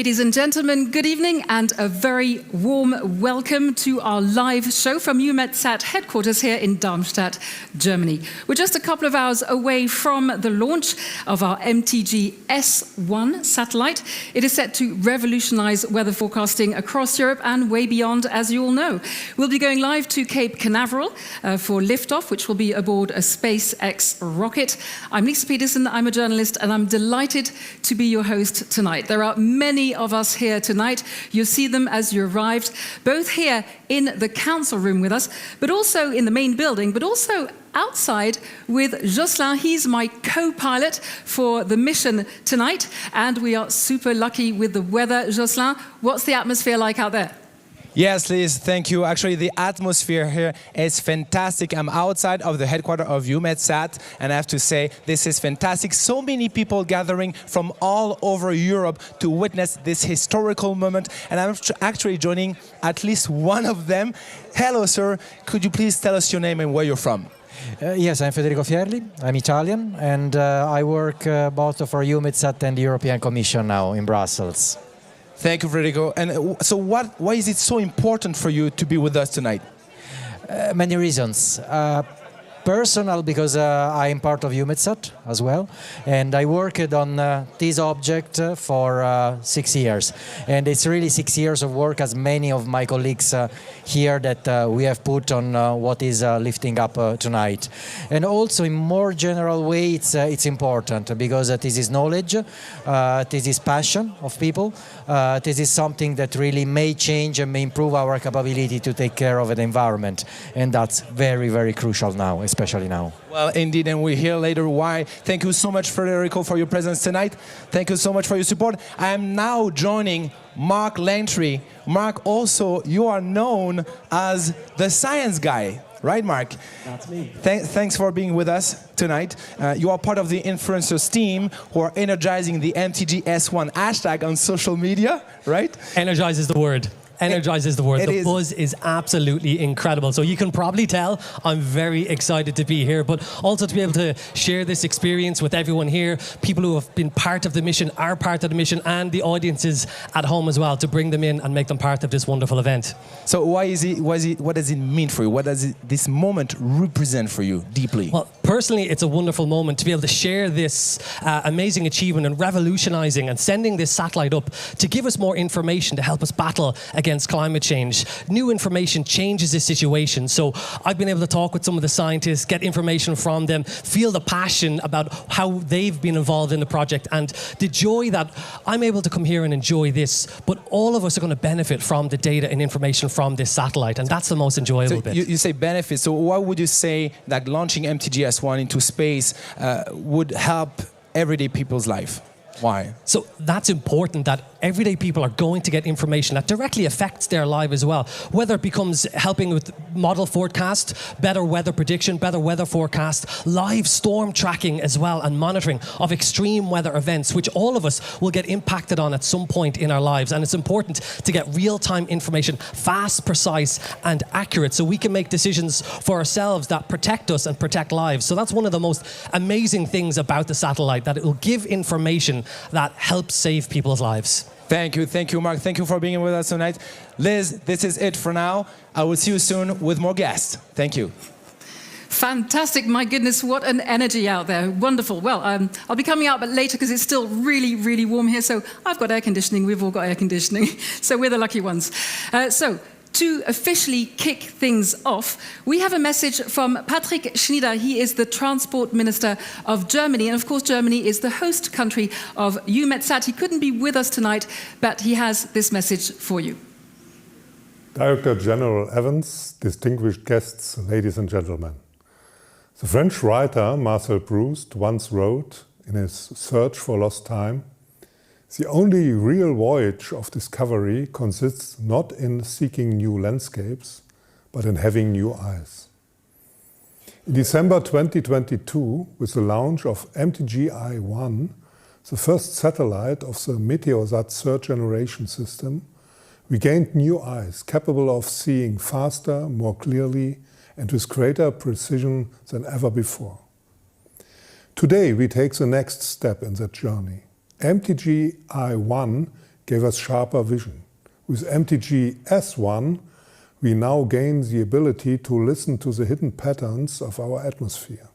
Ladies and gentlemen, good evening and a very warm welcome to our live show from EUMETSAT headquarters here in Darmstadt, Germany. We're just a couple of hours away from the launch of our MTG-S1 satellite. It is set to revolutionize weather forecasting across Europe and way beyond, as you all know. We'll be going live to Cape Canaveral for liftoff, which will be aboard a SpaceX rocket. I'm Lisa Peterson, I'm a journalist, and I'm delighted to be your host tonight. There are many of us here tonight. You'll see them as you arrived, both here in the council room with us, but also in the main building, but also outside with Jocelyn. He's my co-pilot for the mission tonight, and we are super lucky with the weather. Jocelyn, what's the atmosphere like out there? Yes, Liz, thank you. Actually, the atmosphere here is fantastic. I'm outside of the headquarters of EUMETSAT, and I have to say, this is fantastic. So many people gathering from all over Europe to witness this historical moment, and I'm actually joining at least one of them. Hello, sir. Could you please tell us your name and where you're from? Yes, I'm Federico Fierli. I'm Italian, and I work both for EUMETSAT and the European Commission now in Brussels. Thank you, Federico. And so why is it so important for you to be with us tonight? Many reasons. Personal, because I'm part of EUMETSAT as well, and I worked on this object for 6 years. And it's really 6 years of work, as many of my colleagues here, that we have put on what is lifting up tonight. And also, in more general way, it's important because this is knowledge, this is passion of people, this is something that really may change and may improve our capability to take care of the environment. And that's very, very crucial now, especially now. Well, indeed, and we'll hear later why. Thank you so much, Federico, for your presence tonight. Thank you so much for your support. I am now joining Mark Lantry. Mark, also, you are known as the science guy, right, Mark? That's me. Thanks for being with us tonight. You are part of the influencers team who are energizing the MTG-S1 hashtag on social media, right? Energize is the word. Energize is the word. The buzz is absolutely incredible. So you can probably tell I'm very excited to be here, but also to be able to share this experience with everyone here, people who have been part of the mission, are part of the mission, and the audiences at home as well, to bring them in and make them part of this wonderful event. So what does it mean for you? What does this moment represent for you deeply? Well, personally, it's a wonderful moment to be able to share this amazing achievement and revolutionizing and sending this satellite up to give us more information to help us battle against climate change. New information changes this situation. So I've been able to talk with some of the scientists, get information from them, feel the passion about how they've been involved in the project, and the joy that I'm able to come here and enjoy this, but all of us are going to benefit from the data and information from this satellite, and that's the most enjoyable bit. You say benefit, so why would you say that launching MTG-S1 into space would help everyday people's life? Why? So that's important, that everyday people are going to get information that directly affects their life as well. Whether it becomes helping with model forecast, better weather prediction, better weather forecast, live storm tracking as well, and monitoring of extreme weather events, which all of us will get impacted on at some point in our lives. And it's important to get real-time information, fast, precise, and accurate, so we can make decisions for ourselves that protect us and protect lives. So that's one of the most amazing things about the satellite, that it will give information that helps save people's lives. Thank you, Mark. Thank you for being with us tonight. Liz, this is it for now. I will see you soon with more guests. Thank you. Fantastic. My goodness, what an energy out there. Wonderful. Well, I'll be coming out but later because it's still really, really warm here. So I've got air conditioning. We've all got air conditioning. So we're the lucky ones. To officially kick things off, we have a message from Patrick Schnieder. He is the Transport Minister of Germany. And of course, Germany is the host country of EUMETSAT. He couldn't be with us tonight, but he has this message for you. Director General Evans, distinguished guests, ladies and gentlemen. The French writer Marcel Proust once wrote in his Search for Lost Time, "The only real voyage of discovery consists not in seeking new landscapes, but in having new eyes." In December 2022, with the launch of MTG-I1, the first satellite of the Meteosat Third Generation system, we gained new eyes capable of seeing faster, more clearly, and with greater precision than ever before. Today, we take the next step in that journey. MTG-I1 gave us sharper vision. With MTG-S1, we now gain the ability to listen to the hidden patterns of our atmosphere.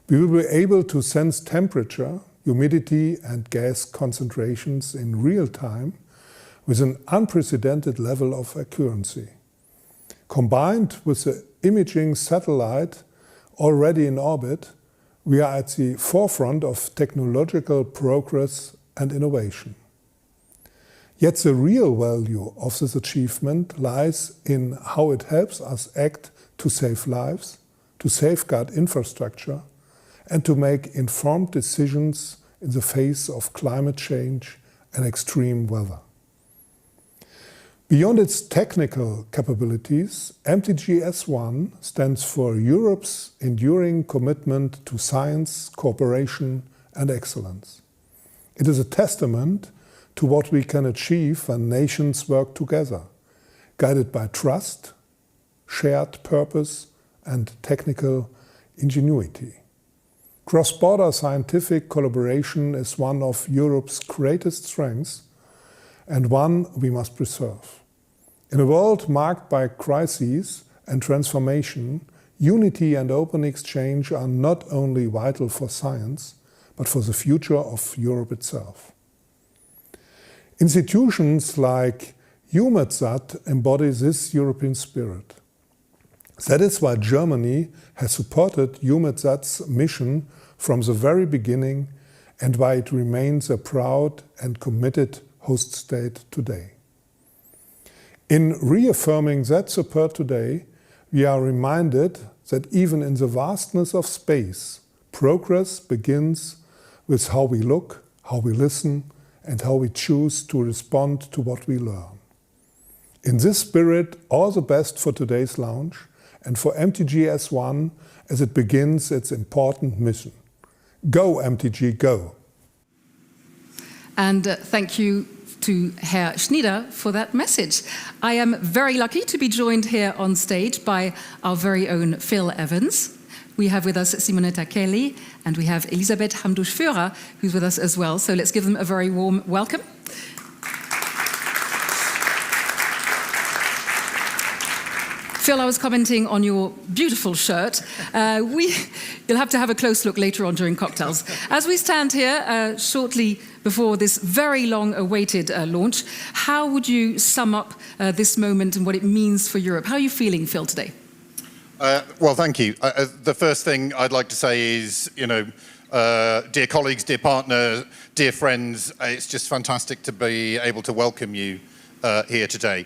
We will be able to sense temperature, humidity and gas concentrations in real time with an unprecedented level of accuracy. Combined with the imaging satellite already in orbit, we are at the forefront of technological progress and innovation. Yet the real value of this achievement lies in how it helps us act to save lives, to safeguard infrastructure, and to make informed decisions in the face of climate change and extreme weather. Beyond its technical capabilities, MTG-S1 stands for Europe's enduring commitment to science, cooperation, and excellence. It is a testament to what we can achieve when nations work together, guided by trust, shared purpose, and technical ingenuity. Cross-border scientific collaboration is one of Europe's greatest strengths and one we must preserve. In a world marked by crises and transformation, unity and open exchange are not only vital for science, but for the future of Europe itself. Institutions like EUMETSAT embody this European spirit. That is why Germany has supported EUMETSAT's mission from the very beginning and why it remains a proud and committed host state today. In reaffirming that support today, we are reminded that even in the vastness of space, progress begins with how we look, how we listen, and how we choose to respond to what we learn. In this spirit, all the best for today's launch and for MTG-S1 as it begins its important mission. Go, MTG, go! And thank you to Herr Schnieder for that message. I am very lucky to be joined here on stage by our very own Phil Evans. We have with us Simonetta Kelly, and we have Elisabeth Hamdusch-Führer, who's with us as well. So let's give them a very warm welcome. Phil, I was commenting on your beautiful shirt. You'll have to have a close look later on during cocktails. As we stand here shortly before this very long-awaited launch, how would you sum up this moment and what it means for Europe? How are you feeling, Phil, today? Well, thank you. The first thing I'd like to say is, dear colleagues, dear partner, dear friends, it's just fantastic to be able to welcome you here today.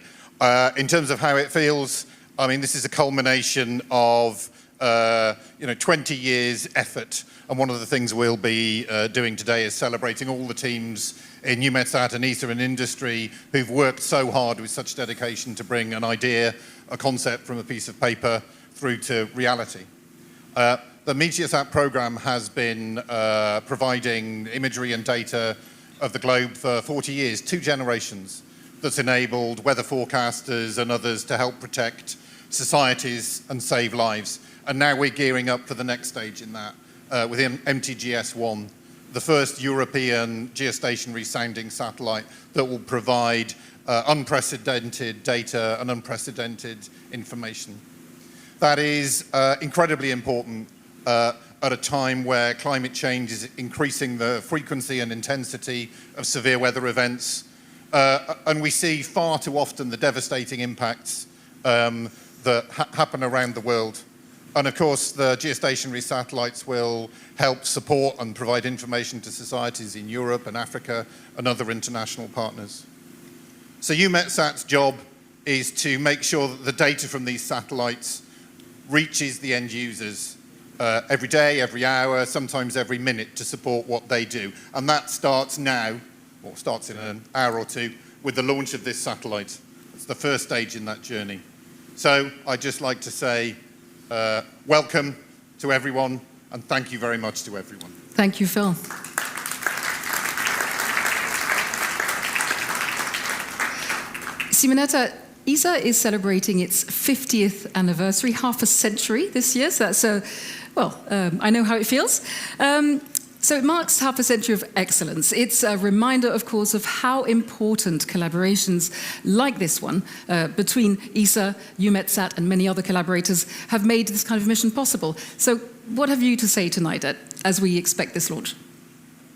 In terms of how it feels, I mean, this is a culmination of 20 years effort, and one of the things we'll be doing today is celebrating all the teams in EUMETSAT and ESA and industry who've worked so hard with such dedication to bring an idea, a concept from a piece of paper through to reality. The Meteosat program has been providing imagery and data of the globe for 40 years, 2 generations, that's enabled weather forecasters and others to help protect societies and save lives. And now we're gearing up for the next stage in that with MTG-S1, the first European geostationary sounding satellite that will provide unprecedented data and unprecedented information. That is incredibly important at a time where climate change is increasing the frequency and intensity of severe weather events. And we see far too often the devastating impacts that happen around the world. And of course, the geostationary satellites will help support and provide information to societies in Europe and Africa and other international partners. So EUMETSAT's job is to make sure that the data from these satellites reaches the end users every day, every hour, sometimes every minute to support what they do. And that starts now, or starts in an hour or two, with the launch of this satellite. It's the first stage in that journey. So I'd just like to say welcome to everyone, and thank you very much to everyone. Thank you, Phil. Simonetta, ESA is celebrating its 50th anniversary, half a century this year, so that's well, I know how it feels. So it marks half a century of excellence. It's a reminder, of course, of how important collaborations like this one between ESA, EUMETSAT and many other collaborators have made this kind of mission possible. So what have you to say tonight as we expect this launch?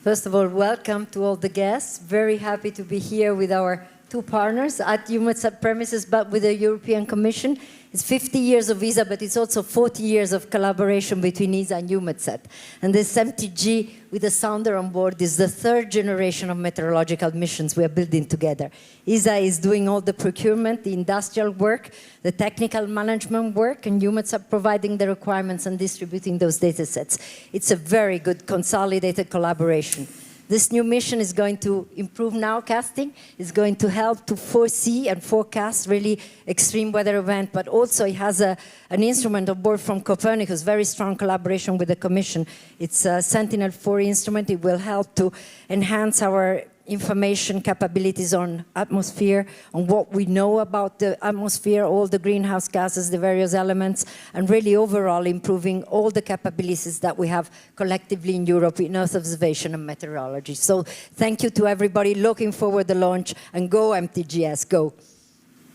First of all, welcome to all the guests. Very happy to be here with our two partners at EUMETSAT premises, but with the European Commission. It's 50 years of ESA, but it's also 40 years of collaboration between ESA and EUMETSAT. And this MTG with the sounder on board is the third generation of meteorological missions we are building together. ESA is doing all the procurement, the industrial work, the technical management work, and EUMETSAT providing the requirements and distributing those data sets. It's a very good consolidated collaboration. This new mission is going to improve nowcasting, is going to help to foresee and forecast really extreme weather events, but also it has an instrument on board from Copernicus, very strong collaboration with the Commission. It's a Sentinel-4 instrument. It will help to enhance our information capabilities on atmosphere, on what we know about the atmosphere, all the greenhouse gases, the various elements, and really overall improving all the capabilities that we have collectively in Europe in Earth observation and meteorology. So thank you to everybody. Looking forward to the launch, and go MTG-S, go.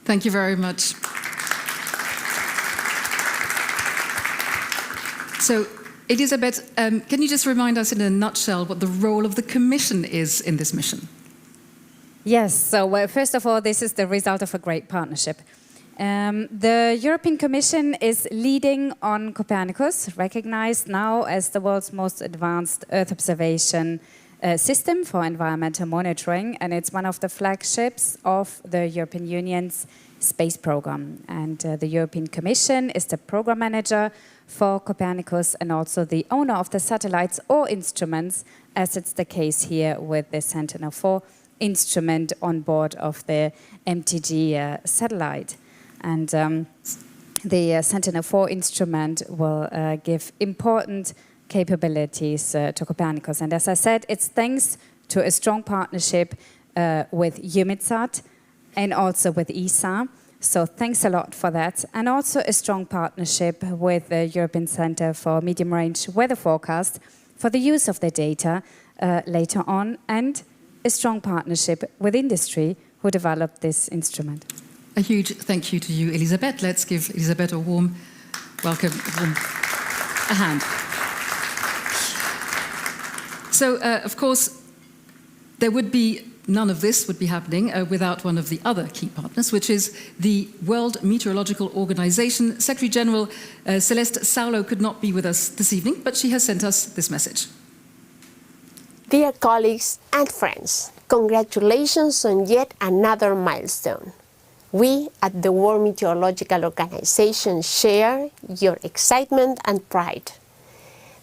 Thank you very much. So, Elisabeth, can you just remind us in a nutshell what the role of the Commission is in this mission? Yes, so first of all, this is the result of a great partnership. The European Commission is leading on Copernicus, recognized now as the world's most advanced Earth observation system for environmental monitoring, and it's one of the flagships of the European Union's space program. And the European Commission is the program manager for Copernicus and also the owner of the satellites or instruments, as it's the case here with the Sentinel-4 instrument on board of the MTG satellite. And the Sentinel-4 instrument will give important capabilities to Copernicus. And as I said, it's thanks to a strong partnership with EUMETSAT and also with ESA. So thanks a lot for that. And also a strong partnership with the European Centre for Medium-Range Weather Forecast for the use of the data later on, and a strong partnership with industry who developed this instrument. A huge thank you to you, Elisabeth. Let's give Elisabeth a warm welcome, a hand. So, of course, none of this would be happening without one of the other key partners, which is the World Meteorological Organization. Secretary General Celeste Saulo could not be with us this evening, but she has sent us this message. Dear colleagues and friends, congratulations on yet another milestone. We at the World Meteorological Organization share your excitement and pride.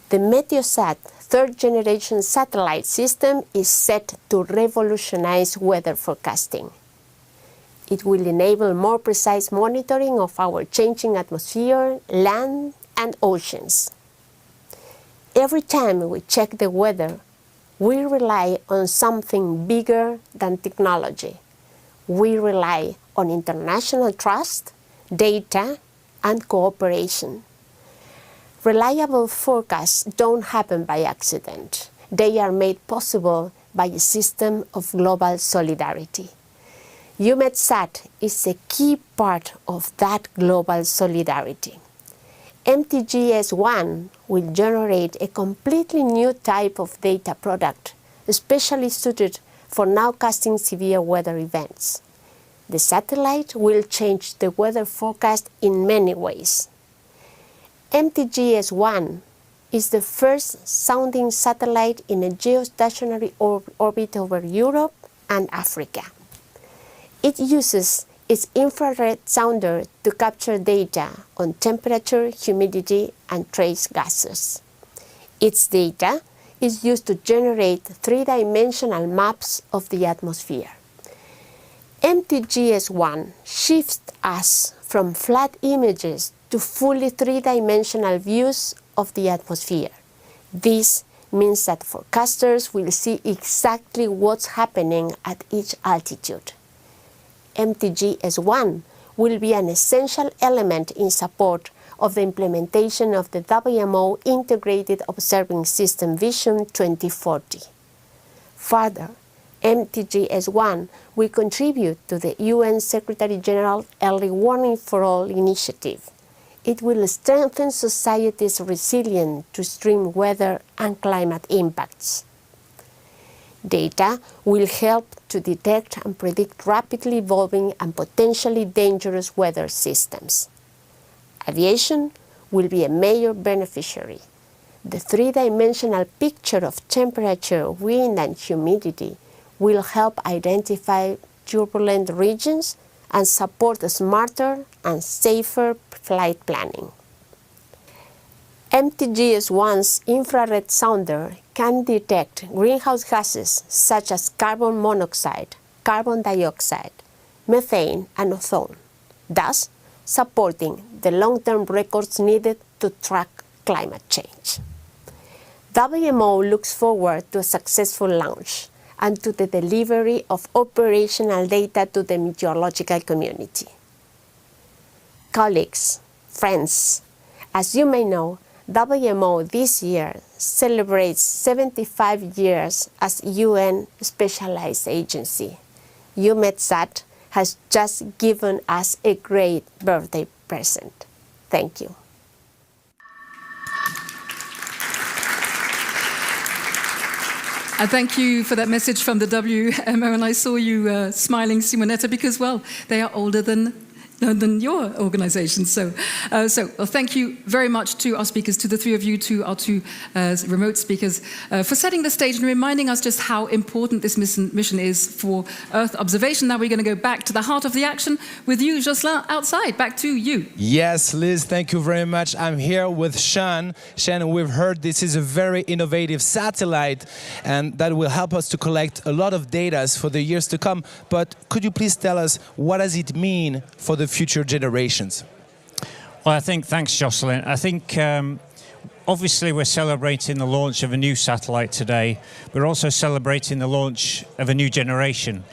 The Meteosat Third Generation satellite system is set to revolutionize weather forecasting. It will enable more precise monitoring of our changing atmosphere, land, and oceans. Every time we check the weather, we rely on something bigger than technology. We rely on international trust, data, and cooperation. Reliable forecasts don't happen by accident. They are made possible by a system of global solidarity. EUMETSAT is a key part of that global solidarity. MTG-S1 will generate a completely new type of data product, especially suited for nowcasting severe weather events. The satellite will change the weather forecast in many ways. MTG-S1 is the first sounding satellite in a geostationary orbit over Europe and Africa. It uses its infrared sounder to capture data on temperature, humidity, and trace gases. Its data is used to generate three-dimensional maps of the atmosphere. MTG-S1 shifts us from flat images to fully three-dimensional views of the atmosphere. This means that forecasters will see exactly what's happening at each altitude. MTG-S1 will be an essential element in support of the implementation of the WMO Integrated Observing System Vision 2040. Further, MTG-S1 will contribute to the UN Secretary-General Early Warning for All initiative. It will strengthen society's resilience to extreme weather and climate impacts. Data will help to detect and predict rapidly evolving and potentially dangerous weather systems. Aviation will be a major beneficiary. The three-dimensional picture of temperature, wind, and humidity will help identify turbulent regions and support smarter and safer flight planning. MTG-S1's infrared sounder can detect greenhouse gases such as carbon monoxide, carbon dioxide, methane, and ozone, thus supporting the long-term records needed to track climate change. WMO looks forward to a successful launch and to the delivery of operational data to the meteorological community. Colleagues, friends, as you may know, WMO this year celebrates 75 years as UN specialized agency. EUMETSAT has just given us a great birthday present. Thank you. And thank you for that message from the WMO. And I saw you smiling, Simonetta, because, well, they are older than your organization. So well, thank you very much to our speakers, to the three of you, to our two remote speakers, for setting the stage and reminding us just how important this mission is for Earth observation. Now we're going to go back to the heart of the action with you, Jocelyn, outside. Back to you. Yes, Liz, thank you very much. I'm here with Sean. Sean, we've heard this is a very innovative satellite, and that will help us to collect a lot of data for the years to come. But could you please tell us, what does it mean for the future generations? Well, thanks, Jocelyn. I think obviously we're celebrating the launch of a new satellite today. We're also celebrating the launch of a new generation.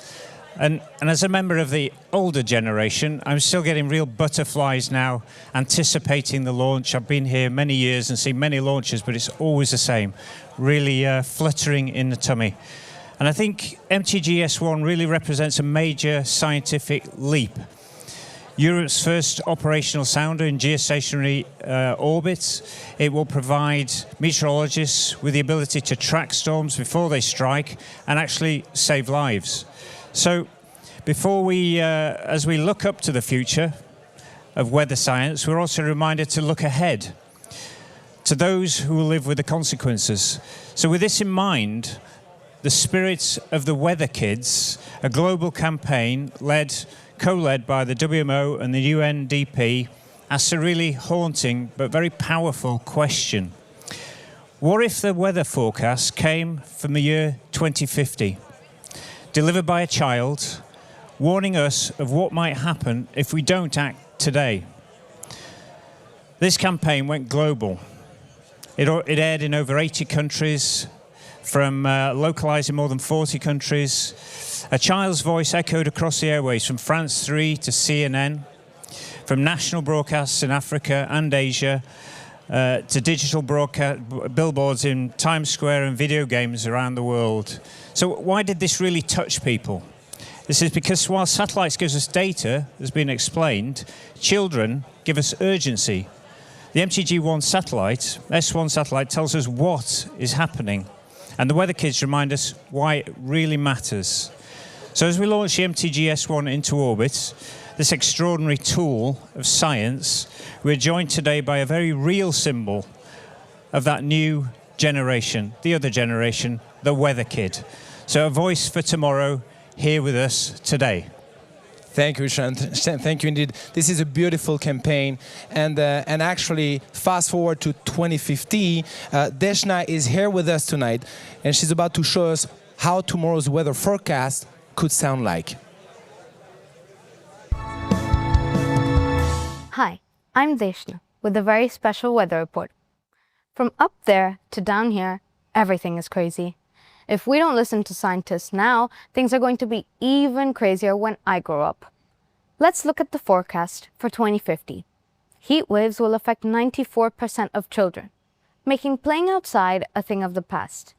And as a member of the older generation, I'm still getting real butterflies now, anticipating the launch. I've been here many years and seen many launches, but it's always the same, really fluttering in the tummy. And I think MTG-S1 really represents a major scientific leap. Europe's first operational sounder in geostationary orbits. It will provide meteorologists with the ability to track storms before they strike and actually save lives. So before we, as we look up to the future of weather science, we're also reminded to look ahead to those who will live with the consequences. So with this in mind, the Spirit of the Weather Kids, a global campaign co-led by the WMO and the UNDP, asks a really haunting but very powerful question. What if the weather forecast came from the year 2050, delivered by a child, warning us of what might happen if we don't act today? This campaign went global. It aired in over 80 countries, from localized in more than 40 countries. A child's voice echoed across the airways from France 3 to CNN, from national broadcasts in Africa and Asia to digital billboards in Times Square and video games around the world. So why did this really touch people? This is because while satellites gives us data, as been explained, children give us urgency. The MTG-S1 satellite tells us what is happening, and the Weather Kids remind us why it really matters. So as we launch the MTG-S1 into orbit, this extraordinary tool of science, we're joined today by a very real symbol of that new generation, the other generation, the Weather Kid. So a voice for tomorrow, here with us today. Thank you, Sean. Thank you indeed. This is a beautiful campaign, and actually, fast forward to 2050, Deshna is here with us tonight, and she's about to show us how tomorrow's weather forecast could sound like. Hi, I'm Deshna with a very special weather report. From up there to down here, everything is crazy. If we don't listen to scientists now, things are going to be even crazier when I grow up. Let's look at the forecast for 2050. Heat waves will affect 94% of children, making playing outside a thing of the past.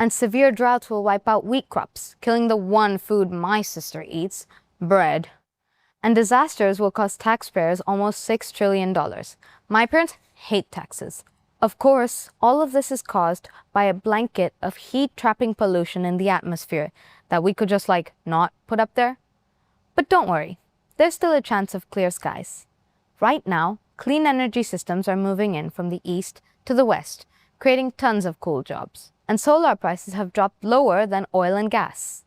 And severe droughts will wipe out wheat crops, killing the one food my sister eats, bread. And disasters will cost taxpayers almost $6 trillion. My parents hate taxes. Of course, all of this is caused by a blanket of heat-trapping pollution in the atmosphere that we could just, not put up there. But don't worry, there's still a chance of clear skies. Right now, clean energy systems are moving in from the east to the west, creating tons of cool jobs. And solar prices have dropped lower than oil and gas.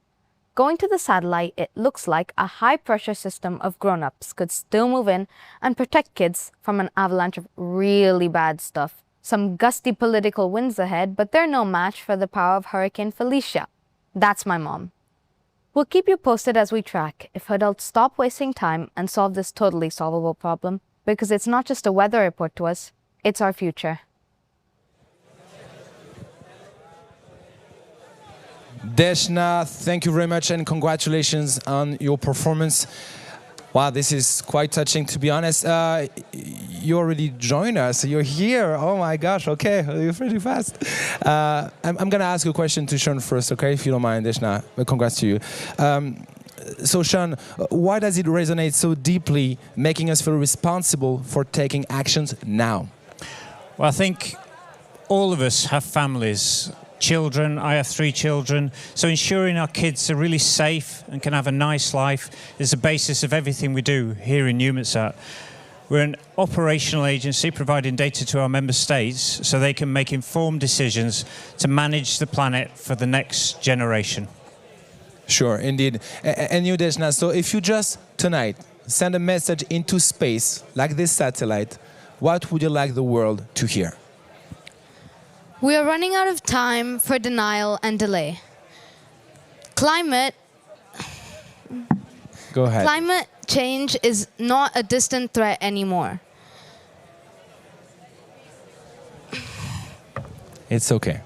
Going to the satellite, it looks like a high-pressure system of grown-ups could still move in and protect kids from an avalanche of really bad stuff. Some gusty political winds ahead, but they're no match for the power of Hurricane Felicia. That's my mom. We'll keep you posted as we track if adults stop wasting time and solve this totally solvable problem, because it's not just a weather report to us, it's our future. Deshna, thank you very much and congratulations on your performance. Wow, this is quite touching, to be honest. You already joined us. You're here. Oh my gosh. Okay, you're pretty fast. I'm going to ask a question to Sean first, okay, if you don't mind, Deshna. Congrats to you. So Sean, why does it resonate so deeply, making us feel responsible for taking actions now? Well, I think all of us have families. Children, I have 3 children, so ensuring our kids are really safe and can have a nice life is the basis of everything we do here in EUMETSAT. We're an operational agency providing data to our member states so they can make informed decisions to manage the planet for the next generation. Sure, indeed. And you, Deshna, so if you just tonight send a message into space, like this satellite, what would you like the world to hear? We are running out of time for denial and delay. Climate change is not a distant threat anymore. It's okay.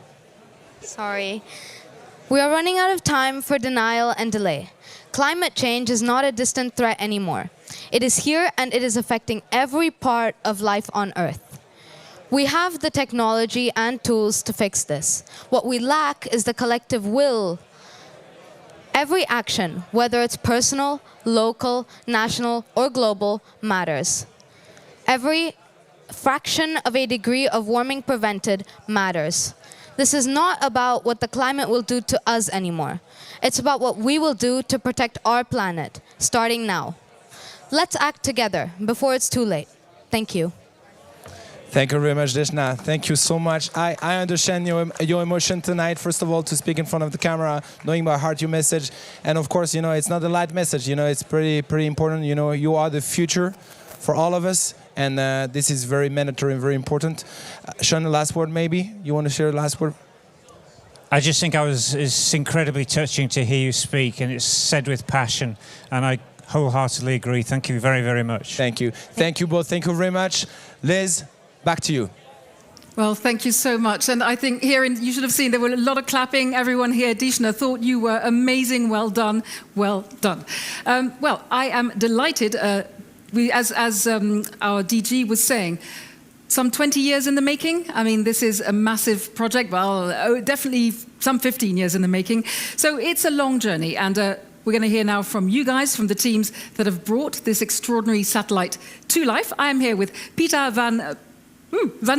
Sorry. We are running out of time for denial and delay. Climate change is not a distant threat anymore. It is here and it is affecting every part of life on Earth. We have the technology and tools to fix this. What we lack is the collective will. Every action, whether it's personal, local, national, or global, matters. Every fraction of a degree of warming prevented matters. This is not about what the climate will do to us anymore. It's about what we will do to protect our planet, starting now. Let's act together before it's too late. Thank you. Thank you very much, Deshna. Thank you so much. I understand your emotion tonight, first of all, to speak in front of the camera, knowing by heart your message. And of course, it's not a light message, it's pretty important. You are the future for all of us. And this is very mandatory and very important. Sean, the last word maybe? You want to share the last word? I just think it's incredibly touching to hear you speak, and it's said with passion. And I wholeheartedly agree. Thank you very, very much. Thank you. Thank you both. Thank you very much. Liz, back to you. Well, thank you so much. And I think here, you should have seen, there were a lot of clapping. Everyone here, Deshna, thought you were amazing. Well done. Well done. Well, I am delighted. As our DG was saying, some 20 years in the making. I mean, this is a massive project. Well, definitely some 15 years in the making. So it's a long journey. And we're going to hear now from you guys, from the teams that have brought this extraordinary satellite to life. I am here with Peter van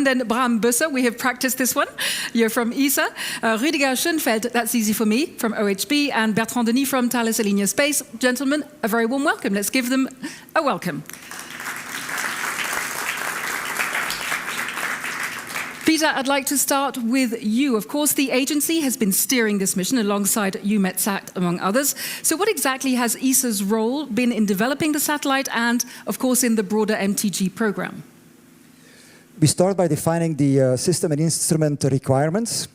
den Bram-Busse. We have practiced this one. You're from ESA. Rüdiger Schönfeld, that's easy for me, from OHB, and Bertrand Denis from Thales Alenia Space. Gentlemen, a very warm welcome. Let's give them a welcome. Peter, I'd like to start with you. Of course, the agency has been steering this mission alongside EUMETSAT, among others. So what exactly has ESA's role been in developing the satellite and, of course, in the broader MTG program? We start by defining the system and instrument requirements.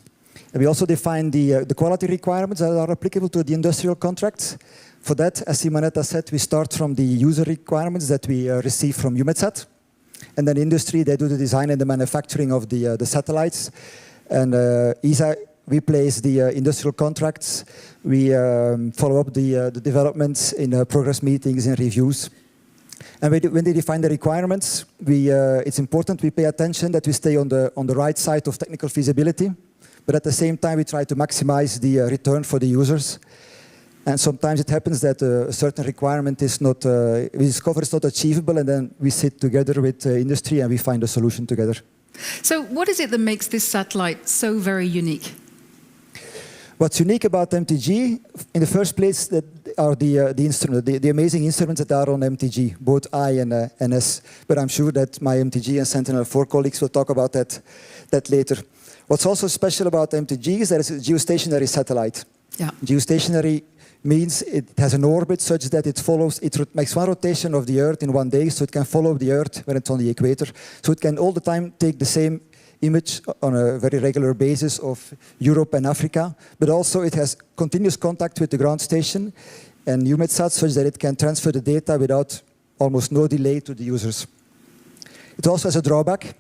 And we also define the quality requirements that are applicable to the industrial contracts. For that, as Simonetta said, we start from the user requirements that we receive from EUMETSAT. And then industry, they do the design and the manufacturing of the satellites. And ESA we place the industrial contracts, we follow up the developments in progress meetings and reviews. And when they define the requirements, it's important we pay attention that we stay on the right side of technical feasibility, but at the same time we try to maximize the return for the users. And sometimes it happens that a certain requirement is not, we discover it's not achievable, and then we sit together with industry and we find a solution together. So what is it that makes this satellite so very unique? What's unique about MTG, in the first place, that are the amazing instruments that are on MTG, both I and S. But I'm sure that my MTG and Sentinel-4 colleagues will talk about that later. What's also special about MTG is that it's a geostationary satellite. Yeah. Geostationary means it has an orbit such that it makes one rotation of the Earth in one day, so it can follow the Earth when it's on the equator. So it can all the time take the same image on a very regular basis of Europe and Africa, but also it has continuous contact with the ground station and EUMETSAT such that it can transfer the data without almost no delay to the users. It also has a drawback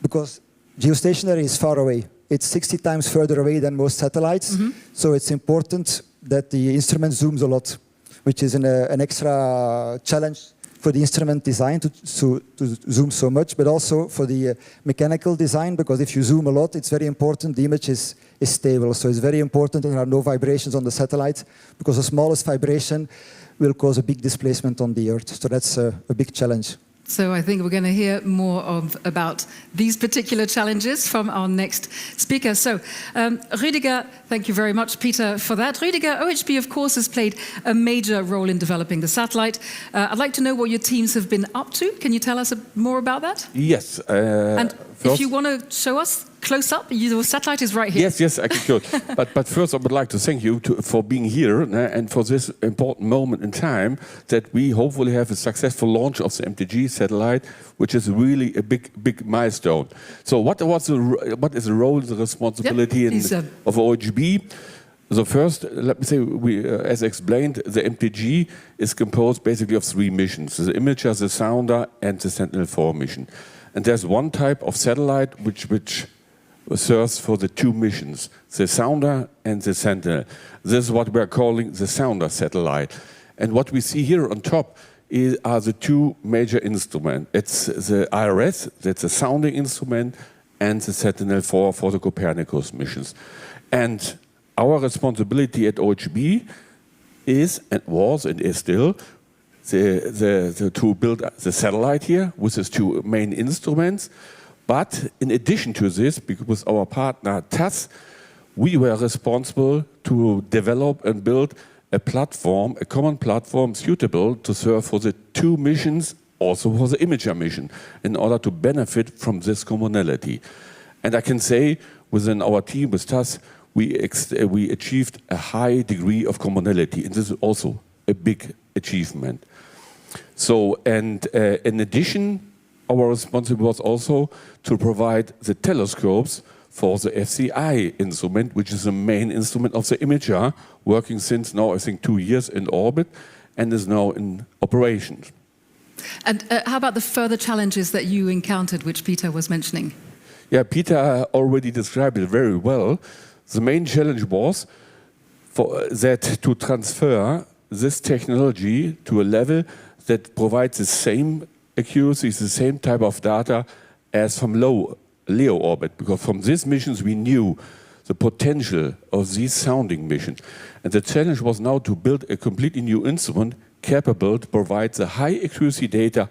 because geostationary is far away. It's 60 times further away than most satellites, so it's important that the instrument zooms a lot, which is an extra challenge for the instrument design to zoom so much, but also for the mechanical design, because if you zoom a lot, it's very important the image is stable. So it's very important that there are no vibrations on the satellite, because the smallest vibration will cause a big displacement on the Earth. So that's a big challenge. So I think we're going to hear more about these particular challenges from our next speaker. So Rüdiger, thank you very much, Peter, for that. Rüdiger, OHB, of course, has played a major role in developing the satellite. I'd like to know what your teams have been up to. Can you tell us more about that? Yes. And if you want to show us close up, your satellite is right here. Yes, I could. but first I would like to thank you for being here and for this important moment in time that we hopefully have a successful launch of the MTG satellite, which is really a big milestone. So what is the role, the responsibility of OHB? So first, let me say, as explained, the MTG is composed basically of 3 missions: the Imager, the Sounder, and the Sentinel-4 mission. And there's one type of satellite which serves for the 2 missions, the Sounder and the Sentinel. This is what we're calling the Sounder satellite. And what we see here on top are the 2 major instruments. It's the IRS, that's a sounding instrument, and the Sentinel-4 for the Copernicus missions. And our responsibility at OHB is, and was, and is still, to build the satellite here with its 2 main instruments. But in addition to this, with our partner TAS, we were responsible to develop and build a platform, a common platform suitable to serve for the 2 missions, also for the Imager mission, in order to benefit from this commonality. And I can say, within our team with TAS, we achieved a high degree of commonality, and this is also a big achievement. So, and in addition, our responsibility was also to provide the telescopes for the FCI instrument, which is the main instrument of the Imager, working since now, I think, 2 years in orbit and is now in operation. And how about the further challenges that you encountered, which Peter was mentioning? Yeah, Peter already described it very well. The main challenge was to transfer this technology to a level that provides the same accuracy, the same type of data as from low LEO orbit, because from these missions we knew the potential of these sounding missions. And the challenge was now to build a completely new instrument capable to provide the high accuracy data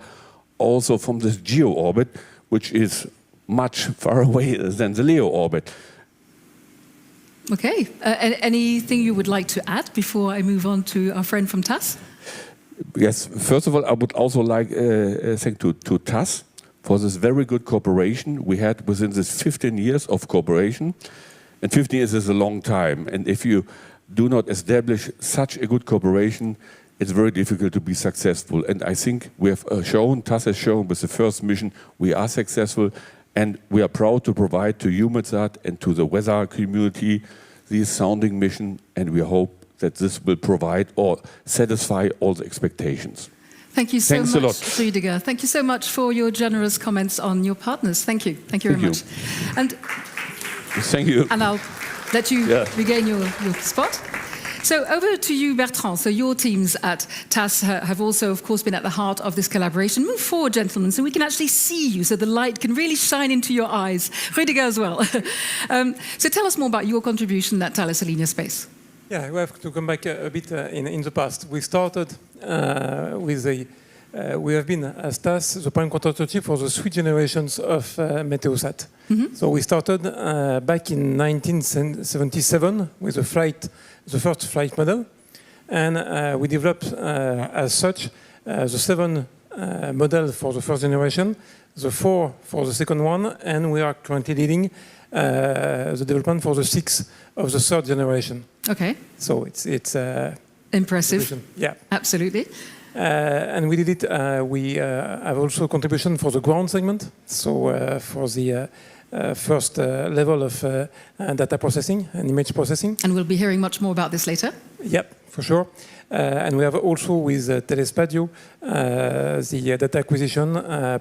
also from this geo orbit, which is much far away than the LEO orbit. Okay. Anything you would like to add before I move on to our friend from TAS? Yes, first of all, I would also like to thank to TAS for this very good cooperation we had within this 15 years of cooperation. And 15 years is a long time. And if you do not establish such a good cooperation, it's very difficult to be successful. And I think we have shown, TAS has shown with the first mission, we are successful. And we are proud to provide to EUMETSAT and to the weather community this sounding mission. And we hope that this will provide or satisfy all the expectations. Thank you so Thanks much, a lot. Rüdiger. Thank you so much for your generous comments on your partners. Thank you. Thank you very much. And thank you. And I'll let you regain your spot. So over to you, Bertrand. So your teams at TAS have also, of course, been at the heart of this collaboration. Move forward, gentlemen, so we can actually see you, so the light can really shine into your eyes. Rüdiger as well. So tell us more about your contribution at Thales Alenia Space. Yeah, we have to come back a bit in the past. We started with we have been, as TAS, the prime contractor for the 3 generations of Meteosat. So we started back in 1977 with the first flight model, and we developed as such the 7 model for the first generation, the 4 for the second one, and we are currently leading the development for the 6 of the third generation. Okay. So it's impressive. Yeah, absolutely. And we did it. We have also contribution for the ground segment. So for the first level of data processing and image processing. And we'll be hearing much more about this later. Yep, for sure. And we have also with Telespadio the data acquisition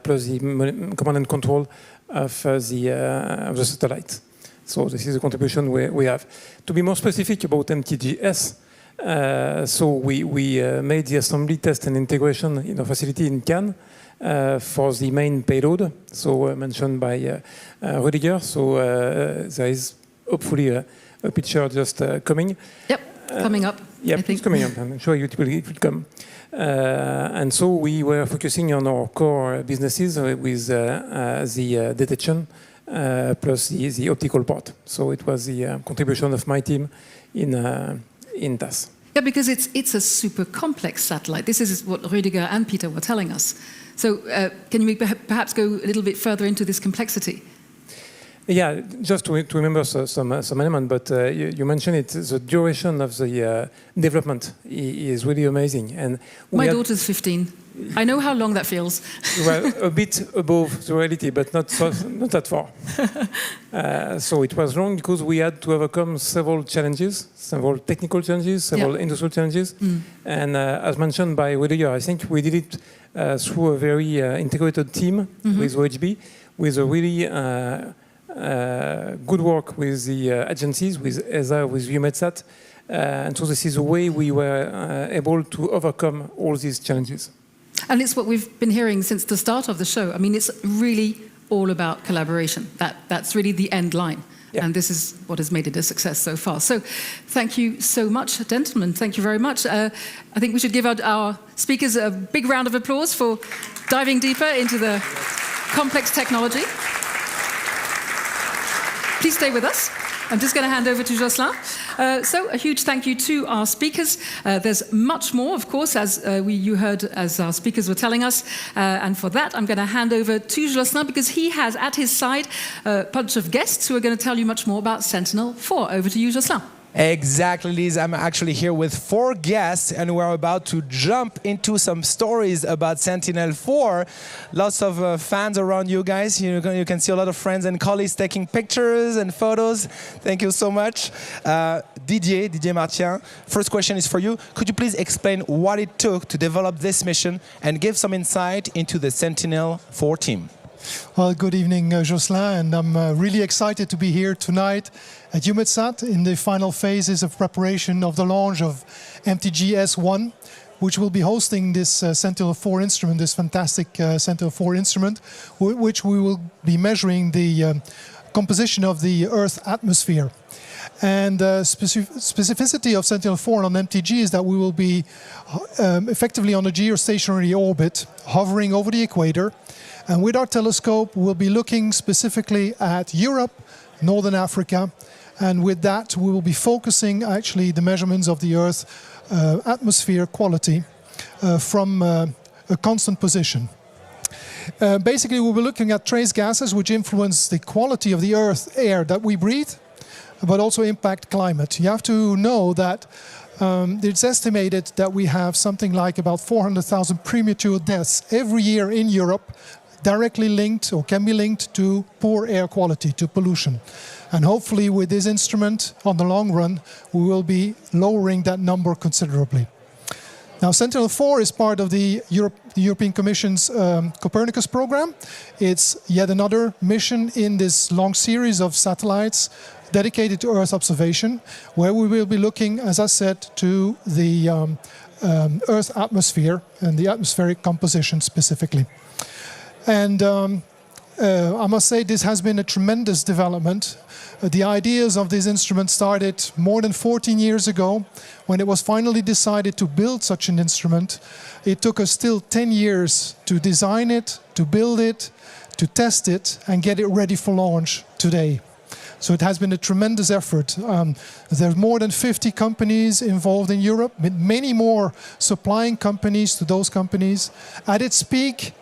plus the command and control of the satellite. So this is a contribution we have. To be more specific about MTG-S, so we made the assembly, test, and integration in a facility in Cannes for the main payload, so mentioned by Rüdiger. So there is hopefully a picture just coming. Yep, coming up. Yeah, it's coming up. I'm sure it will come. And so we were focusing on our core businesses with the detection plus the optical part. So it was the contribution of my team in TAS. Yeah, because it's a super complex satellite. This is what Rüdiger and Peter were telling us. So can you perhaps go a little bit further into this complexity? Yeah, just to remember some element, but you mentioned it. The duration of the development is really amazing. And my daughter's 15. I know how long that feels. Well, a bit above the reality, but not that far. So it was long because we had to overcome several challenges, several technical challenges, several industrial challenges. And as mentioned by Rüdiger, I think we did it through a very integrated team with OHB, with a really good work with the agencies, with ESA, with EUMETSAT. And so this is the way we were able to overcome all these challenges. And it's what we've been hearing since the start of the show. I mean, it's really all about collaboration. That's really the end line. Yeah. And this is what has made it a success so far. So thank you so much, gentlemen. Thank you very much. I think we should give our speakers a big round of applause for diving deeper into the complex technology. Please stay with us. I'm just going to hand over to Jocelyn. So a huge thank you to our speakers. There's much more, of course, as you heard as our speakers were telling us. And for that, I'm going to hand over to Jocelyn because he has at his side a bunch of guests who are going to tell you much more about Sentinel-4. Over to you, Jocelyn. Exactly, Liz. I'm actually here with 4 guests, and we're about to jump into some stories about Sentinel-4. Lots of fans around you guys. You can see a lot of friends and colleagues taking pictures and photos. Thank you so much. Didier Martien, first question is for you. Could you please explain what it took to develop this mission and give some insight into the Sentinel-4 team? Well, good evening, Jocelyn, and I'm really excited to be here tonight at EUMETSAT in the final phases of preparation of the launch of MTG-S1, which will be hosting this Sentinel-4 instrument, this fantastic Sentinel-4 instrument, which we will be measuring the composition of the Earth's atmosphere. And the specificity of Sentinel-4 on MTG is that we will be effectively on a geostationary orbit, hovering over the equator. And with our telescope, we'll be looking specifically at Europe, Northern Africa, and with that, we will be focusing actually the measurements of the Earth's atmosphere quality from a constant position. Basically, we'll be looking at trace gases which influence the quality of the Earth's air that we breathe, but also impact climate. You have to know that it's estimated that we have something like about 400,000 premature deaths every year in Europe, directly linked or can be linked to poor air quality, to pollution. And hopefully with this instrument, on the long run, we will be lowering that number considerably. Now, Sentinel-4 is part of the European Commission's Copernicus program. It's yet another mission in this long series of satellites dedicated to Earth observation, where we will be looking, as I said, to the Earth atmosphere and the atmospheric composition specifically. And I must say this has been a tremendous development. The ideas of this instrument started more than 14 years ago when it was finally decided to build such an instrument. It took us still 10 years to design it, to build it, to test it and get it ready for launch today. So it has been a tremendous effort. There are more than 50 companies involved in Europe, with many more supplying companies to those companies. At its peak,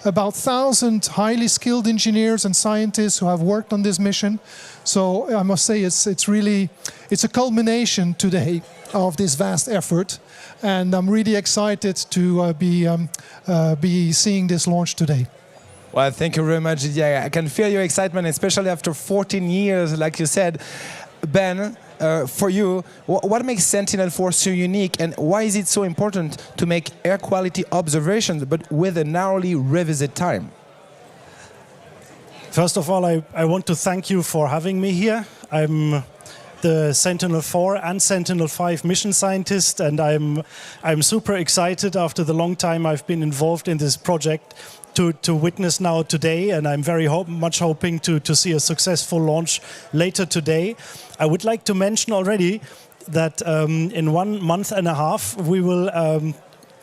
about 1,000 highly skilled engineers and scientists who have worked on this mission. So I must say it's a culmination today of this vast effort. And I'm really excited to be seeing this launch today. Well, thank you very much. Yeah, I can feel your excitement, especially after 14 years, like you said. Ben, for you, what makes Sentinel-4 so unique, and why is it so important to make air quality observations, but with a narrowly revisit time? First of all, I want to thank you for having me here. I'm the Sentinel-4 and Sentinel-5 mission scientist, and I'm super excited after the long time I've been involved in this project to witness now today, and I'm very much hoping to see a successful launch later today. I would like to mention already that in 1 month and a half we will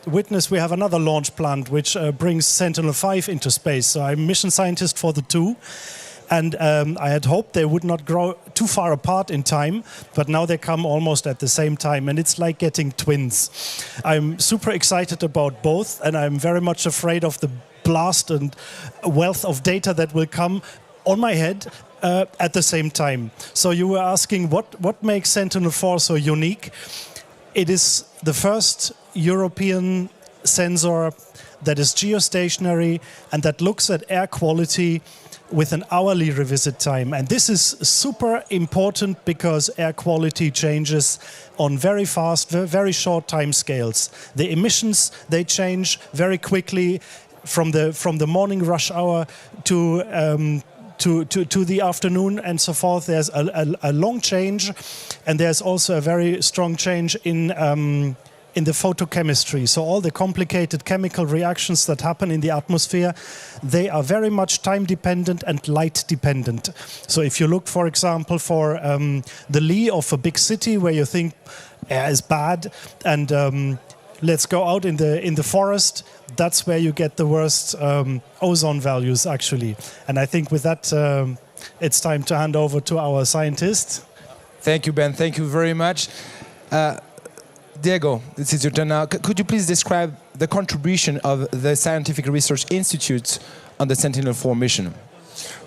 we have another launch planned which brings Sentinel-5 into space. So I'm mission scientist for the two. And I had hoped they would not grow too far apart in time, but now they come almost at the same time, and it's like getting twins. I'm super excited about both, and I'm very much afraid of the blast and wealth of data that will come on my head at the same time. So you were asking what makes Sentinel-4 so unique? It is the first European sensor that is geostationary and that looks at air quality with an hourly revisit time. And this is super important because air quality changes on very fast, very short time scales. The emissions, they change very quickly from the morning rush hour to the afternoon and so forth. There's a long change, and there's also a very strong change in the photochemistry. So all the complicated chemical reactions that happen in the atmosphere, they are very much time dependent and light dependent. So if you look, for example, for the lee of a big city where you think air is bad, and let's go out in the forest, that's where you get the worst ozone values actually. And I think with that it's time to hand over to our scientist. Thank you, Ben. Thank you very much. Diego, this is your turn now. Could you please describe the contribution of the Scientific Research Institute on the Sentinel-4 mission?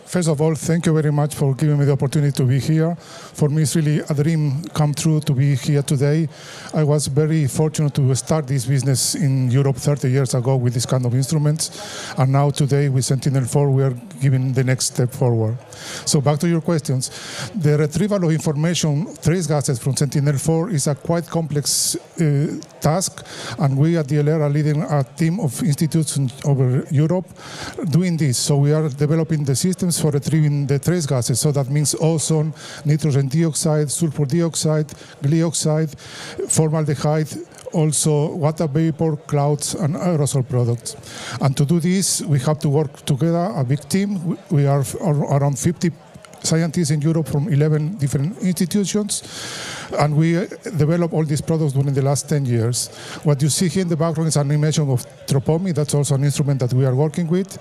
First of all, thank you very much for giving me the opportunity to be here. For me, it's really a dream come true to be here today. I was very fortunate to start this business in Europe 30 years ago with this kind of instruments. And now today with Sentinel-4, we are giving the next step forward. So back to your questions. The retrieval of information, trace gases from Sentinel-4 is a quite complex task. And we at DLR are leading a team of institutes over Europe doing this. So we are developing the systems for retrieving the trace gases. So that means ozone, nitrogen dioxide, sulfur dioxide, glioxide, formaldehyde, also water vapor, clouds, and aerosol products. And to do this, we have to work together, a big team. We are around 50 scientists in Europe from 11 different institutions, and we developed all these products during the last 10 years. What you see here in the background is an image of tropomi. That's also an instrument that we are working with.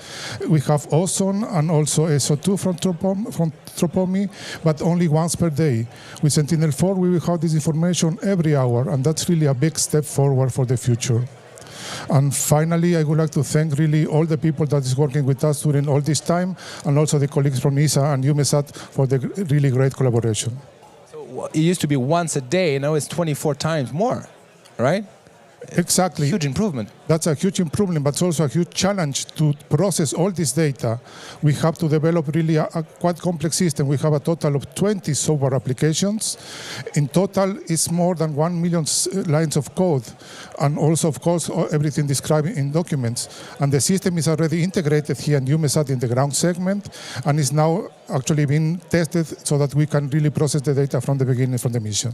We have ozone and also SO2 from tropomi, but only once per day. With Sentinel-4, we will have this information every hour, and that's really a big step forward for the future. And finally, I would like to thank really all the people that is working with us during all this time, and also the colleagues from ESA and EUMETSAT for the really great collaboration. So it used to be once a day, now it's 24 times more, right? Exactly. Huge improvement. That's a huge improvement, but it's also a huge challenge to process all this data. We have to develop really a quite complex system. We have a total of 20 software applications. In total, it's more than 1 million lines of code, and also, of course, everything described in documents. And the system is already integrated here in EUMETSAT in the ground segment, and is now actually being tested so that we can really process the data from the beginning, from the mission.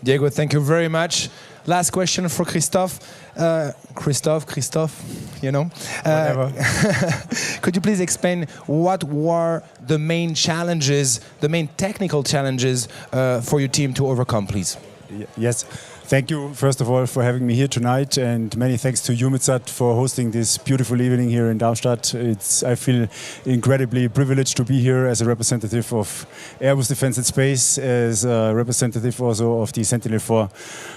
Diego, thank you very much. Last question for Christophe. Christophe, you know. Could you please explain what were the main challenges, the main technical challenges for your team to overcome, please? Yes. Thank you, first of all, for having me here tonight, and many thanks to EUMETSAT for hosting this beautiful evening here in Darmstadt. I feel incredibly privileged to be here as a representative of Airbus Defence and Space, as a representative also of the Sentinel-4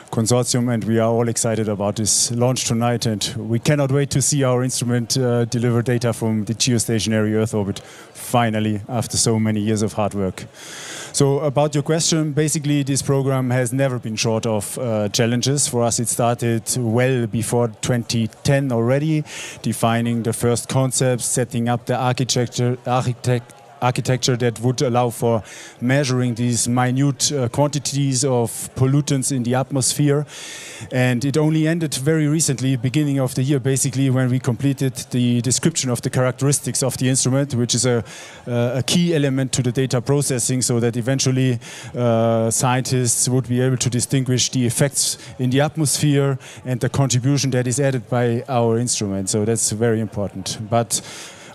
consortium, and we are all excited about this launch tonight, and we cannot wait to see our instrument deliver data from the geostationary Earth orbit, finally, after so many years of hard work. So about your question, basically this program has never been short of challenges. For us it started well before 2010 already, defining the first concepts, setting up the architecture that would allow for measuring these minute quantities of pollutants in the atmosphere. And it only ended very recently, beginning of the year, basically, when we completed the description of the characteristics of the instrument, which is a key element to the data processing, so that eventually scientists would be able to distinguish the effects in the atmosphere and the contribution that is added by our instrument. So that's very important. But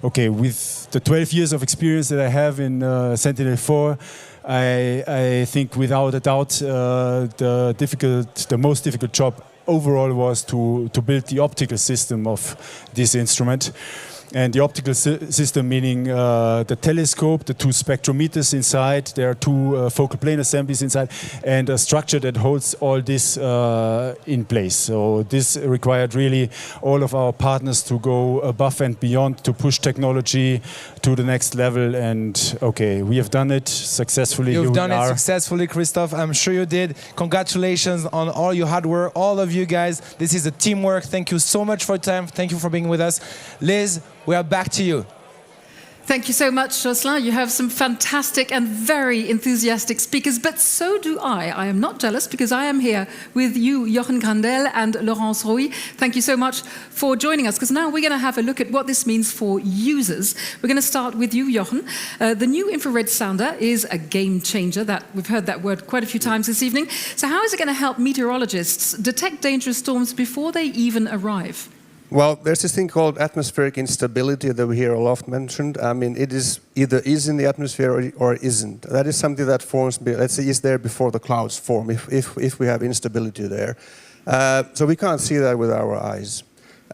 okay, with the 12 years of experience that I have in Sentinel-4, I think without a doubt the most difficult job overall was to build the optical system of this instrument. And the optical system meaning the telescope, the two spectrometers inside, there are two focal plane assemblies inside, and a structure that holds all this in place. So this required really all of our partners to go above and beyond to push technology to the next level. And okay, we have done it successfully. You've done it successfully, Christophe. I'm sure you did. Congratulations on all your hard work, all of you guys. This is a teamwork. Thank you so much for your time. Thank you for being with us. Liz, we are back to you. Thank you so much, Jocelyn. You have some fantastic and very enthusiastic speakers, but so do I. I am not jealous because I am here with you, Jochen Grandel and Laurence Roy. Thank you so much for joining us, because now we're going to have a look at what this means for users. We're going to start with you, Jochen. The new infrared sounder is a game changer. We've heard that word quite a few times this evening. So how is it going to help meteorologists detect dangerous storms before they even arrive? Well, there's this thing called atmospheric instability that we hear a lot mentioned. I mean, it is either is in the atmosphere or isn't. That is something that forms, let's say, is there before the clouds form, if we have instability there. So we can't see that with our eyes.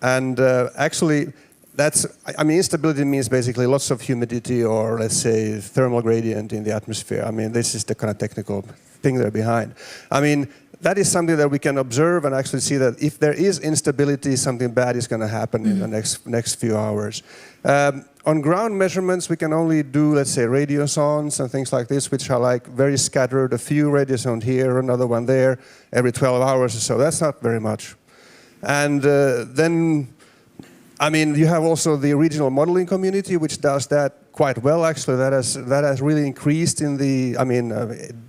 And actually, instability means basically lots of humidity or, let's say, thermal gradient in the atmosphere. I mean, this is the kind of technical thing there behind. I mean, that is something that we can observe and actually see that if there is instability, something bad is going to happen in the next few hours. On ground measurements, we can only do, let's say, radiosones and things like this, which are like very scattered, a few radiosones here, another one there, every 12 hours or so. That's not very much. And then, I mean, you have also the regional modeling community, which does that quite well, actually. That has really increased in the, I mean,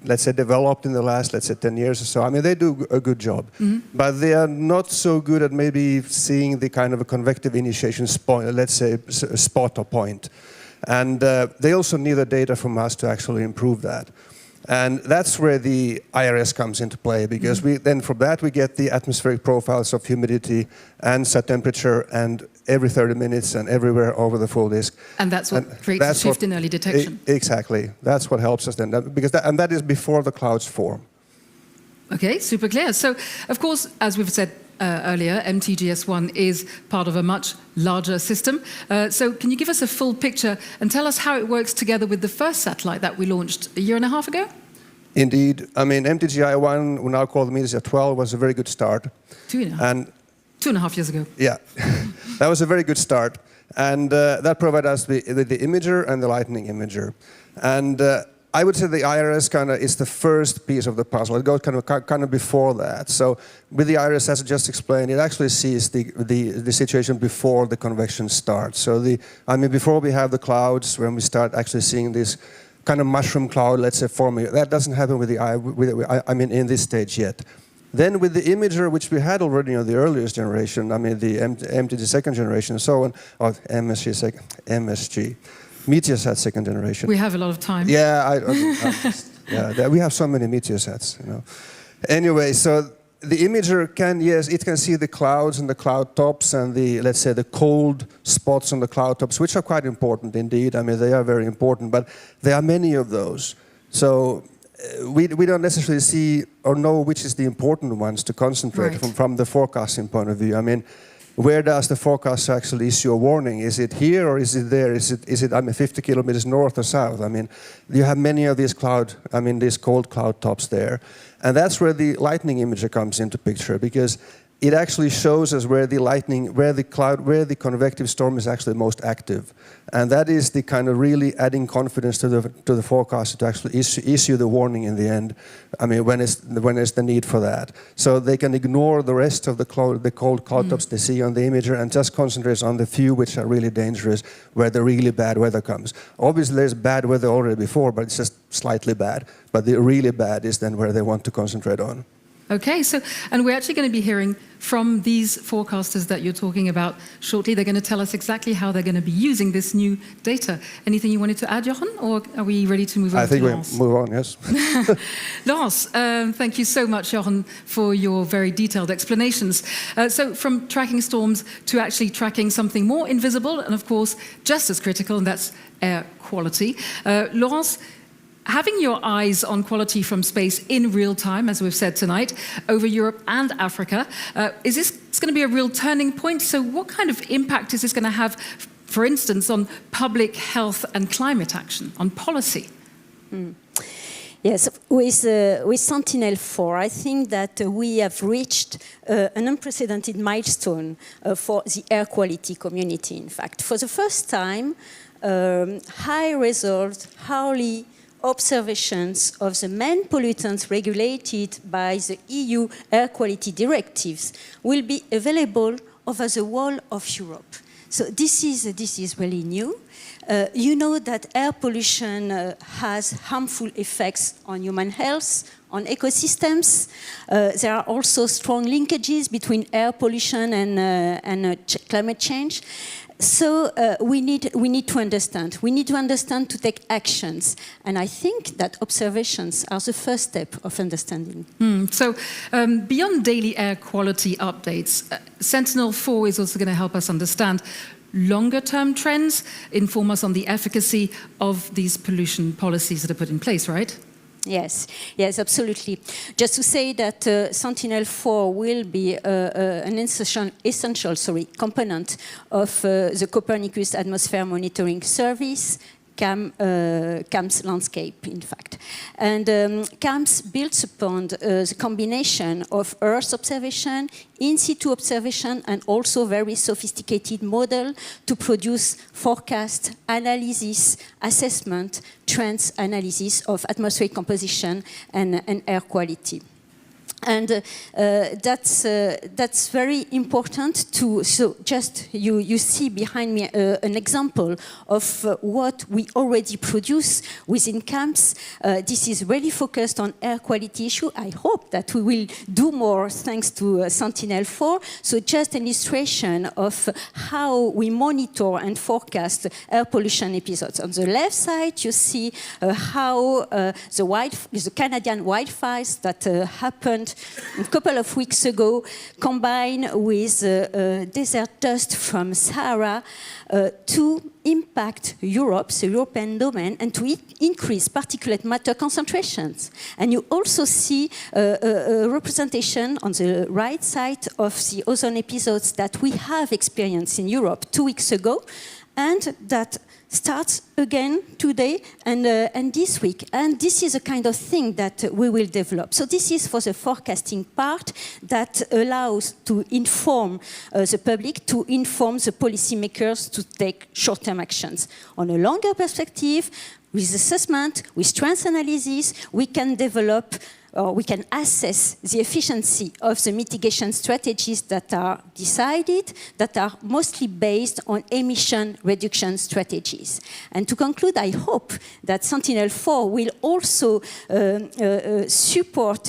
let's say developed in the last, let's say, 10 years or so. I mean, they do a good job. But they are not so good at maybe seeing the kind of a convective initiation point, let's say, spot or point. And they also need the data from us to actually improve that. And that's where the IRS comes into play, because then from that we get the atmospheric profiles of humidity and set temperature and every 30 minutes and everywhere over the full disk. And that's what creates a shift in early detection. Exactly. That's what helps us then, because that is before the clouds form. Okay, super clear. So, of course, as we've said earlier, MTG-S1 is part of a much larger system. So can you give us a full picture and tell us how it works together with the first satellite that we launched a year and a half ago? Indeed. I mean, MTG-I1, we now call the Meteosat 12, was a very good start. 2.5 years ago. Yeah, that was a very good start. And that provided us with the imager and the lightning imager. And I would say the IRS kind of is the first piece of the puzzle. It goes kind of before that. So with the IRS, as I just explained, it actually sees the situation before the convection starts. So before we have the clouds, when we start actually seeing this kind of mushroom cloud, let's say, forming, that doesn't happen with in this stage yet. Then with the imager, which we had already in the earliest generation, the MTG second generation and so on, or MSG. Meteosat Second Generation. We have a lot of time. Yeah, we have so many Meteosats, you know. Anyway, so the imager can see the clouds and the cloud tops and let's say the cold spots on the cloud tops, which are quite important indeed. They are very important, but there are many of those. So we don't necessarily see or know which is the important ones to concentrate from the forecasting point of view. Where does the forecast actually issue a warning? Is it here or is it there? Is it 50 kilometers north or south? You have many of these these cold cloud tops there. And that's where the lightning imager comes into picture, because it actually shows us where the convective storm is actually most active. And that is the kind of really adding confidence to the forecaster to actually issue the warning in the end, when there's the need for that. So they can ignore the rest of the cold cloud tops they see on the imager and just concentrate on the few which are really dangerous, where the really bad weather comes. Obviously there's bad weather already before, but it's just slightly bad. But the really bad is then where they want to concentrate on. Okay, and we're actually going to be hearing from these forecasters that you're talking about shortly. They're going to tell us exactly how they're going to be using this new data. Anything you wanted to add, Jochen, or are we ready to move on? I think Lars? we move on, yes. Lars, thank you so much, Jochen, for your very detailed explanations. So from tracking storms to actually tracking something more invisible and, of course, just as critical, and that's air quality. Lars, having your eyes on quality from space in real time, as we've said tonight, over Europe and Africa, is this going to be a real turning point? So what kind of impact is this going to have, for instance, on public health and climate action, on policy? Yes, with Sentinel-4, I think that we have reached an unprecedented milestone for the air quality community, in fact. For the first time, high-result, hourly observations of the main pollutants regulated by the EU air quality directives will be available over the whole of Europe. So this is really new. You know that air pollution has harmful effects on human health, on ecosystems. There are also strong linkages between air pollution and climate change. So we need to understand. We need to understand to take actions. And I think that observations are the first step of understanding. So beyond daily air quality updates, Sentinel-4 is also going to help us understand longer-term trends, inform us on the efficacy of these pollution policies that are put in place, right? Yes, absolutely. Just to say that Sentinel-4 will be an essential component of the Copernicus Atmosphere Monitoring Service, CAMS landscape, in fact. And CAMS builds upon the combination of Earth observation, in-situ observation, and also very sophisticated model to produce forecast, analysis, assessment, trends analysis of atmospheric composition and air quality. And that's very important to, so just you see behind me an example of what we already produce within CAMS. This is really focused on air quality issue. I hope that we will do more thanks to Sentinel-4. So just an illustration of how we monitor and forecast air pollution episodes. On the left side, you see how the Canadian wildfires that happened a couple of weeks ago, combined with desert dust from Sahara to impact Europe, the European domain, and to increase particulate matter concentrations. And you also see a representation on the right side of the ozone episodes that we have experienced in Europe 2 weeks ago. and that starts again today and this week. And this is a kind of thing that we will develop. So this is for the forecasting part that allows to inform the public, to inform the policymakers to take short-term actions. On a longer perspective, with assessment, with trends analysis, we can develop or we can assess the efficiency of the mitigation strategies that are decided, that are mostly based on emission reduction strategies. And to conclude, I hope that Sentinel-4 will also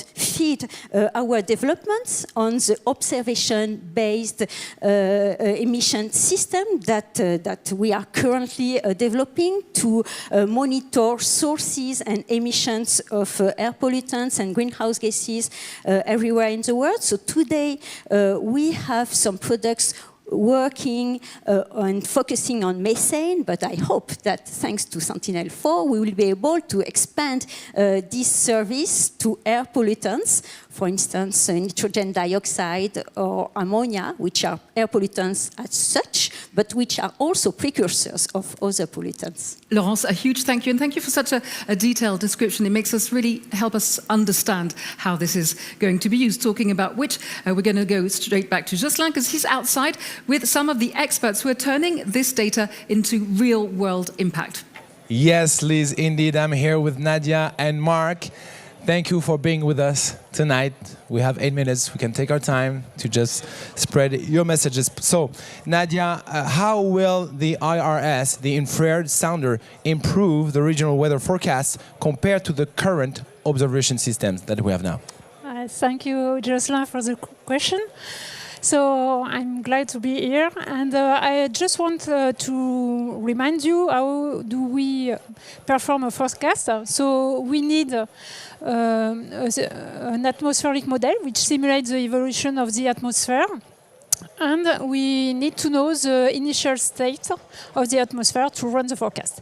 feed our developments on the observation-based emission system that we are currently developing to monitor sources and emissions of air pollutants and greenhouse gases everywhere in the world. So today we have some products working and focusing on methane, but I hope that thanks to Sentinel-4 we will be able to expand this service to air pollutants, for instance nitrogen dioxide or ammonia, which are air pollutants as such, but which are also precursors of other pollutants. Laurence, a huge thank you, and thank you for such a detailed description. It makes us really help us understand how this is going to be used. Talking about which, we're going to go straight back to Jocelyn, because he's outside with some of the experts who are turning this data into real-world impact. Yes, Liz, indeed. I'm here with Nadia and Mark. Thank you for being with us tonight. We have 8 minutes. We can take our time to just spread your messages. So, Nadia, how will the IRS, the infrared sounder, improve the regional weather forecasts compared to the current observation systems that we have now? Thank you, Jocelyn, for the question. So I'm glad to be here, and I just want to remind you how do we perform a forecast. So we need an atmospheric model which simulates the evolution of the atmosphere. And we need to know the initial state of the atmosphere to run the forecast.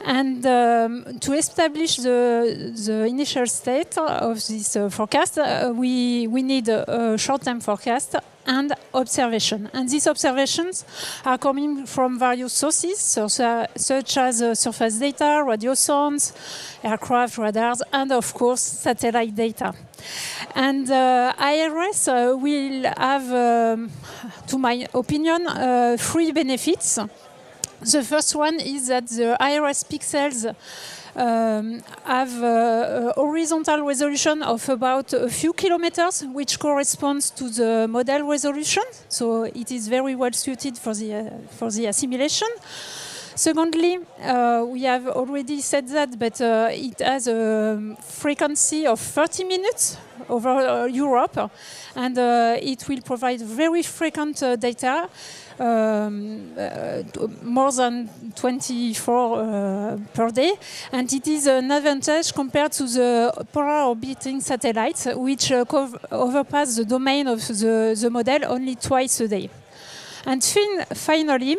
And to establish the initial state of this forecast, we need a short-term forecast and observation. And these observations are coming from various sources, such as surface data, radio sounds, aircraft radars, and of course satellite data. And IRS will have, to my opinion, 3 benefits. The first one is that the IRS pixels have a horizontal resolution of about a few kilometers, which corresponds to the model resolution. So it is very well suited for the assimilation. Secondly, we have already said that, but it has a frequency of 30 minutes over Europe, and it will provide very frequent data, more than 24 per day, and it is an advantage compared to the polar orbiting satellites, which overpass the domain of the model only twice a day. And finally,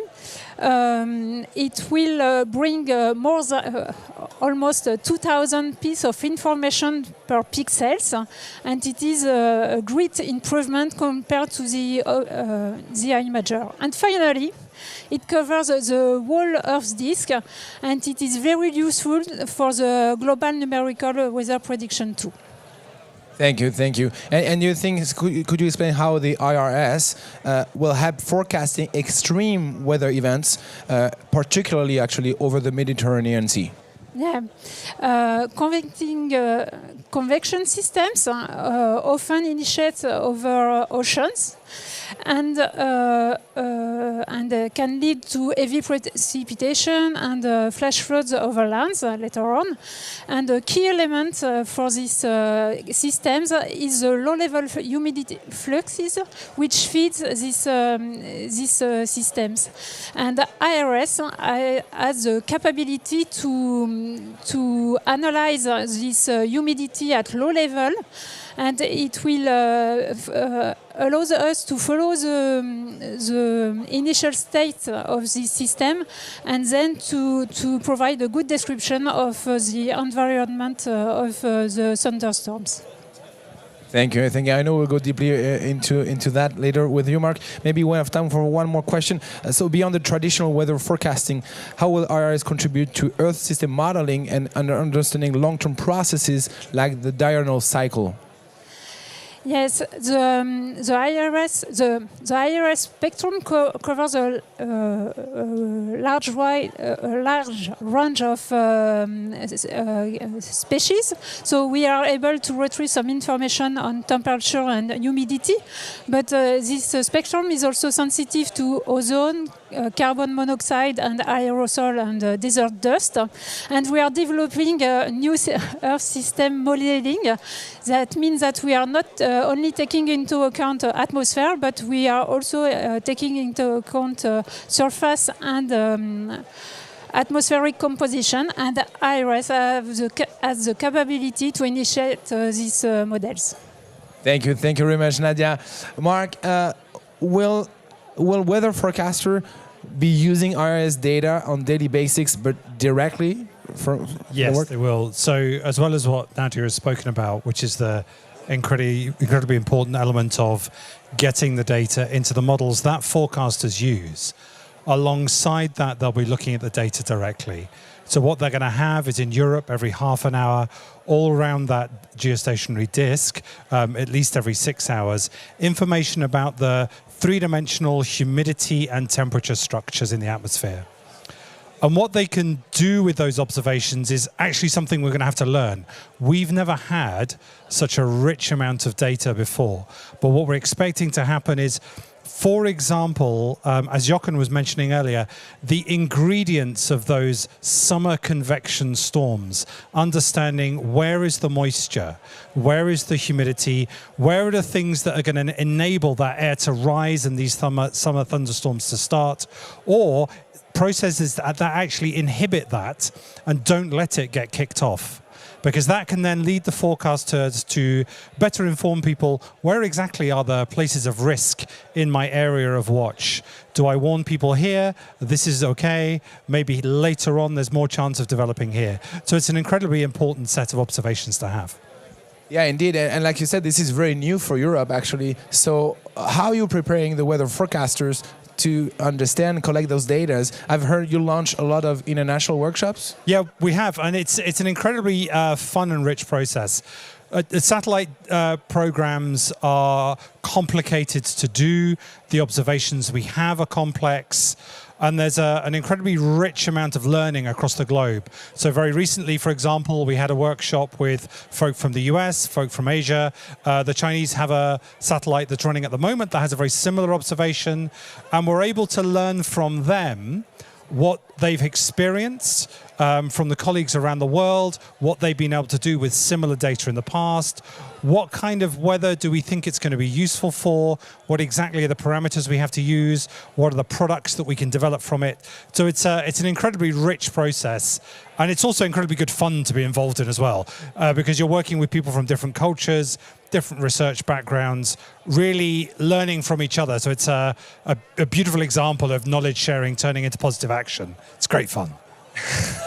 it will bring more than almost 2,000 pieces of information per pixels, and it is a great improvement compared to the imager. And finally, it covers the whole Earth's disk, and it is very useful for the global numerical weather prediction too. Thank you, thank you. And you think, could you explain how the IRS will help forecasting extreme weather events, particularly actually over the Mediterranean Sea? Yeah, convection systems often initiate over oceans, and can lead to heavy precipitation and flash floods over lands later on. And a key element for these systems is the low-level humidity fluxes, which feeds these systems. And IRS has the capability to analyze this humidity at low level, and it will allows us to follow the initial state of the system, and then to provide a good description of the environment of the thunderstorms. Thank you. I know we'll go deeply into that later with you, Mark. Maybe we have time for one more question. So beyond the traditional weather forecasting, how will IRS contribute to Earth system modeling and understanding long-term processes like the diurnal cycle? Yes, the IRS spectrum covers a large range of species. So we are able to retrieve some information on temperature and humidity. But this spectrum is also sensitive to ozone, carbon monoxide, and aerosol and desert dust. And we are developing a new Earth system modeling. That means that we are not only taking into account atmosphere, but we are also taking into account surface and atmospheric composition, and IRS has the capability to initiate these models. Thank you very much, Nadia. Mark, will weather forecaster be using IRS data on daily basis, but directly from Yes, work? they will. So as well as what Nadia has spoken about, which is the incredibly important element of getting the data into the models that forecasters use, alongside that they'll be looking at the data directly. So what they're going to have is in Europe every half an hour, all around that geostationary disk, at least every 6 hours, information about the three-dimensional humidity and temperature structures in the atmosphere. And what they can do with those observations is actually something we're going to have to learn. We've never had such a rich amount of data before. But what we're expecting to happen is, for example, as Jochen was mentioning earlier, the ingredients of those summer convection storms, understanding where is the moisture, where is the humidity, where are the things that are going to enable that air to rise and these summer thunderstorms to start, or processes that actually inhibit that and don't let it get kicked off. Because that can then lead the forecasters to better inform people where exactly are the places of risk in my area of watch. Do I warn people here? This is okay. Maybe later on there's more chance of developing here. So it's an incredibly important set of observations to have. Yeah, indeed. And like you said, this is very new for Europe, actually. So how are you preparing the weather forecasters to understand and collect those data? I've heard you launch a lot of international workshops. Yeah, we have, and it's an incredibly fun and rich process. The satellite programs are complicated to do. The observations we have are complex. And there's an incredibly rich amount of learning across the globe. So very recently, for example, we had a workshop with folk from the US, folk from Asia. The Chinese have a satellite that's running at the moment that has a very similar observation. And we're able to learn from them what they've experienced from the colleagues around the world, what they've been able to do with similar data in the past, what kind of weather do we think it's going to be useful for, what exactly are the parameters we have to use, what are the products that we can develop from it. So it's an incredibly rich process, and it's also incredibly good fun to be involved in as well, because you're working with people from different cultures, different research backgrounds, really learning from each other. So it's a beautiful example of knowledge sharing turning into positive action. It's great fun.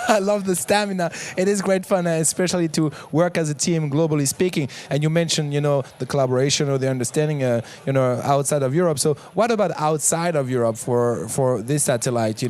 I love the stamina. It is great fun, especially to work as a team, globally speaking. And you mentioned, the collaboration or the understanding, outside of Europe. So what about outside of Europe for this satellite,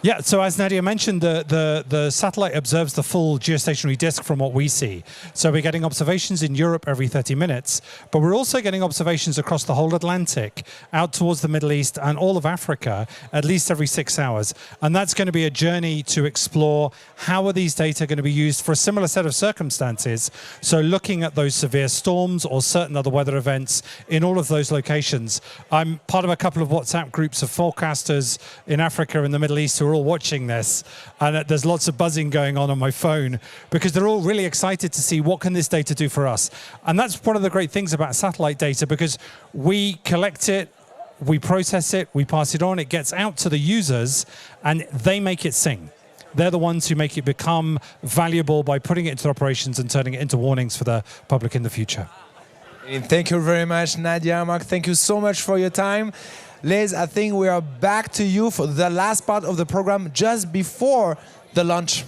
Yeah, so as Nadia mentioned, the satellite observes the full geostationary disk from what we see. So we're getting observations in Europe every 30 minutes, but we're also getting observations across the whole Atlantic, out towards the Middle East and all of Africa, at least every 6 hours. And that's going to be a journey to explore how are these data going to be used for a similar set of circumstances. So looking at those severe storms or certain other weather events in all of those locations. I'm part of a couple of WhatsApp groups of forecasters in Africa and the Middle East who are all watching this, and there's lots of buzzing going on my phone because they're all really excited to see what can this data do for us. And that's one of the great things about satellite data, because we collect it, we process it, we pass it on, it gets out to the users, and they make it sing. They're the ones who make it become valuable by putting it into operations and turning it into warnings for the public in the future. And thank you very much, Nadia, Mark. Thank you so much for your time. Liz, I think we are back to you for the last part of the program just before the launch.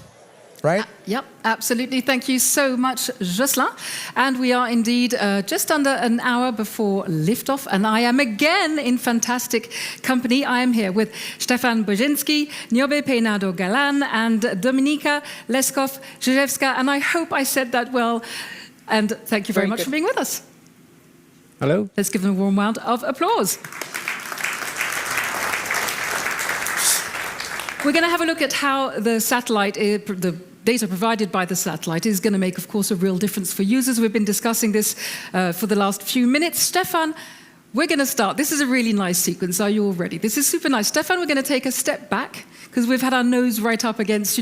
right? Yep, absolutely. Thank you so much, Jocelyn. And we are indeed just under an hour before liftoff, and I am again in fantastic company. I am here with Stefan Bozinski, Niobe Peinado Galan, and Dominika Leskov-Żyżewska, and I hope I said that well. And thank you very much for being with us. Hello. Let's give them a warm round of applause. We're going to have a look at how the satellite, the data provided by the satellite is going to make, of course, a real difference for users. We've been discussing this for the last few minutes. Stefan, we're going to start. This is a really nice sequence. Are you all ready? This is super nice. Stefan, we're going to take a step back because we've had our nose right up against,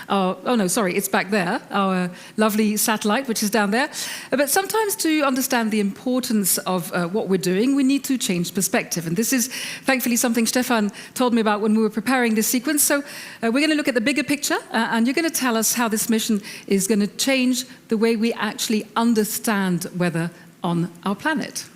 oh no, sorry, it's back there, our lovely satellite, which is down there. But sometimes to understand the importance of what we're doing, we need to change perspective. And this is thankfully something Stefan told me about when we were preparing this sequence. So we're going to look at the bigger picture, and you're going to tell us how this mission is going to change the way we actually understand weather on our planet.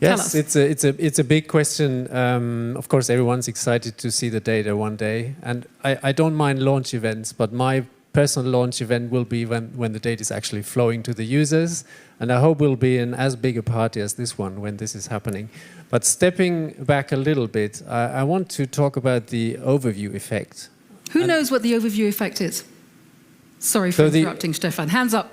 Yes, it's a big question. Of course, everyone's excited to see the data one day, and I don't mind launch events, but my personal launch event will be when the data is actually flowing to the users, and I hope we'll be in as big a party as this one when this is happening. But stepping back a little bit, I want to talk about the overview effect. Who knows what the overview effect is? Sorry for interrupting, Stefan. Hands up.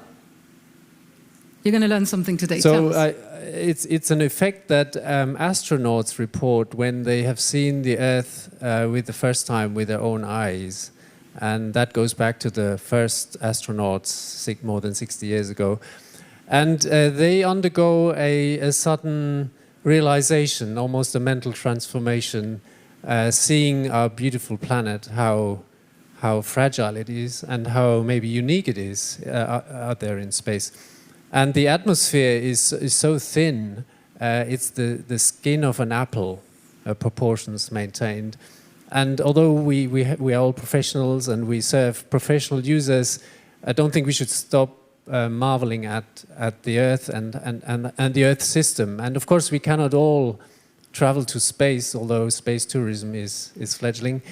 You're going to learn something today. Tell us. It's an effect that astronauts report when they have seen the Earth with the first time with their own eyes. And that goes back to the first astronauts more than 60 years ago. And they undergo a sudden realization, almost a mental transformation, seeing our beautiful planet, how fragile it is and how maybe unique it is out there in space. And the atmosphere is so thin, it's the skin of an apple, proportions maintained. And although we are all professionals and we serve professional users, I don't think we should stop marveling at the Earth and the Earth system. And of course, we cannot all travel to space, although space tourism is fledgling.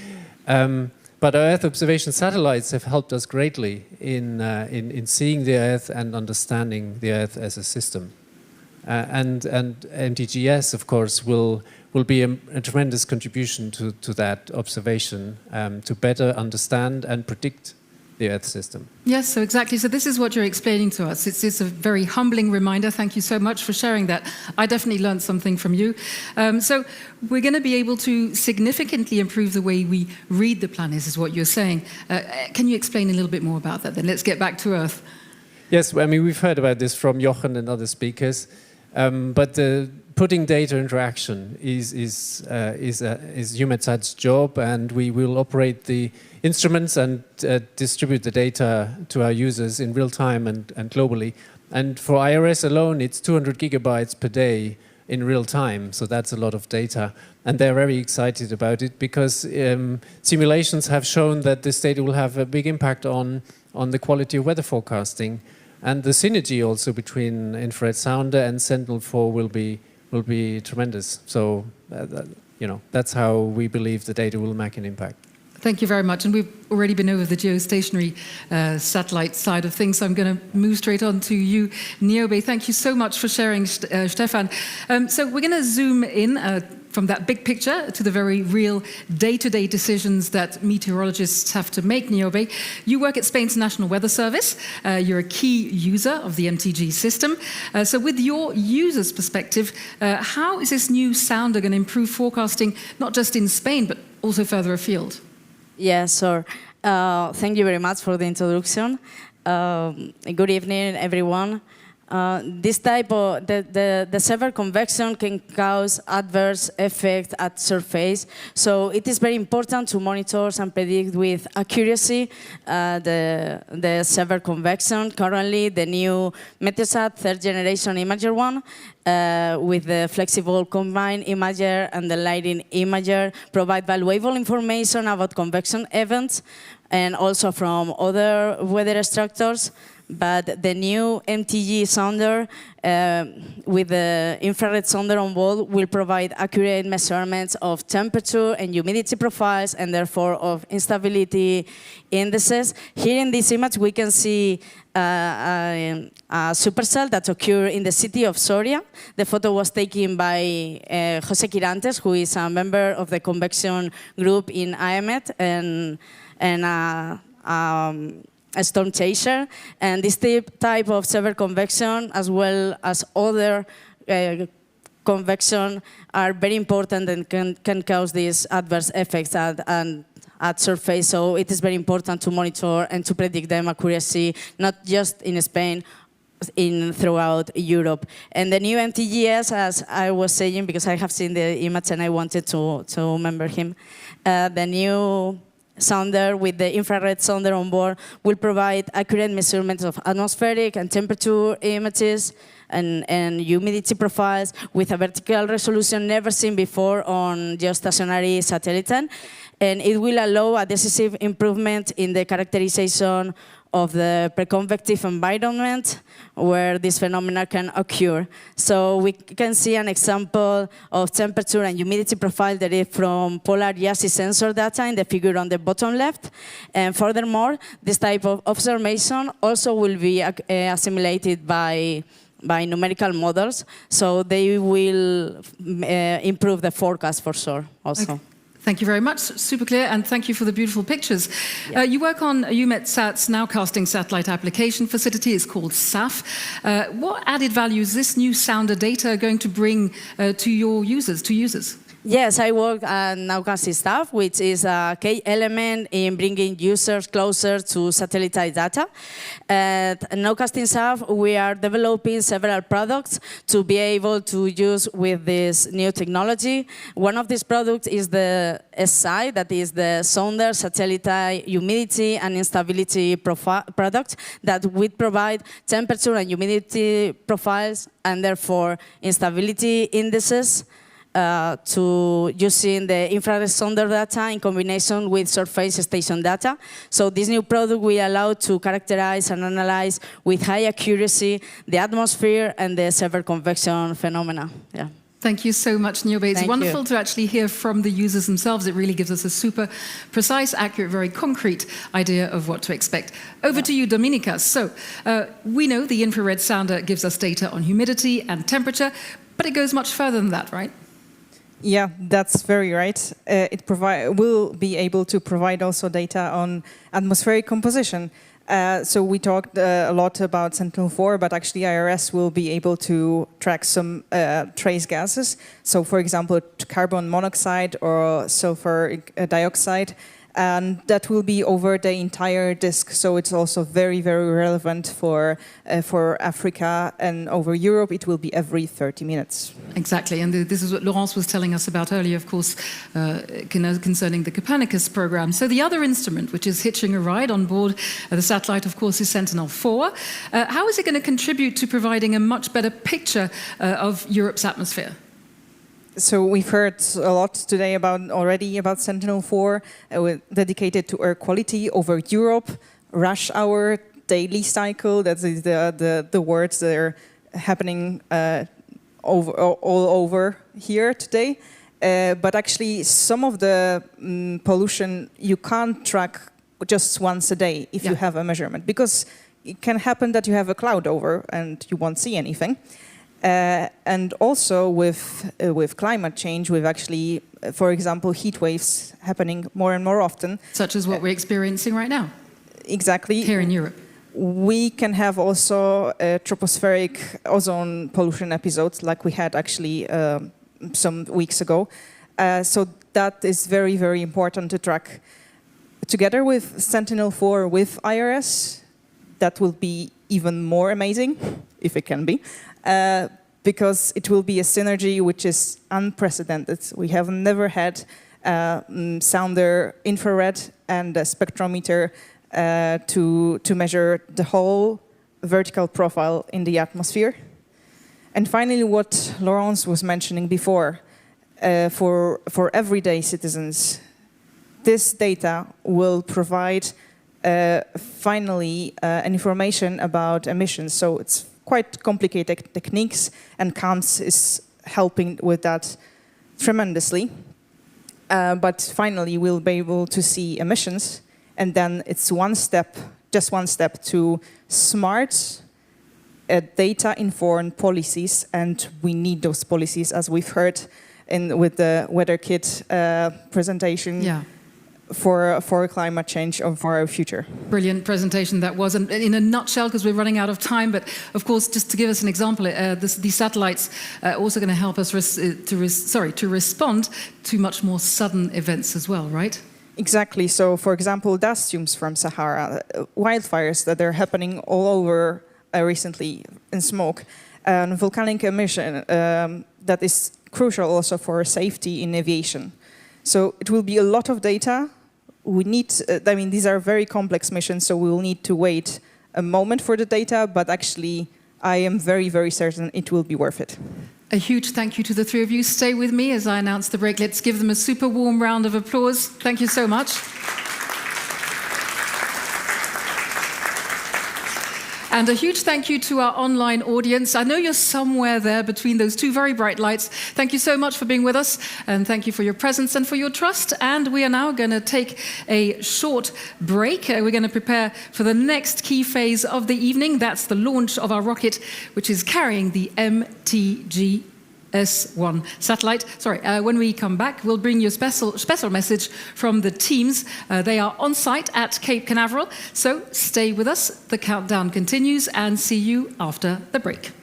But our Earth observation satellites have helped us greatly in seeing the Earth and understanding the Earth as a system. And MTG-S, of course, will be a tremendous contribution to that observation, to better understand and predict the Earth system. Yes, so exactly. So this is what you're explaining to us. It's a very humbling reminder. Thank you so much for sharing that. I definitely learned something from you. So we're going to be able to significantly improve the way we read the planet, is what you're saying. Can you explain a little bit more about that then? Let's get back to Earth. Yes, I mean, we've heard about this from Jochen and other speakers. But putting data into action is EUMETSAT's job, and we will operate the instruments and distribute the data to our users in real time and globally. And for IRS alone, it's 200 gigabytes per day in real time, so that's a lot of data. And they're very excited about it because simulations have shown that this data will have a big impact on the quality of weather forecasting. And the synergy also between infrared sounder and Sentinel-4 will be tremendous. So, that's how we believe the data will make an impact. Thank you very much. And we've already been over the geostationary satellite side of things, so I'm going to move straight on to you, Niobe. Thank you so much for sharing, Stefan. So we're going to zoom in from that big picture to the very real day-to-day decisions that meteorologists have to make, Niobe. You work at Spain's National Weather Service. You're a key user of the MTG system. So with your user's perspective, how is this new sounder going to improve forecasting, not just in Spain, but also further afield? Yes, sir. Thank you very much for the introduction. Good evening, everyone. This type of the severe convection can cause adverse effects at surface, so it is very important to monitor and predict with accuracy the severe convection. Currently, the new Meteosat Third Generation imager one with the flexible combined imager and the lighting imager provide valuable information about convection events and also from other weather structures. but the new MTG sounder with the infrared sounder on board will provide accurate measurements of temperature and humidity profiles, and therefore of instability indices. Here in this image we can see a supercell that occurred in the city of Soria. The photo was taken by José Quirantes, who is a member of the convection group in EUMETSAT and a storm chaser. And this type of severe convection, as well as other convection, are very important and can cause these adverse effects at surface. So it is very important to monitor and to predict them accuracy, not just in Spain, throughout Europe. And the new MTG-S, as I was saying, because I have seen the image and I wanted to remember him, the new sounder with the infrared sounder on board will provide accurate measurements of atmospheric and temperature images and humidity profiles with a vertical resolution never seen before on geostationary satellite. And it will allow a decisive improvement in the characterization of the preconvective environment where this phenomena can occur. So we can see an example of temperature and humidity profile derived from polar gases sensor data in the figure on the bottom left. And furthermore, this type of observation also will be assimilated by numerical models, so they will improve the forecast for sure also. Okay. Thank you very much, super clear, and thank you for the beautiful pictures. Yeah. You work on EUMETSAT's nowcasting satellite application facility. It's called SAF. What added value is this new sounder data going to bring to your users, Yes, I work at nowcasting staff, which is a key element in bringing users closer to satellite data. At nowcasting staff, we are developing several products to be able to use with this new technology. One of these products is the SI, that is the sounder satellite humidity and instability product that would provide temperature and humidity profiles and therefore instability indices to using the infrared sounder data in combination with surface station data. So this new product will allow to characterize and analyze with high accuracy the atmosphere and the severe convection phenomena. Yeah. Thank you so much, Niobe. It's Thank wonderful you. to actually hear from the users themselves. It really gives us a super precise, accurate, very concrete idea of what to expect. Over to you, Dominika. So we know the infrared sounder gives us data on humidity and temperature, but it goes much further than that, right? Yeah, that's very right. It will be able to provide also data on atmospheric composition. So we talked a lot about Sentinel-4, but actually IRS will be able to track some trace gases. So for example, carbon monoxide or sulfur dioxide. And that will be over the entire disk, so it's also very, very relevant for Africa, and over Europe it will be every 30 minutes. Exactly, and this is what Laurence was telling us about earlier, of course, concerning the Copernicus program. So the other instrument, which is hitching a ride on board the satellite, of course, is Sentinel-4. How is it going to contribute to providing a much better picture of Europe's atmosphere? So we've heard a lot today already about Sentinel-4, dedicated to air quality over Europe, rush hour, daily cycle. That is the words that are happening all over here today. But actually, some of the pollution you can't track just once a day if you have a measurement, because it can happen that you have a cloud over and you won't see anything. And also with climate change, we've actually, for example, heat waves happening more and more often. Such as what we're experiencing right now. Exactly. Here in Europe. We can have also tropospheric ozone pollution episodes like we had actually some weeks ago. So that is very, very important to track. Together with Sentinel-4 with IRS, that will be even more amazing, if it can be. Because it will be a synergy which is unprecedented. We have never had sounder infrared and a spectrometer to measure the whole vertical profile in the atmosphere. And finally, what Laurence was mentioning before, for everyday citizens, this data will provide finally information about emissions. So it's quite complicated techniques, and CAMS is helping with that tremendously. But finally, we'll be able to see emissions, and then it's just one step to smart, data-informed policies, and we need those policies, as we've heard with the Weather Kit presentation. Yeah. For climate change and for our future. Brilliant presentation that was. And in a nutshell, because we're running out of time, but of course, just to give us an example, these satellites are also going to help us to respond to much more sudden events as well, right? Exactly. So, for example, dust storms from Sahara, wildfires that are happening all over recently in smoke, and volcanic emission that is crucial also for safety in aviation. So it will be a lot of data. We need, these are very complex missions, so we will need to wait a moment for the data, but actually I am very, very certain it will be worth it. A huge thank you to the three of you. Stay with me as I announce the break. Let's give them a super warm round of applause. Thank you so much. And a huge thank you to our online audience. I know you're somewhere there between those two very bright lights. Thank you so much for being with us, and thank you for your presence and for your trust. And we are now going to take a short break. We're going to prepare for the next key phase of the evening. That's the launch of our rocket, which is carrying the MTG-S1 satellite. When we come back, we'll bring you a special message from the teams. They are on site at Cape Canaveral, so stay with us. The countdown continues, and see you after the break.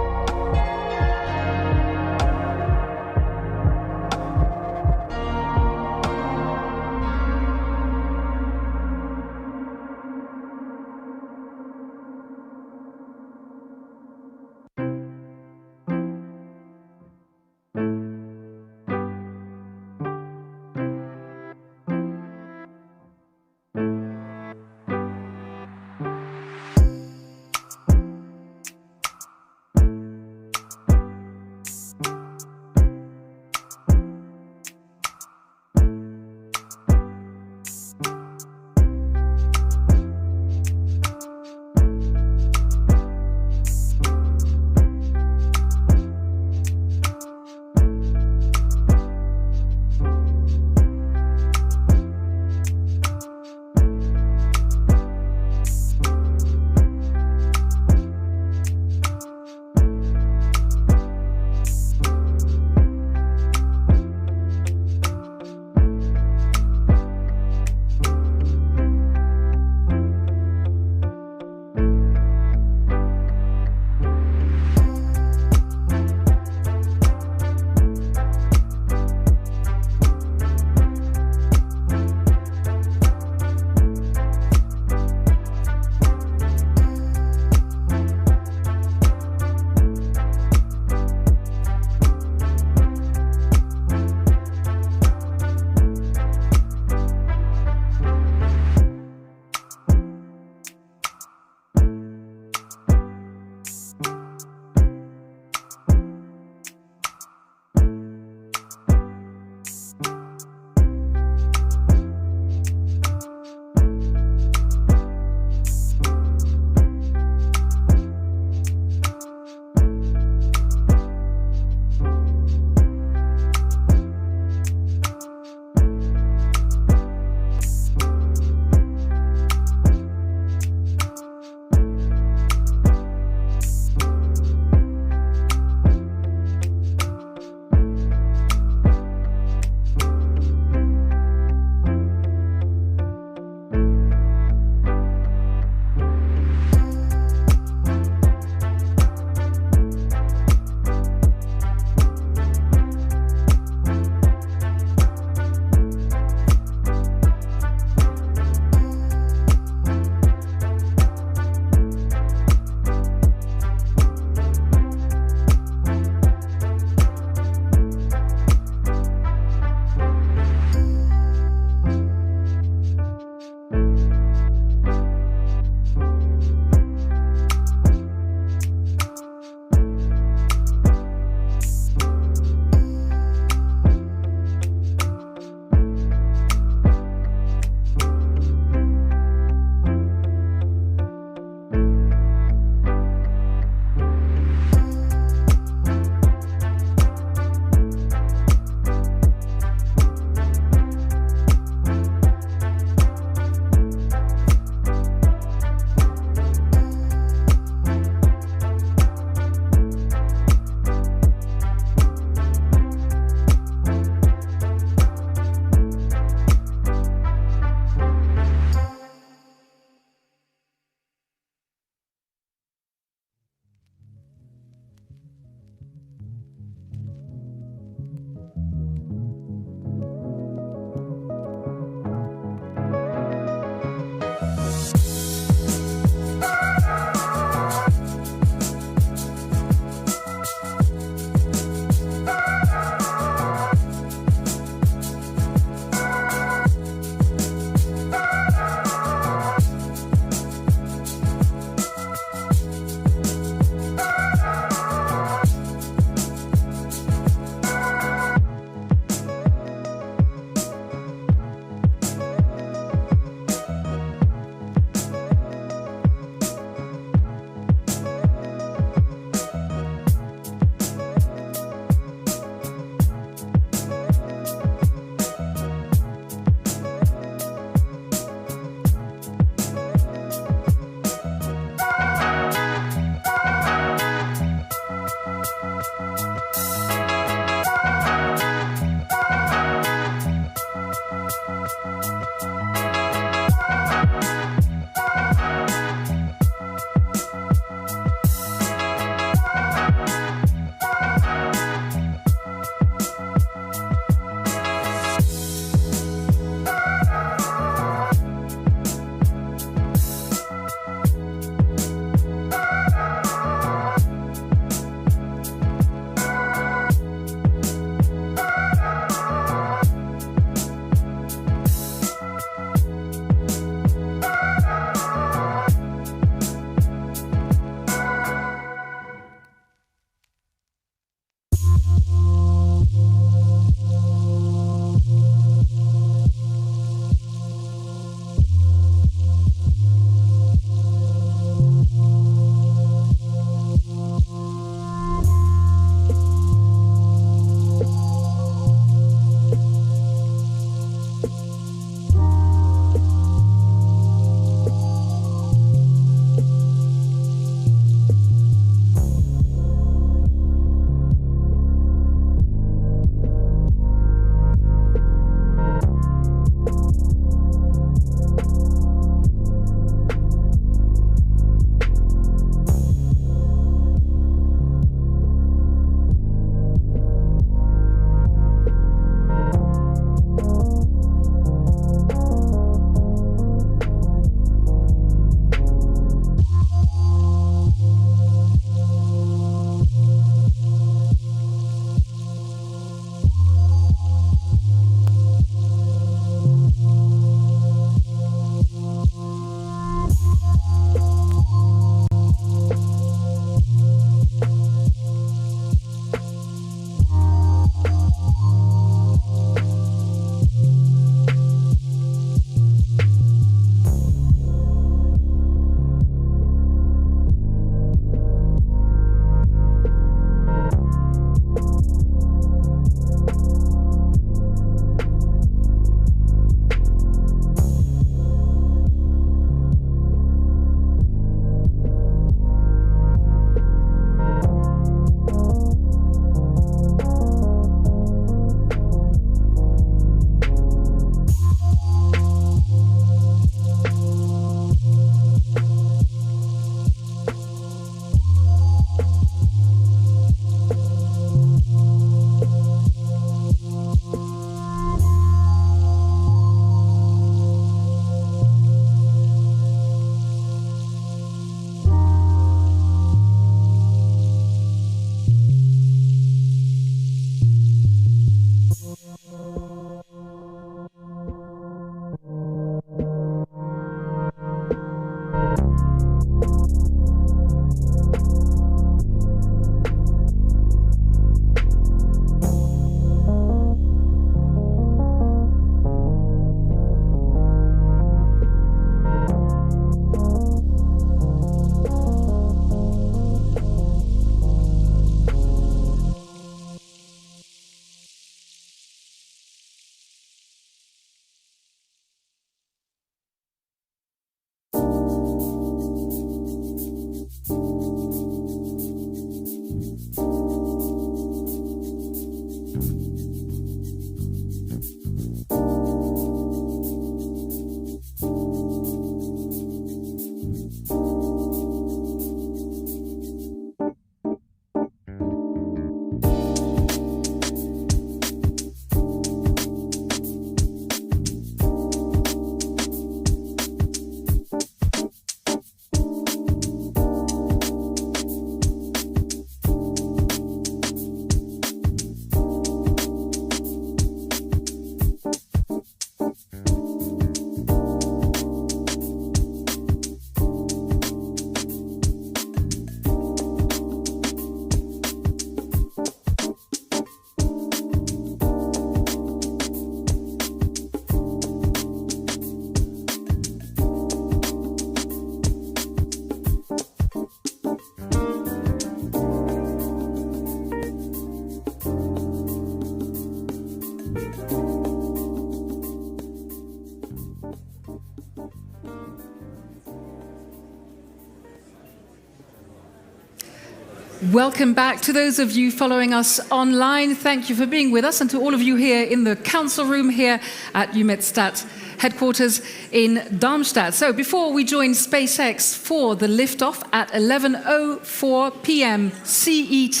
Welcome back to those of you following us online. Thank you for being with us, and to all of you here in the council room here at EUMETSAT headquarters in Darmstadt. So before we join SpaceX for the liftoff at 11:04 p.m. CET,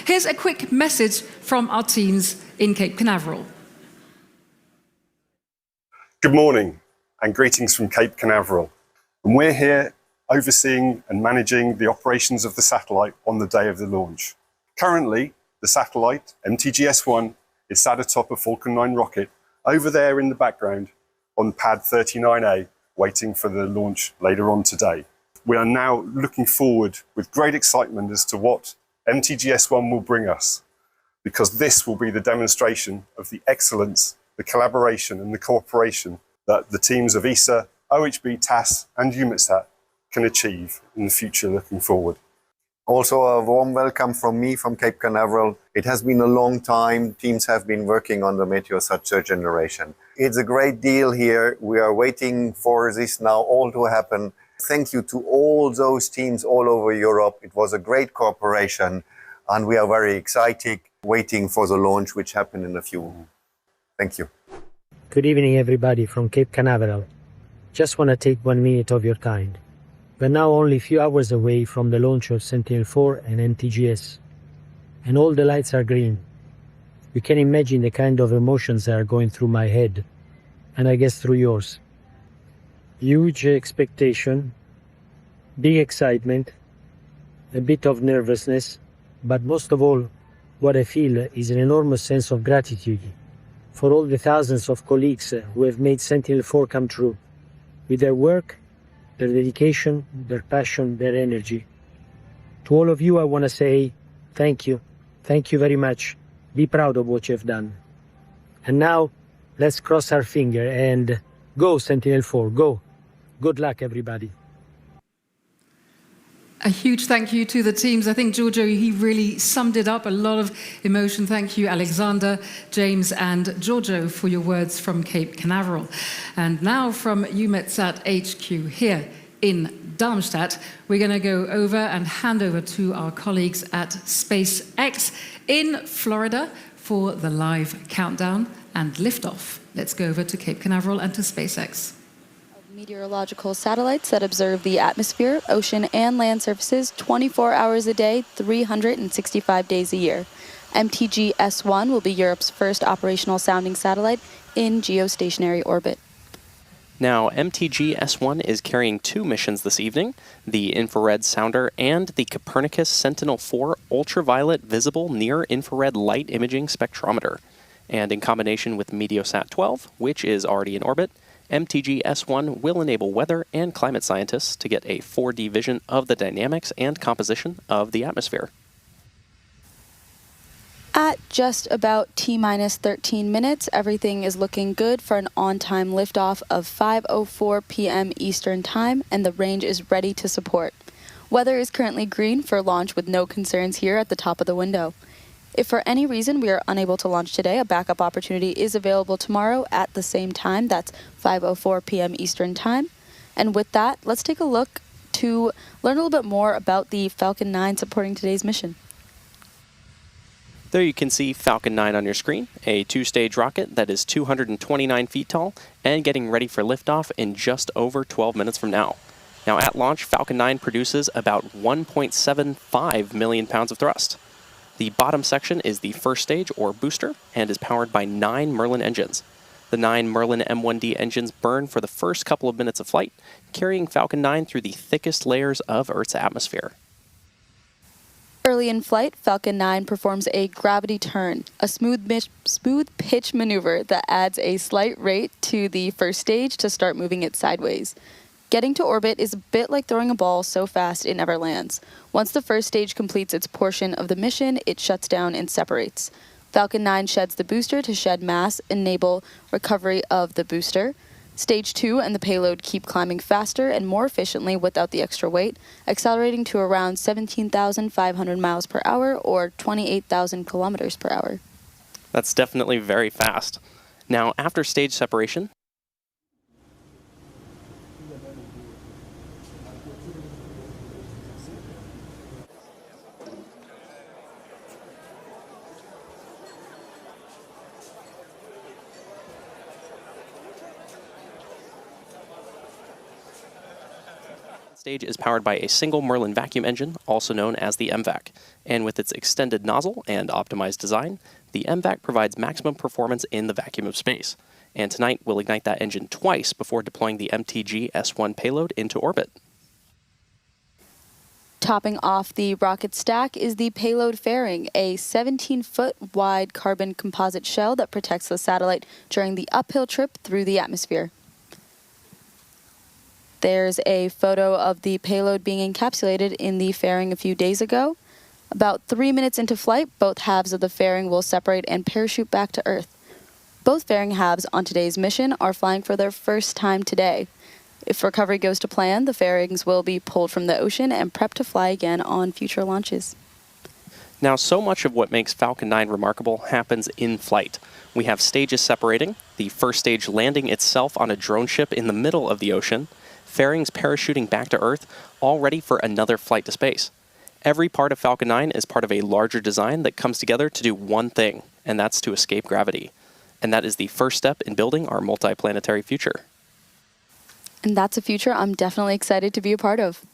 here's a quick message from our teams in Cape Canaveral. Good morning and greetings from Cape Canaveral. And we're here overseeing and managing the operations of the satellite on the day of the launch. Currently, the satellite, MTG-S1, is sat atop a Falcon 9 rocket over there in the background on pad 39A, waiting for the launch later on today. We are now looking forward with great excitement as to what MTG-S1 will bring us, because this will be the demonstration of the excellence, the collaboration and the cooperation that the teams of ESA, OHB, TAS and EUMETSAT can achieve in the future looking forward. Also a warm welcome from me from Cape Canaveral. It has been a long time. Teams have been working on the Meteosat Third Generation. It's a great deal here. We are waiting for this now all to happen. Thank you to all those teams all over Europe. It was a great cooperation and we are very excited waiting for the launch which happened in a few. Thank you. Good evening everybody from Cape Canaveral. Just want to take 1 minute of your time. We're now only a few hours away from the launch of Sentinel-4 and MTGS, and all the lights are green. You can imagine the kind of emotions that are going through my head, and I guess through yours. Huge expectation, big excitement, a bit of nervousness, but most of all, what I feel is an enormous sense of gratitude for all the thousands of colleagues who have made Sentinel-4 come true, with their work, their dedication, their passion, their energy. To all of you, I want to say thank you. Thank you very much. Be proud of what you've done. And now, let's cross our finger and go, Sentinel-4, go. Good luck, everybody. A huge thank you to the teams. I think Giorgio, he really summed it up, a lot of emotion. Thank you, Alexander, James and Giorgio, for your words from Cape Canaveral. And now from EUMETSAT HQ here in Darmstadt, we're going to go over and hand over to our colleagues at SpaceX in Florida for the live countdown and liftoff. Let's go over to Cape Canaveral and to SpaceX. Meteorological satellites that observe the atmosphere, ocean, and land surfaces 24 hours a day, 365 days a year. MTG-S1 will be Europe's first operational sounding satellite in geostationary orbit. Now, MTG-S1 is carrying 2 missions this evening, the infrared sounder and the Copernicus Sentinel-4 ultraviolet visible near-infrared light imaging spectrometer. And in combination with Meteosat 12, which is already in orbit, MTG-S1 will enable weather and climate scientists to get a 4D vision of the dynamics and composition of the atmosphere. At just about T-minus 13 minutes, everything is looking good for an on-time liftoff of 5:04 p.m. Eastern Time, and the range is ready to support. Weather is currently green for launch with no concerns here at the top of the window. If for any reason we are unable to launch today, a backup opportunity is available tomorrow at the same time. That's 5:04 p.m. Eastern Time. And with that, let's take a look to learn a little bit more about the Falcon 9 supporting today's mission. There you can see Falcon 9 on your screen, a 2-stage rocket that is 229 feet tall and getting ready for liftoff in just over 12 minutes from now. Now at launch, Falcon 9 produces about 1.75 million pounds of thrust. The bottom section is the first stage, or booster, and is powered by 9 Merlin engines. The 9 Merlin M1D engines burn for the first couple of minutes of flight, carrying Falcon 9 through the thickest layers of Earth's atmosphere. Early in flight, Falcon 9 performs a gravity turn, a smooth pitch maneuver that adds a slight rate to the first stage to start moving it sideways. Getting to orbit is a bit like throwing a ball so fast it never lands. Once the first stage completes its portion of the mission, it shuts down and separates. Falcon 9 sheds the booster to shed mass, enable recovery of the booster. Stage 2 and the payload keep climbing faster and more efficiently without the extra weight, accelerating to around 17,500 miles per hour or 28,000 kilometers per hour. That's definitely very fast. Now, after stage separation, stage is powered by a single Merlin vacuum engine, also known as the MVAC. And with its extended nozzle and optimized design, the MVAC provides maximum performance in the vacuum of space. And tonight, we'll ignite that engine twice before deploying the MTG-S1 payload into orbit. Topping off the rocket stack is the payload fairing, a 17-foot wide carbon composite shell that protects the satellite during the uphill trip through the atmosphere. There's a photo of the payload being encapsulated in the fairing a few days ago. About 3 minutes into flight, both halves of the fairing will separate and parachute back to Earth. Both fairing halves on today's mission are flying for their first time today. If recovery goes to plan, the fairings will be pulled from the ocean and prepped to fly again on future launches. Now, so much of what makes Falcon 9 remarkable happens in flight. We have stages separating, the first stage landing itself on a drone ship in the middle of the ocean, fairings parachuting back to Earth, all ready for another flight to space. Every part of Falcon 9 is part of a larger design that comes together to do one thing, and that's to escape gravity. And that is the first step in building our multiplanetary future. And that's a future I'm definitely excited to be a part of.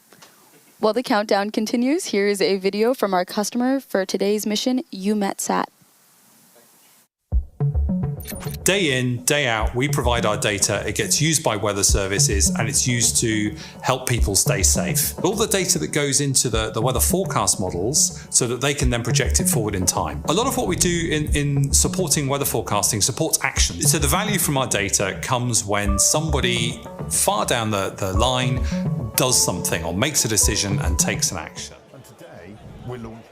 While the countdown continues, here is a video from our customer for today's mission, EUMETSAT. Day in, day out, we provide our data. It gets used by weather services and it's used to help people stay safe. All the data that goes into the weather forecast models so that they can then project it forward in time. A lot of what we do in supporting weather forecasting supports action. So the value from our data comes when somebody far down the line does something or makes a decision and takes an action. And today we're launching.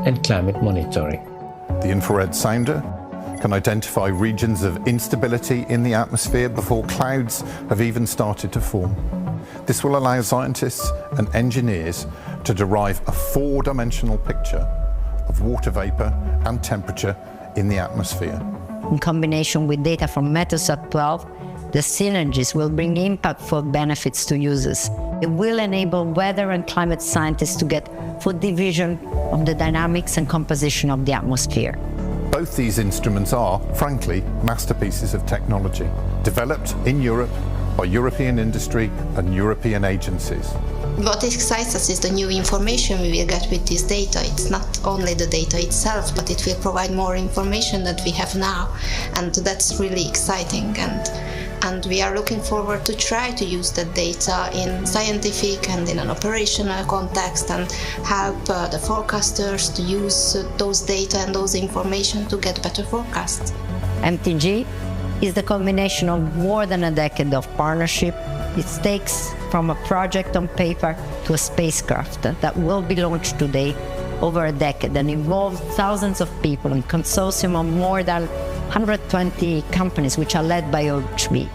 And climate monitoring. The infrared sounder can identify regions of instability in the atmosphere before clouds have even started to form. This will allow scientists and engineers to derive a four-dimensional picture of water vapor and temperature in the atmosphere. In combination with data from Meteosat 12, the synergies will bring impactful benefits to users. It will enable weather and climate scientists to get full division of the dynamics and composition of the atmosphere. Both these instruments are, frankly, masterpieces of technology, developed in Europe by European industry and European agencies. What excites us is the new information we will get with this data. It's not only the data itself, but it will provide more information that we have now, and that's really exciting. And we are looking forward to try to use that data in scientific and in an operational context and help the forecasters to use those data and those information to get better forecasts. MTG is the culmination of more than a decade of partnership. It takes from a project on paper to a spacecraft that will be launched today over a decade and involves thousands of people and consortium of more than 120 companies which are led by OHB.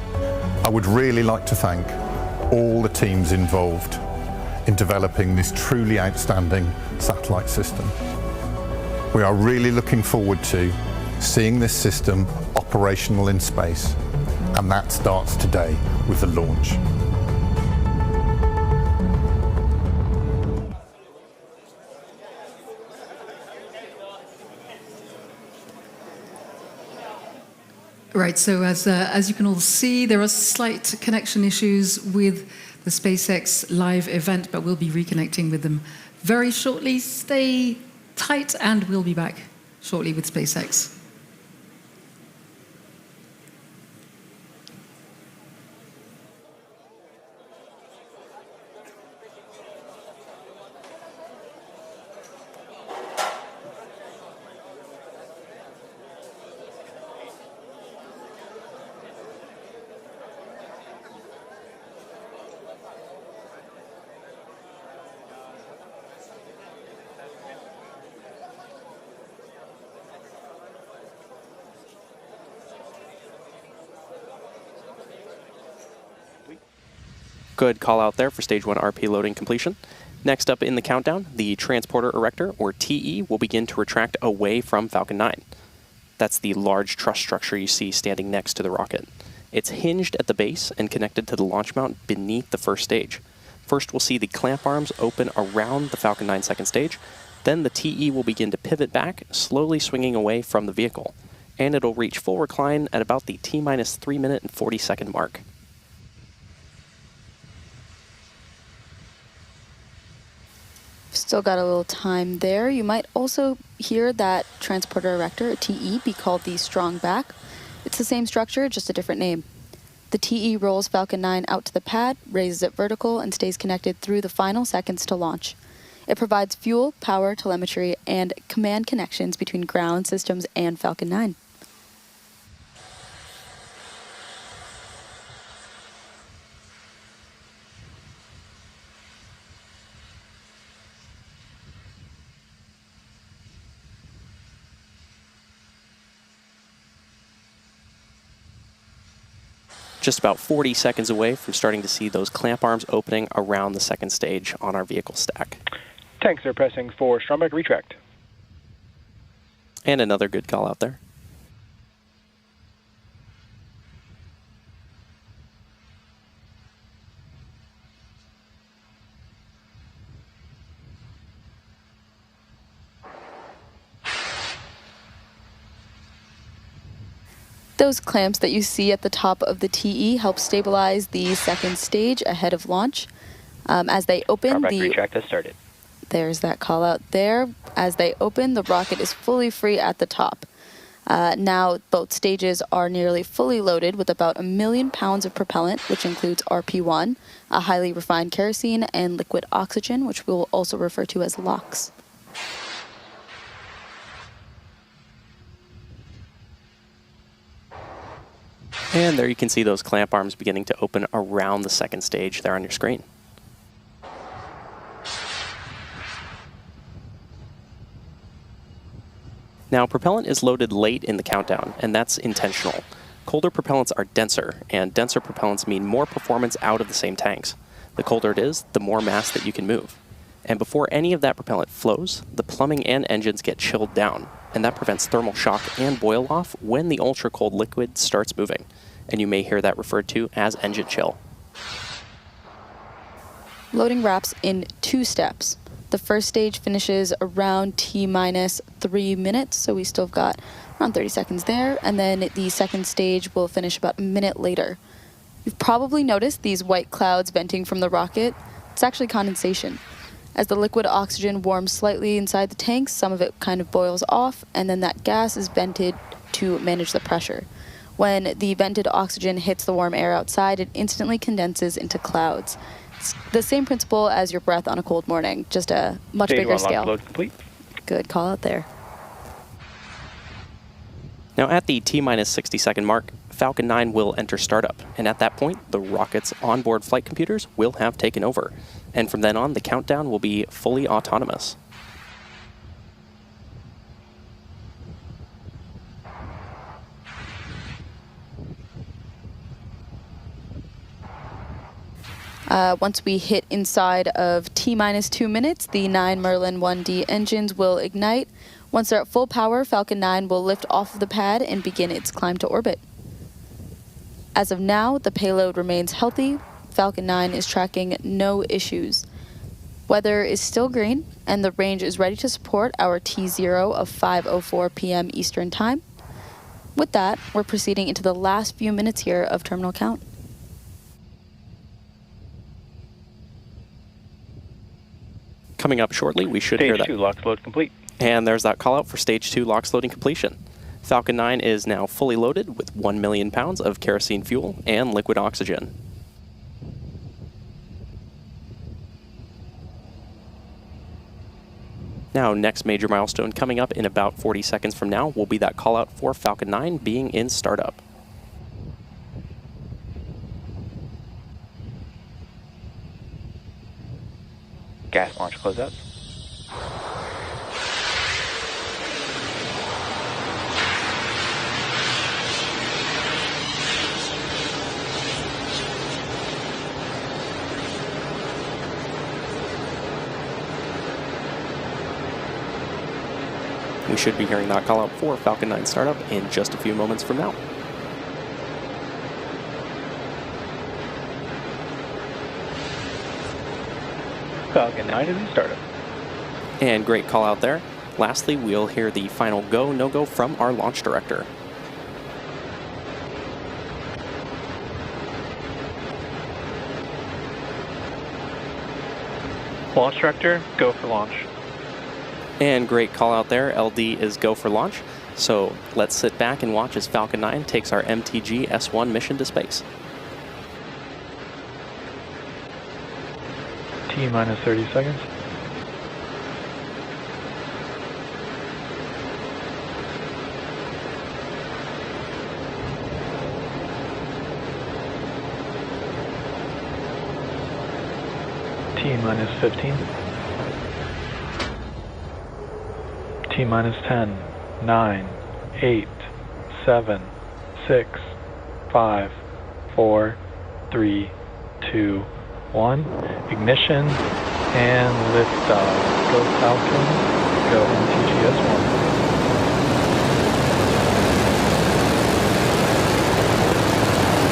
I would really like to thank all the teams involved in developing this truly outstanding satellite system. We are really looking forward to seeing this system operational in space, and that starts today with the launch. Right, so as you can all see, there are slight connection issues with the SpaceX live event, but we'll be reconnecting with them very shortly. Stay tight, and we'll be back shortly with SpaceX. Good call out there for Stage 1 RP loading completion. Next up in the countdown, the Transporter Erector, or TE, will begin to retract away from Falcon 9. That's the large truss structure you see standing next to the rocket. It's hinged at the base and connected to the launch mount beneath the first stage. First, we'll see the clamp arms open around the Falcon 9 second stage. Then the TE will begin to pivot back, slowly swinging away from the vehicle. And it'll reach full recline at about the T-minus 3 minute and 40 second mark. Still got a little time there. You might also hear that Transporter Erector, or TE, be called the Strong Back. It's the same structure, just a different name. The TE rolls Falcon 9 out to the pad, raises it vertical, and stays connected through the final seconds to launch. It provides fuel, power, telemetry, and command connections between ground systems and Falcon 9. Just about 40 seconds away from starting to see those clamp arms opening around the second stage on our vehicle stack. Tanks are pressing for Stromberg retract. And another good call out there. Those clamps that you see at the top of the TE help stabilize the second stage ahead of launch. As they open, retract has started. There's that call out there. As they open, the rocket is fully free at the top. Now both stages are nearly fully loaded with about 1 million pounds of propellant, which includes RP1, a highly refined kerosene, and liquid oxygen, which we will also refer to as LOX. And there you can see those clamp arms beginning to open around the second stage there on your screen. Now, propellant is loaded late in the countdown, and that's intentional. Colder propellants are denser, and denser propellants mean more performance out of the same tanks. The colder it is, the more mass that you can move. And before any of that propellant flows, the plumbing and engines get chilled down, and that prevents thermal shock and boil off when the ultra-cold liquid starts moving. And you may hear that referred to as engine chill. Loading wraps in 2 steps. The first stage finishes around T-minus 3 minutes, so we still have got around 30 seconds there, and then the second stage will finish about a minute later. You've probably noticed these white clouds venting from the rocket. It's actually condensation. As the liquid oxygen warms slightly inside the tanks, some of it kind of boils off, and then that gas is vented to manage the pressure. When the vented oxygen hits the warm air outside, it instantly condenses into clouds. It's the same principle as your breath on a cold morning, just a much bigger scale. Load complete. Good call out there. Now at the T-minus 60 second mark, Falcon 9 will enter startup, and at that point, the rocket's onboard flight computers will have taken over. And from then on, the countdown will be fully autonomous. Once we hit inside of T-minus 2 minutes, the 9 Merlin 1D engines will ignite. Once they're at full power, Falcon 9 will lift off of the pad and begin its climb to orbit. As of now, the payload remains healthy. Falcon 9 is tracking no issues. Weather is still green, and the range is ready to support our T0 of 5:04 p.m. Eastern Time. With that, we're proceeding into the last few minutes here of terminal count. Coming up shortly, we should hear that. Stage 2 LOX load complete. And there's that call out for Stage 2 LOX loading completion. Falcon 9 is now fully loaded with 1 million pounds of kerosene fuel and liquid oxygen. Now, next major milestone coming up in about 40 seconds from now will be that call out for Falcon 9 being in startup. Gas launch closeout. We should be hearing that call out for Falcon 9 startup in just a few moments from now. Falcon 9 is in startup. And great call out there. Lastly, we'll hear the final go, no-go from our launch director. Launch director, go for launch. And great call out there. LD is go for launch. So let's sit back and watch as Falcon 9 takes our MTG-S1 mission to space. T-minus 30 seconds. T-minus 15. T-minus 10, 9, 8, 7, 6, 5, 4, 3, 2, 1. Ignition and liftoff. Go Falcon, go MTG-S1.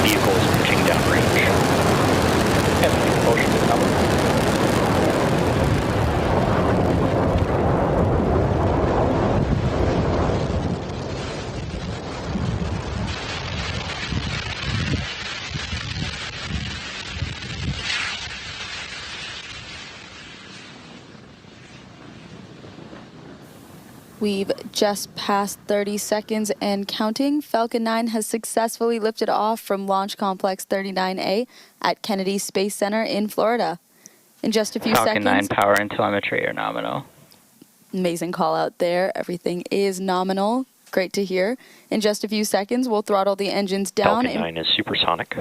Vehicles pitching downrange. Empty propulsion to cover. We've just passed 30 seconds and counting. Falcon 9 has successfully lifted off from Launch Complex 39A at Kennedy Space Center in Florida. In just a few Falcon seconds... 9 power and telemetry are nominal. Amazing call out there. Everything is nominal. Great to hear. In just a few seconds, we'll throttle the engines down. Falcon 9 is supersonic.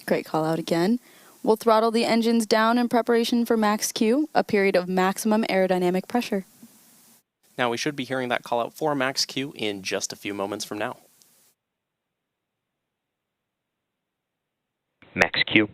Great call out again. We'll throttle the engines down in preparation for max Q, a period of maximum aerodynamic pressure. Now we should be hearing that call out for max Q in just a few moments from now. Max Q.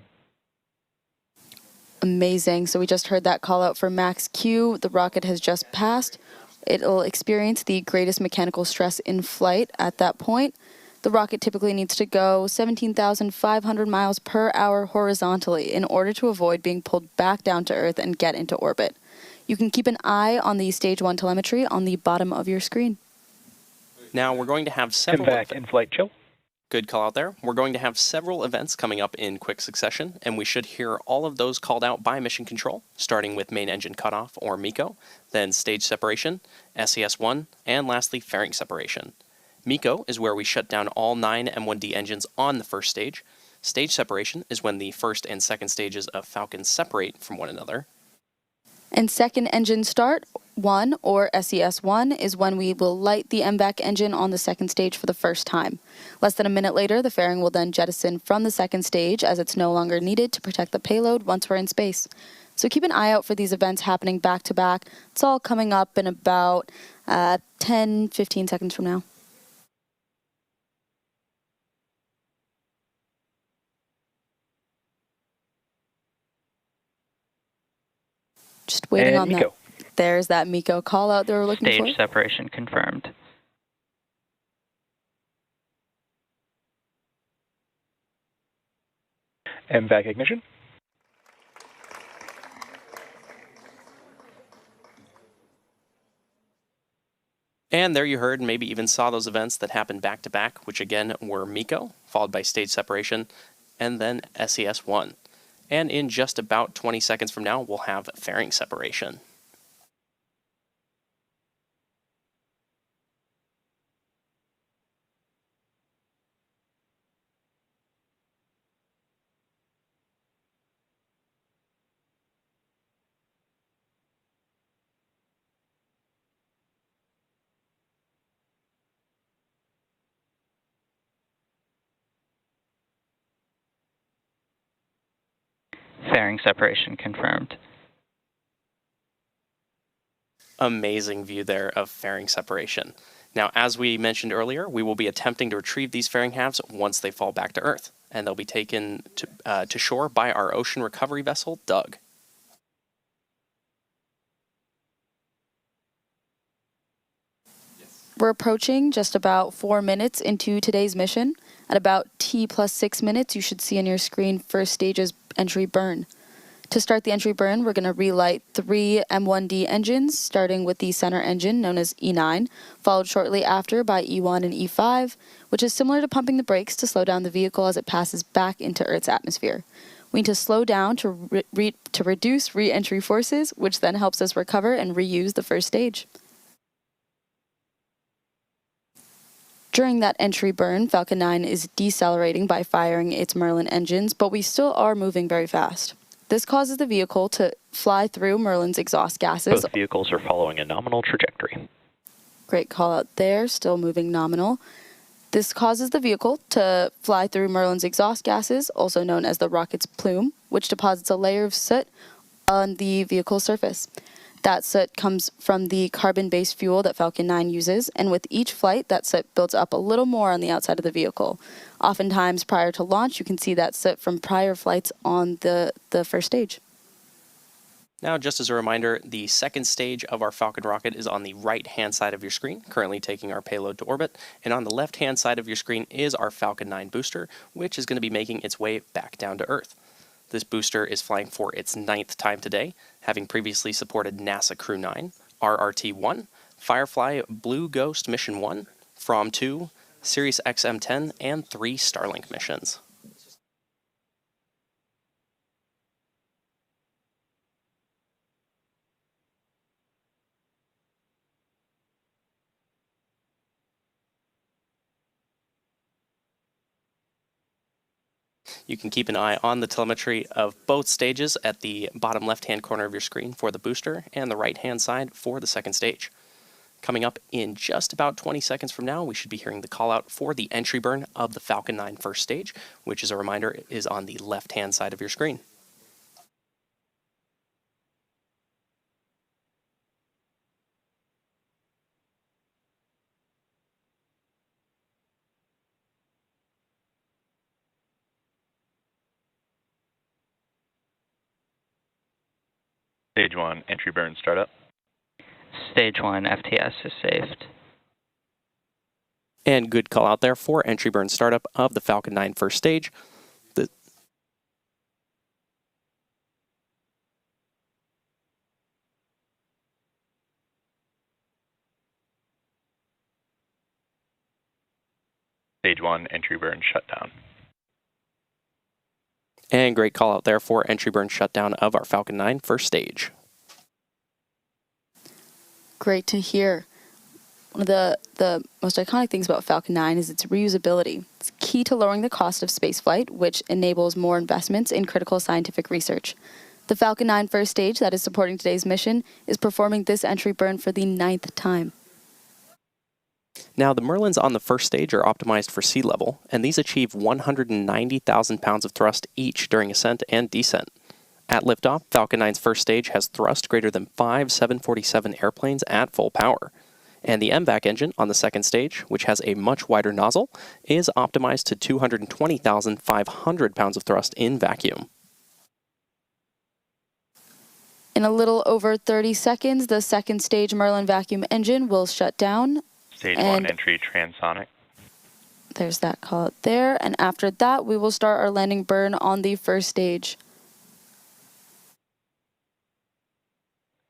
Amazing. So we just heard that call out for max Q. The rocket has just passed. It'll experience the greatest mechanical stress in flight at that point. The rocket typically needs to go 17,500 miles per hour horizontally in order to avoid being pulled back down to Earth and get into orbit. You can keep an eye on the Stage 1 telemetry on the bottom of your screen. Now we're going to have several... Impact in-flight chill. Good call out there. We're going to have several events coming up in quick succession, and we should hear all of those called out by Mission Control, starting with main engine cutoff, or MECO, then stage separation, SES-1, and lastly, fairing separation. MECO is where we shut down all 9 M1D engines on the first stage. Stage separation is when the first and second stages of Falcon separate from one another. And second engine start, 1 or SES-1, is when we will light the MVAC engine on the second stage for the first time. Less than a minute later, the fairing will then jettison from the second stage as it's no longer needed to protect the payload once we're in space. So keep an eye out for these events happening back to back. It's all coming up in about 10-15 seconds from now. Just waiting on MECO. that. There's that MECO call out they were looking for. Stage separation confirmed. MVAC ignition. And there you heard and maybe even saw those events that happened back to back, which again were MECO, followed by stage separation, and then SES-1. And in just about 20 seconds from now, we'll have fairing separation. Fairing separation confirmed. Amazing view there of fairing separation. Now, as we mentioned earlier, we will be attempting to retrieve these fairing halves once they fall back to Earth, and they'll be taken to shore by our ocean recovery vessel, Doug. We're approaching just about 4 minutes into today's mission. At about T plus 6 minutes, you should see on your screen first stage's entry burn. To start the entry burn, we're going to relight 3 M1D engines, starting with the center engine, known as E9, followed shortly after by E1 and E5, which is similar to pumping the brakes to slow down the vehicle as it passes back into Earth's atmosphere. We need to slow down to reduce re-entry forces, which then helps us recover and reuse the first stage. During that entry burn, Falcon 9 is decelerating by firing its Merlin engines, but we still are moving very fast. This causes the vehicle to fly through Merlin's exhaust gases. Both vehicles are following a nominal trajectory. Great call out there, still moving nominal. This causes the vehicle to fly through Merlin's exhaust gases, also known as the rocket's plume, which deposits a layer of soot on the vehicle's surface. That soot comes from the carbon-based fuel that Falcon 9 uses, and with each flight, that soot builds up a little more on the outside of the vehicle. Oftentimes, prior to launch, you can see that soot from prior flights on the first stage. Now, just as a reminder, the second stage of our Falcon rocket is on the right-hand side of your screen, currently taking our payload to orbit, and on the left-hand side of your screen is our Falcon 9 booster, which is going to be making its way back down to Earth. This booster is flying for its 9th time today, having previously supported NASA Crew 9, RRT-1, Firefly Blue Ghost Mission 1, FROM-2, Sirius XM-10, and 3 Starlink missions. You can keep an eye on the telemetry of both stages at the bottom left-hand corner of your screen for the booster and the right-hand side for the second stage. Coming up in just about 20 seconds from now, we should be hearing the call-out for the entry burn of the Falcon 9 first stage, which, as a reminder, is on the left-hand side of your screen. Stage 1, entry burn startup. Stage 1, FTS is saved. And good call out there for entry burn startup of the Falcon 9 first stage. Stage 1, entry burn shutdown. And great call out there for entry burn shutdown of our Falcon 9 first stage. Great to hear. One of the most iconic things about Falcon 9 is its reusability. It's key to lowering the cost of spaceflight, which enables more investments in critical scientific research. The Falcon 9 first stage that is supporting today's mission is performing this entry burn for the 9th time. Now, the Merlins on the first stage are optimized for sea level, and these achieve 190,000 pounds of thrust each during ascent and descent. At liftoff, Falcon 9's first stage has thrust greater than 5 747 airplanes at full power. And the MVAC engine on the second stage, which has a much wider nozzle, is optimized to 220,500 pounds of thrust in vacuum. In a little over 30 seconds, the second stage Merlin vacuum engine will shut down. Stage 1, entry transonic. There's that call out there. And after that, we will start our landing burn on the first stage.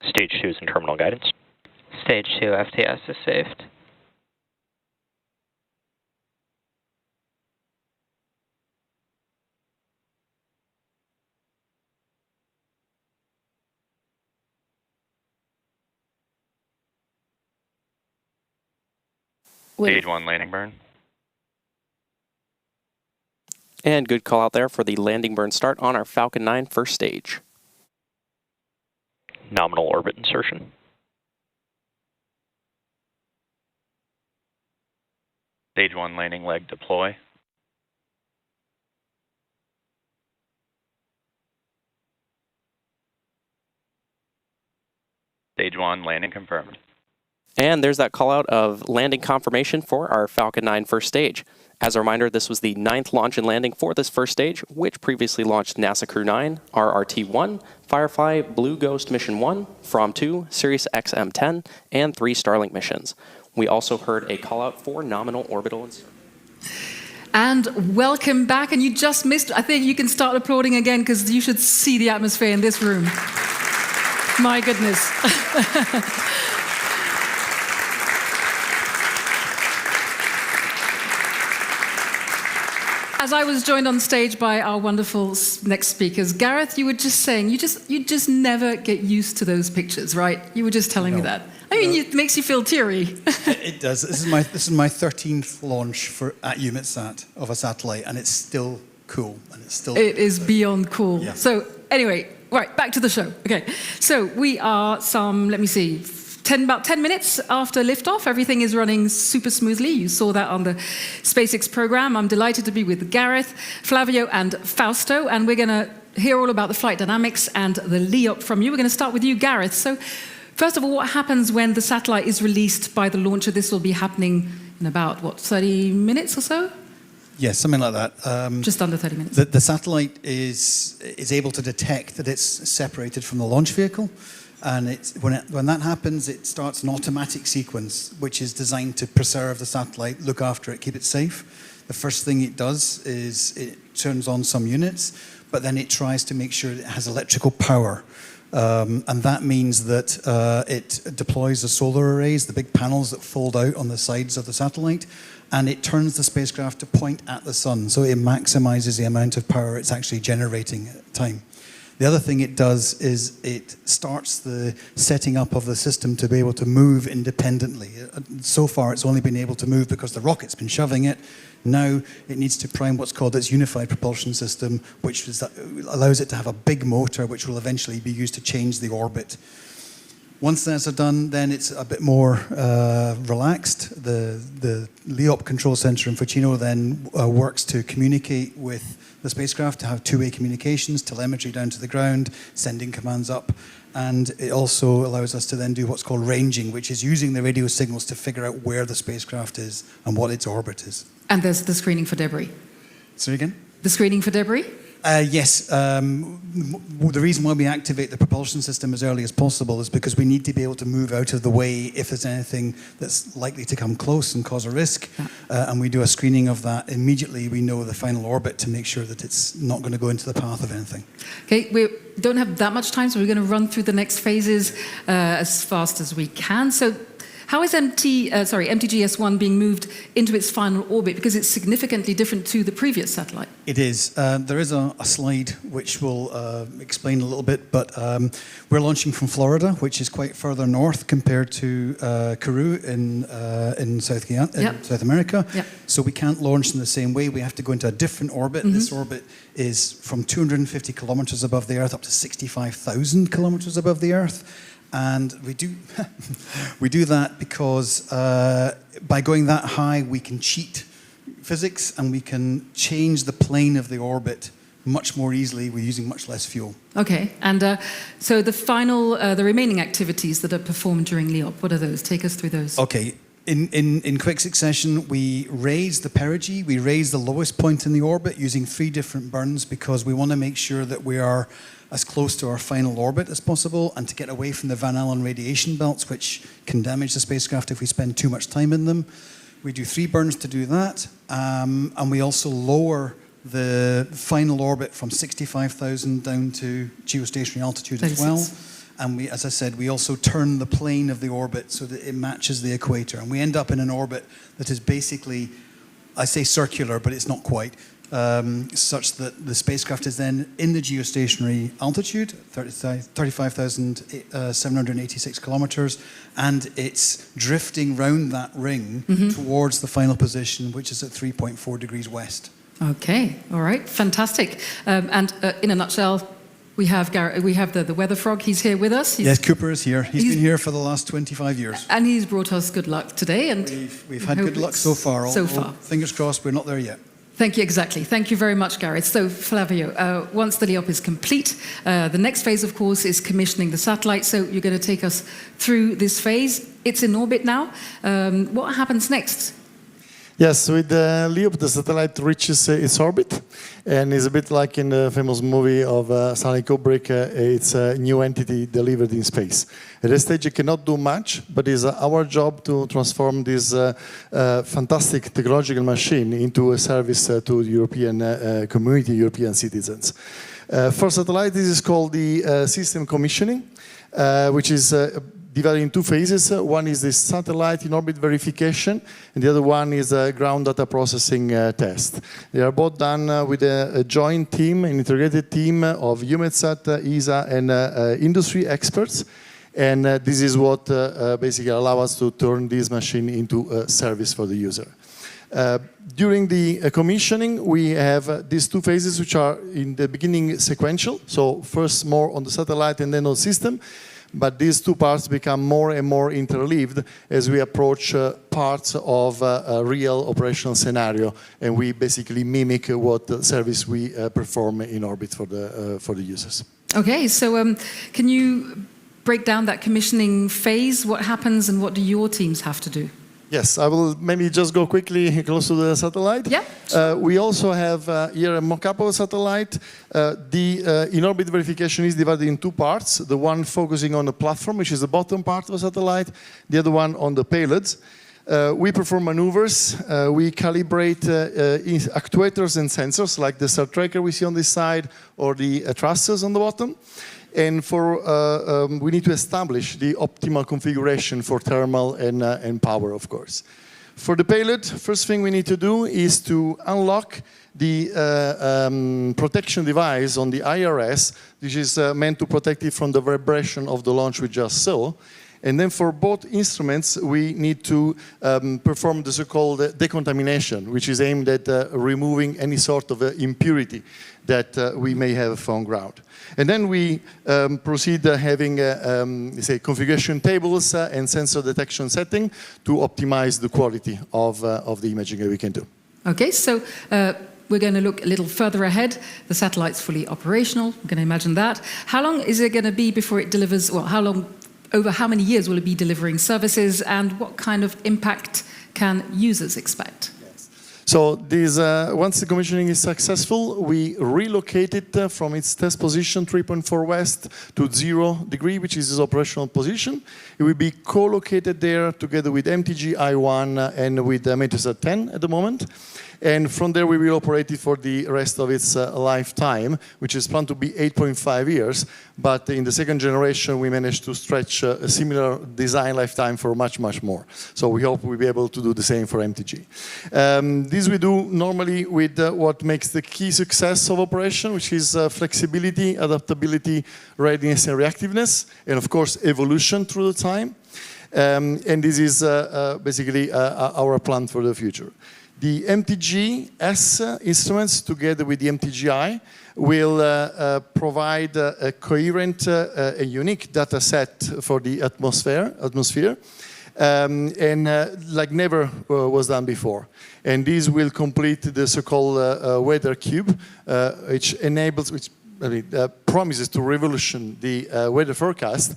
Stage 2 is in terminal guidance. Stage 2, FTS is saved. Stage 1, landing burn. And good call out there for the landing burn start on our Falcon 9 first stage. Nominal orbit insertion. Stage 1, landing leg deploy. Stage 1, landing confirmed. And there's that call out of landing confirmation for our Falcon 9 first stage. As a reminder, this was the 9th launch and landing for this first stage, which previously launched NASA Crew 9, RRT-1, Firefly Blue Ghost Mission 1, FROM-2, Sirius XM-10, and 3 Starlink missions. We also heard a call out for nominal orbital insertion. And welcome back. And you just missed, I think you can start applauding again because you should see the atmosphere in this room. My goodness. As I was joined on stage by our wonderful next speakers, Gareth, you were just saying, you just never get used to those pictures, right? You were just telling me that. I mean, it makes you feel teary. It does. This is my 13th launch at EUMETSAT of a satellite, and it's still cool. And it's still. It is beyond cool. Yeah. So anyway, right, back to the show. Okay, so we are let me see, about 10 minutes after liftoff. Everything is running super smoothly. You saw that on the SpaceX program. I'm delighted to be with Gareth, Flavio, and Fausto, and we're going to hear all about the flight dynamics and the LEOP from you. We're going to start with you, Gareth. So, first of all, what happens when the satellite is released by the launcher? This will be happening in about, 30 minutes or so? Yeah, something like that. Just under 30 minutes. The satellite is able to detect that it's separated from the launch vehicle. And when that happens, it starts an automatic sequence, which is designed to preserve the satellite, look after it, keep it safe. The first thing it does is it turns on some units, but then it tries to make sure it has electrical power. And that means that it deploys the solar arrays, the big panels that fold out on the sides of the satellite, and it turns the spacecraft to point at the sun, so it maximizes the amount of power it's actually generating at the time. The other thing it does is it starts the setting up of the system to be able to move independently. So far, it's only been able to move because the rocket's been shoving it. Now it needs to prime what's called its unified propulsion system, which allows it to have a big motor, which will eventually be used to change the orbit. Once that's done, then it's a bit more relaxed. The LEOP control center in Ficino then works to communicate with the spacecraft, to have two-way communications, telemetry down to the ground, sending commands up. And it also allows us to then do what's called ranging, which is using the radio signals to figure out where the spacecraft is and what its orbit is. And there's the screening for debris. Say again? The screening for debris? Yes. The reason why we activate the propulsion system as early as possible is because we need to be able to move out of the way if there's anything that's likely to come close and cause a risk. And we do a screening of that immediately. We know the final orbit to make sure that it's not going to go into the path of anything. Okay, we don't have that much time, so we're going to run through the next phases as fast as we can. So, how is MTG-S1 being moved into its final orbit? Because it's significantly different to the previous satellite. It is. There is a slide which will explain a little bit, but we're launching from Florida, which is quite further north compared to Kourou in South America. Yep. So we can't launch in the same way. We have to go into a different orbit. Mm-hmm. This orbit is from 250 kilometers above the Earth up to 65,000 kilometers above the Earth. And we do that because by going that high, we can cheat physics and we can change the plane of the orbit much more easily. We're using much less fuel. Okay, and so the remaining activities that are performed during LEOP, what are those? Take us through those. Okay. In quick succession, we raise the perigee, we raise the lowest point in the orbit using 3 different burns because we want to make sure that we are as close to our final orbit as possible and to get away from the Van Allen radiation belts, which can damage the spacecraft if we spend too much time in them. We do 3 burns to do that, and we also lower the final orbit from 65,000 down to geostationary altitude as well. And we, as I said, we also turn the plane of the orbit so that it matches the equator. And we end up in an orbit that is basically, I say circular, but it's not quite, such that the spacecraft is then in the geostationary altitude, 35,786 kilometers, and it's drifting round that ring towards the final position, which is at 3.4 degrees west. Okay, all right, fantastic. And in a nutshell, we have the weather frog. He's here with us. Yes, Cooper is here. He's been here for the last 25 years. And he's brought us good luck today. And we've had good luck so far. Fingers crossed, we're not there yet. Thank you, exactly. Thank you very much, Gareth. So, Flavio, once the LEOP is complete, the next phase, of course, is commissioning the satellite. So you're going to take us through this phase. It's in orbit now. What happens next? Yes, with LEOP, the satellite reaches its orbit, and it's a bit like in the famous movie of Stanley Kubrick, it's a new entity delivered in space. At this stage, it cannot do much, but it's our job to transform this fantastic technological machine into a service to the European community, European citizens. For satellite, this is called the system commissioning, which is divided in two phases. One is the satellite in orbit verification, and the other one is a ground data processing test. They are both done with a joint team, an integrated team of EUMETSAT, ESA, and industry experts. And this is what basically allows us to turn this machine into a service for the user. During the commissioning, we have these two phases, which are in the beginning sequential. So first more on the satellite and then on system. But these two parts become more and more interleaved as we approach parts of a real operational scenario, and we basically mimic what service we perform in orbit for the users. Okay, so can you break down that commissioning phase? What happens and what do your teams have to do? Yes, I will maybe just go quickly close to the satellite. Yeah. We also have here a mock-up of a satellite. The in-orbit verification is divided in two parts. The one focusing on the platform, which is the bottom part of the satellite. The other one on the payloads. We perform maneuvers. We calibrate actuators and sensors, like the star tracker we see on this side, or the thrusters on the bottom. And we need to establish the optimal configuration for thermal and power, of course. For the payload, first thing we need to do is to unlock the protection device on the IRS, which is meant to protect it from the vibration of the launch we just saw. And then for both instruments, we need to perform the so-called decontamination, which is aimed at removing any sort of impurity that we may have on ground. And then we proceed having say configuration tables and sensor detection setting to optimize the quality of the imaging that we can do. Okay, so we're going to look a little further ahead. The satellite's fully operational. We're going to imagine that. How long is it going to be before it delivers? Well, over how many years will it be delivering services, and what kind of impact can users expect? So once the commissioning is successful, we relocate it from its test position 3.4 west to 0 degree, which is its operational position. It will be co-located there together with MTG-S1 and with Meteosat 10 at the moment. And from there, we will operate it for the rest of its lifetime, which is planned to be 8.5 years. But in the second generation, we managed to stretch a similar design lifetime for much, much more. So we hope we'll be able to do the same for MTG. This we do normally with what makes the key success of operation, which is flexibility, adaptability, readiness, and reactiveness, and of course, evolution through the time. And this is basically our plan for the future. The MTG-S instruments, together with the MTG-I, will provide a coherent, a unique data set for the atmosphere, and like never was done before. And this will complete the so-called weather cube, which promises to revolution the weather forecast,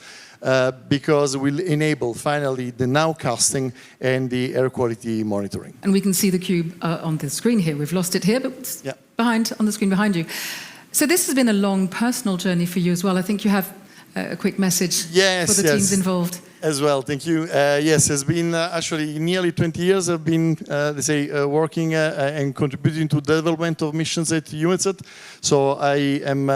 because it will enable finally the nowcasting and the air quality monitoring. And we can see the cube on the screen here. We've lost it here, but it's on the screen behind you. So this has been a long personal journey for you as well. I think you have a quick message for the teams involved. As well, thank you. Yes, it's been actually nearly 20 years I've been, let's say, working and contributing to the development of missions at EUMETSAT. So I am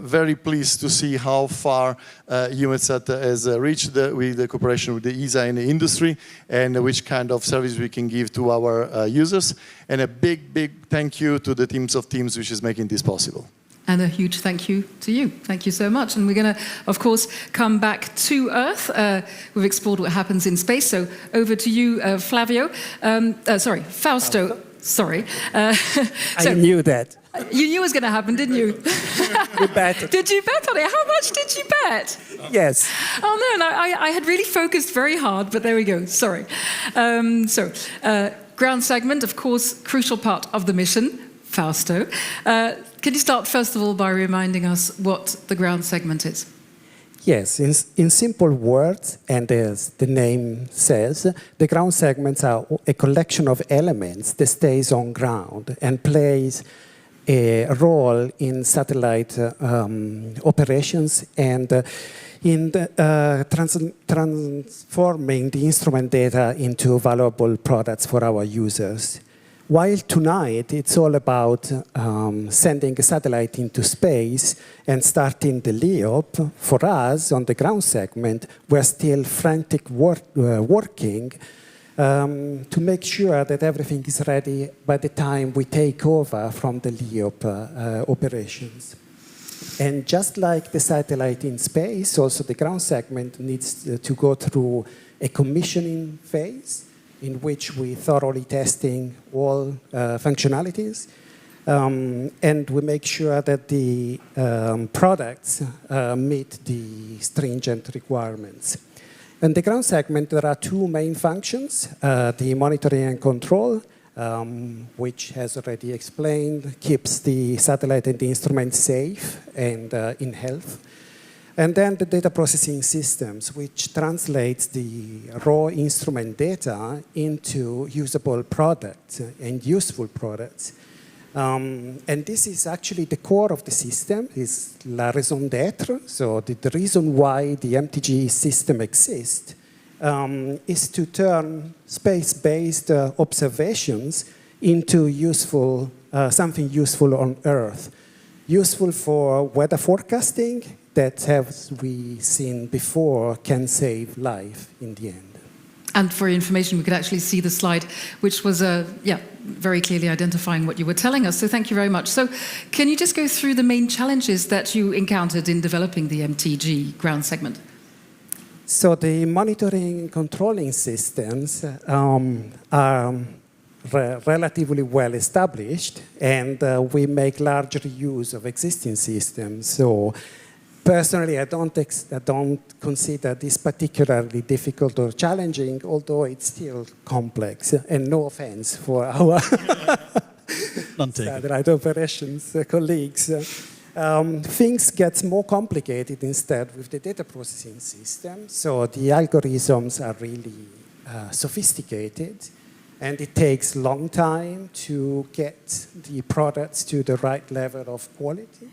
very pleased to see how far EUMETSAT has reached with the cooperation with the ESA and the industry, and which kind of service we can give to our users. And a big, big thank you to the teams of teams which is making this possible. And a huge thank you to you. Thank you so much. And we're going to, of course, come back to Earth. We've explored what happens in space. So over to you, Fausto. Sorry. I knew that. You knew it was going to happen, didn't you? We bet. Did you bet on it? How much did you bet? Yes. Oh, no, I had really focused very hard, but there we go. Sorry. Ground segment, of course, crucial part of the mission. Fausto. Can you start, first of all, by reminding us what the ground segment is? Yes, in simple words, and as the name says, the ground segments are a collection of elements that stays on ground and plays a role in satellite operations and in transforming the instrument data into valuable products for our users. While tonight it's all about sending a satellite into space and starting the LEOP, for us on the ground segment, we're still frantic working to make sure that everything is ready by the time we take over from the LEOP operations. And just like the satellite in space, also the ground segment needs to go through a commissioning phase in which we thoroughly testing all functionalities, and we make sure that the products meet the stringent requirements. In the ground segment, there are two main functions, the monitoring and control, which, as already explained, keeps the satellite and the instrument safe and in health. And then the data processing systems, which translates the raw instrument data into usable products and useful products. And this is actually the core of the system, is la raison d'être. So the reason why the MTG system exists is to turn space-based observations into useful, something useful on Earth. Useful for weather forecasting, that, as we seen before, can save life in the end. And for your information, we could actually see the slide, which was very clearly identifying what you were telling us. So thank you very much. So can you just go through the main challenges that you encountered in developing the MTG ground segment? So the monitoring and controlling systems are relatively well established, and we make larger use of existing systems. So personally, I don't consider this particularly difficult or challenging, although it's still complex. And no offense for our satellite operations colleagues. Things get more complicated instead with the data processing system. So the algorithms are really sophisticated, and it takes a long time to get the products to the right level of quality.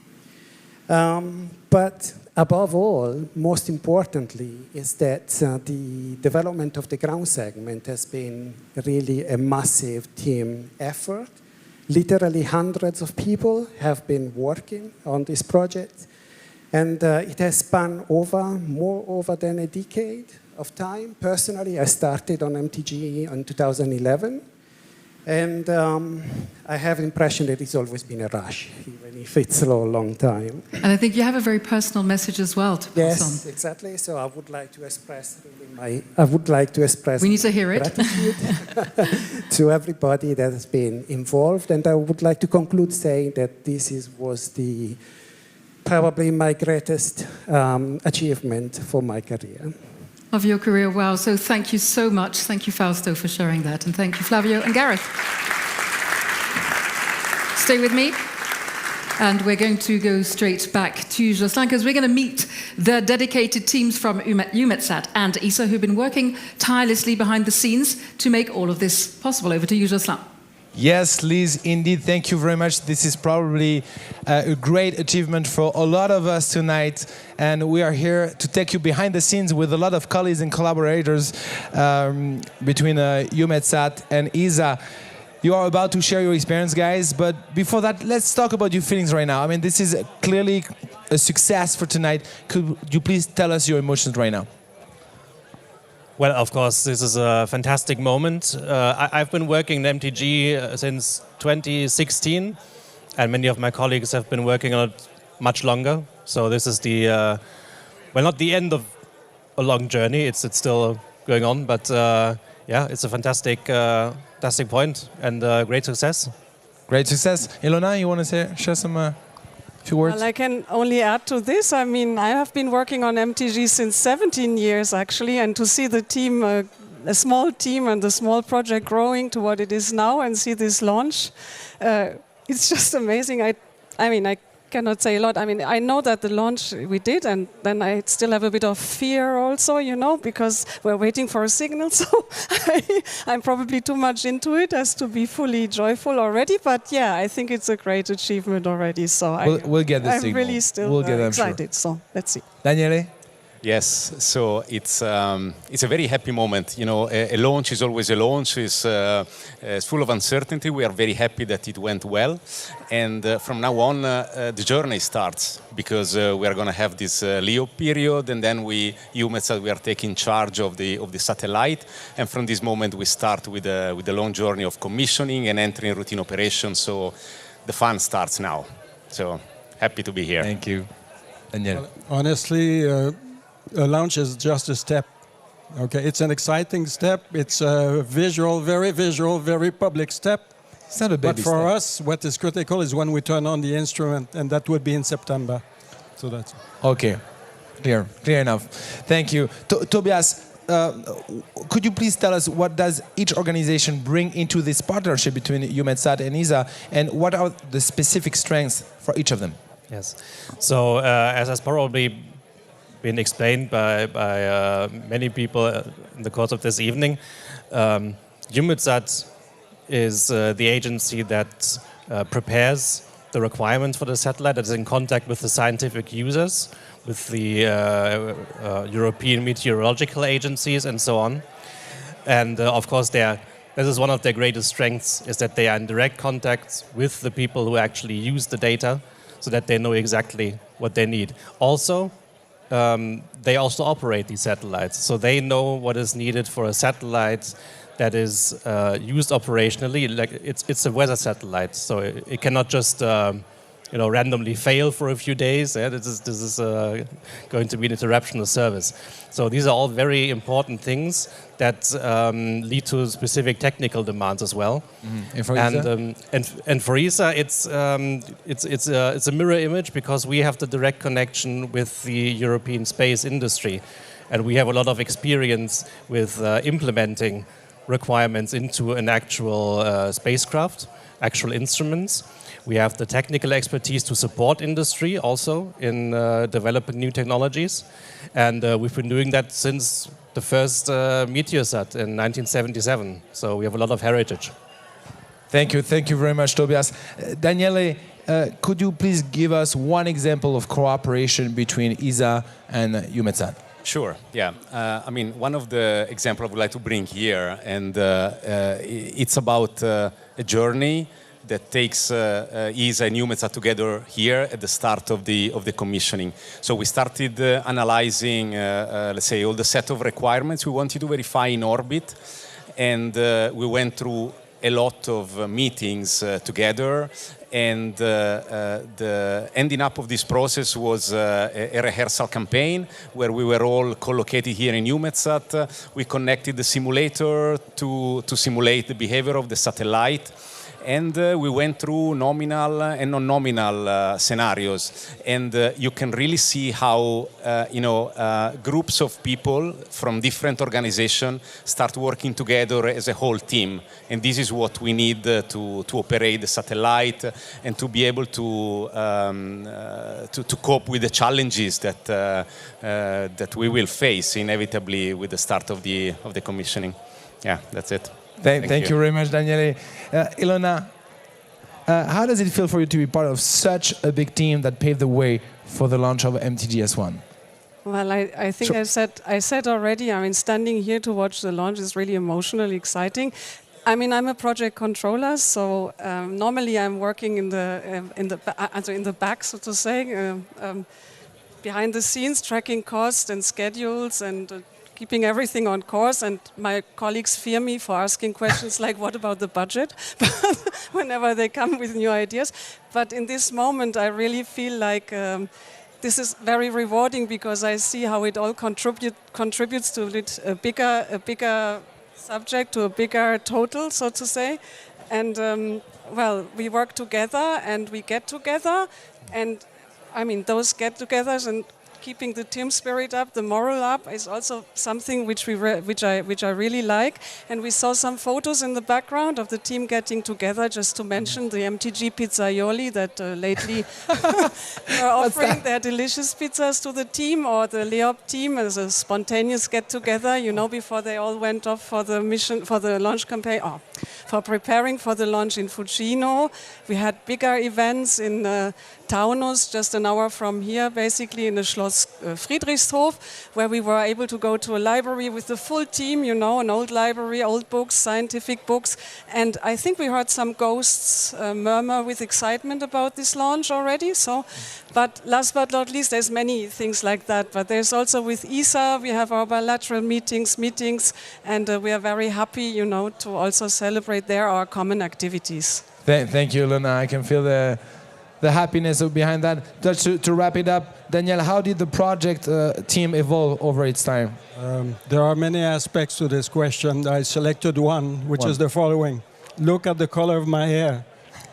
But above all, most importantly, is that the development of the ground segment has been really a massive team effort. Literally hundreds of people have been working on this project, and it has spanned more over than a decade of time. Personally, I started on MTG in 2011. And I have the impression that it's always been a rush, even if it's a long time. And I think you have a very personal message as well to pass on. Yes, exactly. So I would like to express we need to hear it. Gratitude to everybody that has been involved. And I would like to conclude saying that this was probably my greatest achievement for my career. Of your career, wow. So thank you so much. Thank you, Fausto, for sharing that. And thank you, Flavio and Gareth. Stay with me. And we're going to go straight back to Jocelyn, because we're going to meet the dedicated teams from EUMETSAT and ESA who've been working tirelessly behind the scenes to make all of this possible. Over to you, Jocelyn. Yes, Liz, indeed, thank you very much. This is probably a great achievement for a lot of us tonight. And we are here to take you behind the scenes with a lot of colleagues and collaborators between EUMETSAT and ESA. You are about to share your experience, guys. But before that, let's talk about your feelings right now. I mean, this is clearly a success for tonight. Could you please tell us your emotions right now? Well, of course, this is a fantastic moment. I've been working in MTG since 2016, and many of my colleagues have been working on it much longer. So this is the, well, not the end of a long journey. It's still going on, but yeah, it's a fantastic point and great success. Great success. Ilona, you want to share some few words? Well, I can only add to this. I mean, I have been working on MTG since 17 years, actually, and to see the team, a small team and a small project growing to what it is now and see this launch, it's just amazing. I mean, I cannot say a lot. I mean, I know that the launch we did, and then I still have a bit of fear also, you know, because we're waiting for a signal. So I'm probably too much into it as to be fully joyful already. But yeah, I think it's a great achievement already. So we'll get the signal. I'm really still excited. Sure. So let's see. Daniele? Yes, so it's a very happy moment. You know, a launch is always a launch. It's full of uncertainty. We are very happy that it went well, and from now on, the journey starts because we are going to have this LEO period, and then EUMETSAT, we are taking charge of the satellite, and from this moment we start with the long journey of commissioning and entering routine operations. So the fun starts now. So happy to be here. Thank you, Daniele. Honestly. A launch is just a step. Okay, it's an exciting step. It's a very public step. It's not a baby But for step. us, what is critical is when we turn on the instrument, and that would be in September. So that's okay. Clear enough. Thank you, Tobias. Could you please tell us what does each organization bring into this partnership between EUMETSAT and ESA, and what are the specific strengths for each of them? Yes. So as has probably been explained by many people in the course of this evening, EUMETSAT is the agency that prepares the requirements for the satellite, that is in contact with the scientific users, with the European meteorological agencies and so on. And of course, this is one of their greatest strengths, is that they are in direct contact with the people who actually use the data, so that they know exactly what they need. Also, they also operate these satellites, so they know what is needed for a satellite that is used operationally. Like it's a weather satellite, so it cannot just randomly fail for a few days. Yeah? This is going to be an interruption of service. So these are all very important things that lead to specific technical demands as well. And for ESA? And for ESA, it's a mirror image, because we have the direct connection with the European space industry, and we have a lot of experience with implementing requirements into an actual spacecraft, actual instruments. We have the technical expertise to support industry also in developing new technologies, and we've been doing that since the first Meteosat in 1977. So we have a lot of heritage. Thank you very much, Tobias. Daniele, could you please give us one example of cooperation between ESA and EUMETSAT? Sure, yeah. I mean, one of the examples I would like to bring here, and it's about a journey that takes ESA and EUMETSAT together here at the start of the commissioning. So we started analyzing, let's say, all the set of requirements we wanted to verify in orbit, and we went through a lot of meetings together, and the ending up of this process was a rehearsal campaign where we were all co-located here in EUMETSAT. We connected the simulator to simulate the behavior of the satellite. And we went through nominal and non-nominal scenarios, and you can really see how groups of people from different organizations start working together as a whole team. And this is what we need to operate the satellite and to be able to cope with the challenges that we will face inevitably with the start of the commissioning. Yeah, that's it. Thank you very much, Daniele. Ilona, how does it feel for you to be part of such a big team that paved the way for the launch of MTG-S1? Well, I think Sure. I said already, I mean, standing here to watch the launch is really emotionally exciting. I mean, I'm a project controller, so normally I'm working in the back, so to say, behind the scenes, tracking costs and schedules and keeping everything on course, and my colleagues fear me for asking questions like, what about the budget? Whenever they come with new ideas. But in this moment, I really feel like this is very rewarding, because I see how it all contributes to a bigger subject, to a bigger total, so to say. And well, we work together and we get together, and I mean, those get-togethers and keeping the team spirit up, the moral up is also something which I really like. And we saw some photos in the background of the team getting together. Just to mention the MTG Pizzaioli that lately are offering their delicious pizzas to the team, or the Leop team as a spontaneous get together. You know, before they all went off for the mission, for the launch campaign, for preparing for the launch in Fucino. We had bigger events in Taunus, just an hour from here, basically in the Schloss Friedrichshof, where we were able to go to a library with the full team, you know, an old library, old books, scientific books. And I think we heard some ghosts murmur with excitement about this launch already. So, but last but not least, there's many things like that. But there's also with ESA, we have our bilateral meetings, and we are very happy, you know, to also celebrate there our common activities. Thank you, Luna. I can feel the happiness behind that. Just to wrap it up, Daniel, how did the project team evolve over its time? There are many aspects to this question. I selected one, which is the following. Look at the color of my hair.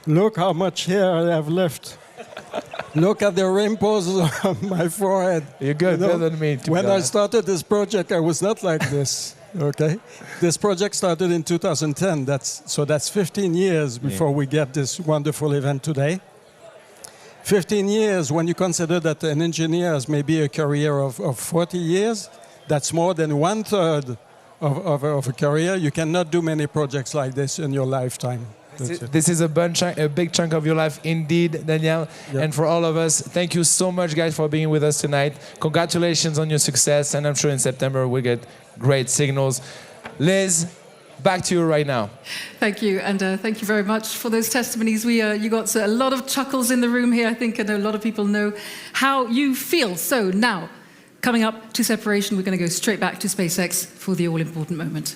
Look how much hair I have left. Look at the wrinkles on my forehead. You're good, you know, better than me. When I started this project, I was not like this. Okay, this project started in 2010. That's 15 years before we get this wonderful event today. 15 years, when you consider that an engineer has maybe a career of 40 years, that's more than 1/3 of a career. You cannot do many projects like this in your lifetime. This is a big chunk of your life indeed, Daniel. Yep. And for all of us, thank you so much, guys, for being with us tonight. Congratulations on your success, and I'm sure in September we'll get great signals. Liz, back to you right now. Thank you, and thank you very much for those testimonies. You got a lot of chuckles in the room here, I think, and a lot of people know how you feel. So now, coming up to separation, we're going to go straight back to SpaceX for the all-important moment.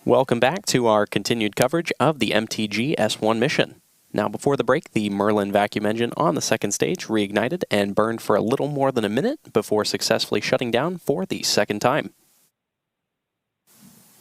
Welcome back to our continued coverage of the MTG-S1 mission. Now, before the break, the Merlin vacuum engine on the second stage reignited and burned for a little more than a minute before successfully shutting down for the second time.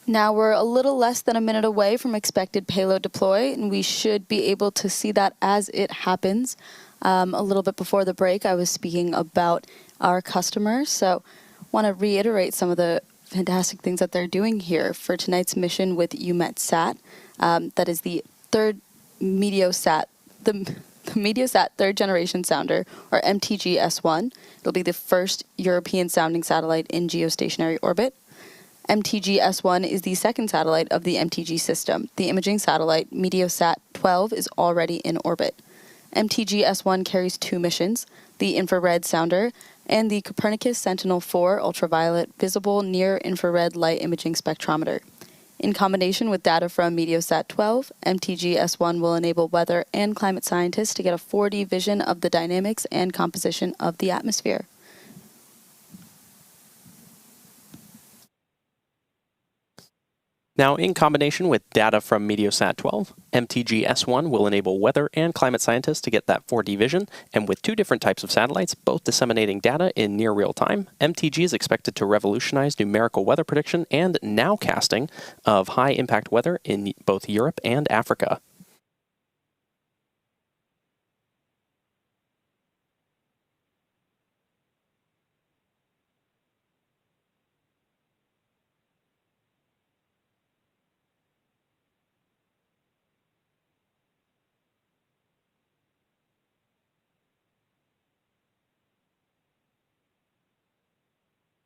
Now we're a little less than a minute away from expected payload deploy, and we should be able to see that as it happens. A little bit before the break, I was speaking about our customers, so want to reiterate some of the fantastic things that they're doing here for tonight's mission with EUMETSAT. That is the third Meteosat, the Meteosat Third Generation sounder, or MTG-S1. It'll be the first European sounding satellite in geostationary orbit. MTG-S1 is the second satellite of the MTG system. The imaging satellite, Meteosat 12, is already in orbit. MTG-S1 carries 2 missions, the infrared sounder and the Copernicus Sentinel-4 ultraviolet visible near-infrared light imaging spectrometer. In combination with data from Meteosat 12, MTG-S1 will enable weather and climate scientists to get a 4D vision of the dynamics and composition of the atmosphere. Now, in combination with data from Meteosat 12, MTG-S1 will enable weather and climate scientists to get that 4D vision, and with 2 different types of satellites, both disseminating data in near real time, MTG is expected to revolutionize numerical weather prediction and nowcasting of high-impact weather in both Europe and Africa.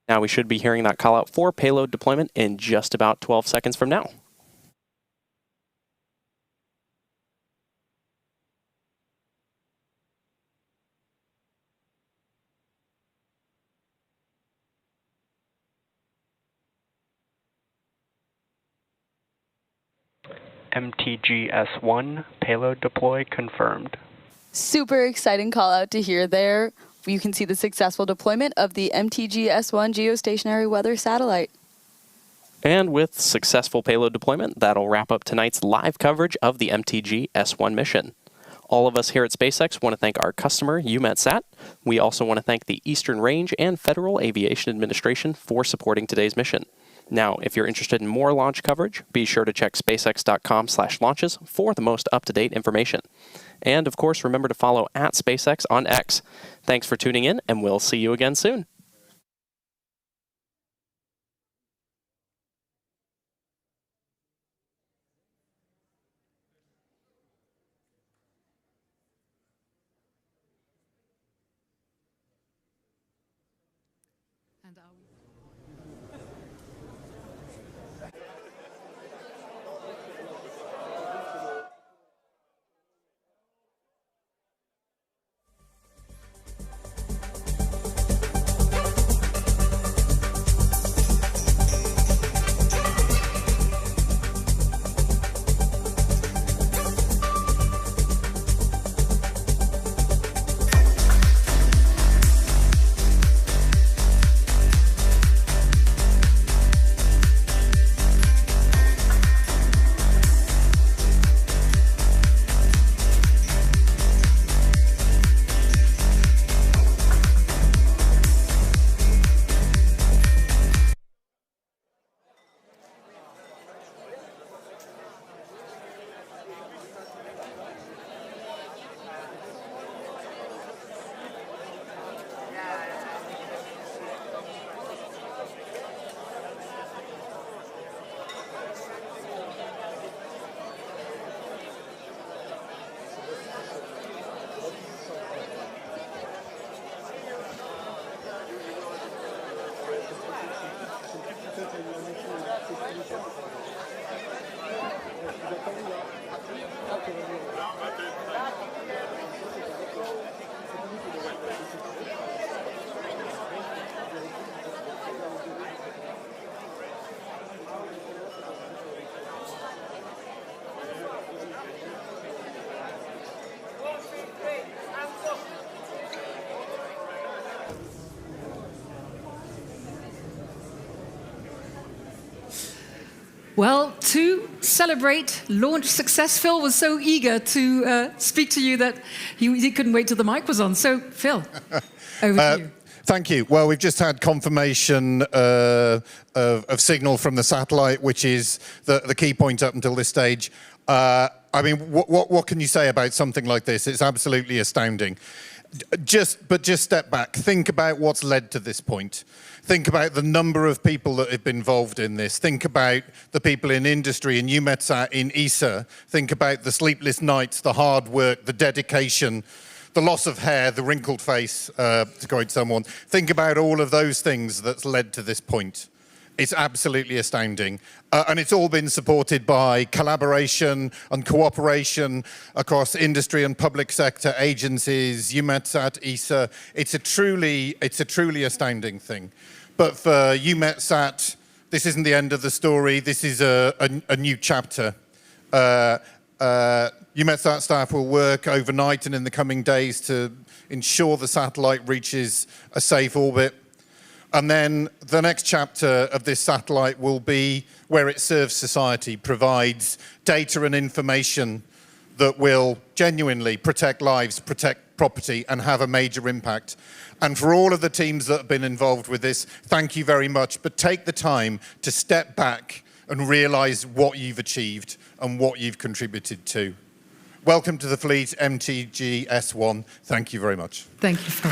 Now we should be hearing that call out for payload deployment in just about 12 seconds from now. MTG-S1 payload deploy confirmed. Super exciting call out to hear there. You can see the successful deployment of the MTG-S1 geostationary weather satellite. And with successful payload deployment, that'll wrap up tonight's live coverage of the MTG-S1 mission. All of us here at SpaceX want to thank our customer, EUMETSAT. We also want to thank the Eastern Range and Federal Aviation Administration for supporting today's mission. Now, if you're interested in more launch coverage, be sure to check spacex.com/launches for the most up-to-date information. And of course, remember to follow @SpaceX on X. Thanks for tuning in, and we'll see you again soon. Well, 2 celebrate launch success. Phil was so eager to speak to you that he couldn't wait till the mic was on. So, Phil, over to you. Thank you. Well, we've just had confirmation of signal from the satellite, which is the key point up until this stage. I mean, what can you say about something like this? It's absolutely astounding. But just step back. Think about what's led to this point. Think about the number of people that have been involved in this. Think about the people in industry, in EUMETSAT, in ESA. Think about the sleepless nights, the hard work, the dedication, the loss of hair, the wrinkled face, to quote someone. Think about all of those things that's led to this point. It's absolutely astounding. And it's all been supported by collaboration and cooperation across industry and public sector agencies, EUMETSAT, ESA. It's a truly astounding thing. But for EUMETSAT, this isn't the end of the story. This is a new chapter. EUMETSAT staff will work overnight and in the coming days to ensure the satellite reaches a safe orbit. And then the next chapter of this satellite will be where it serves society, provides data and information that will genuinely protect lives, protect property, and have a major impact. And for all of the teams that have been involved with this, thank you very much. But take the time to step back and realize what you've achieved and what you've contributed to. Welcome to the fleet, MTG-S1. Thank you very much. Thank you, Phil.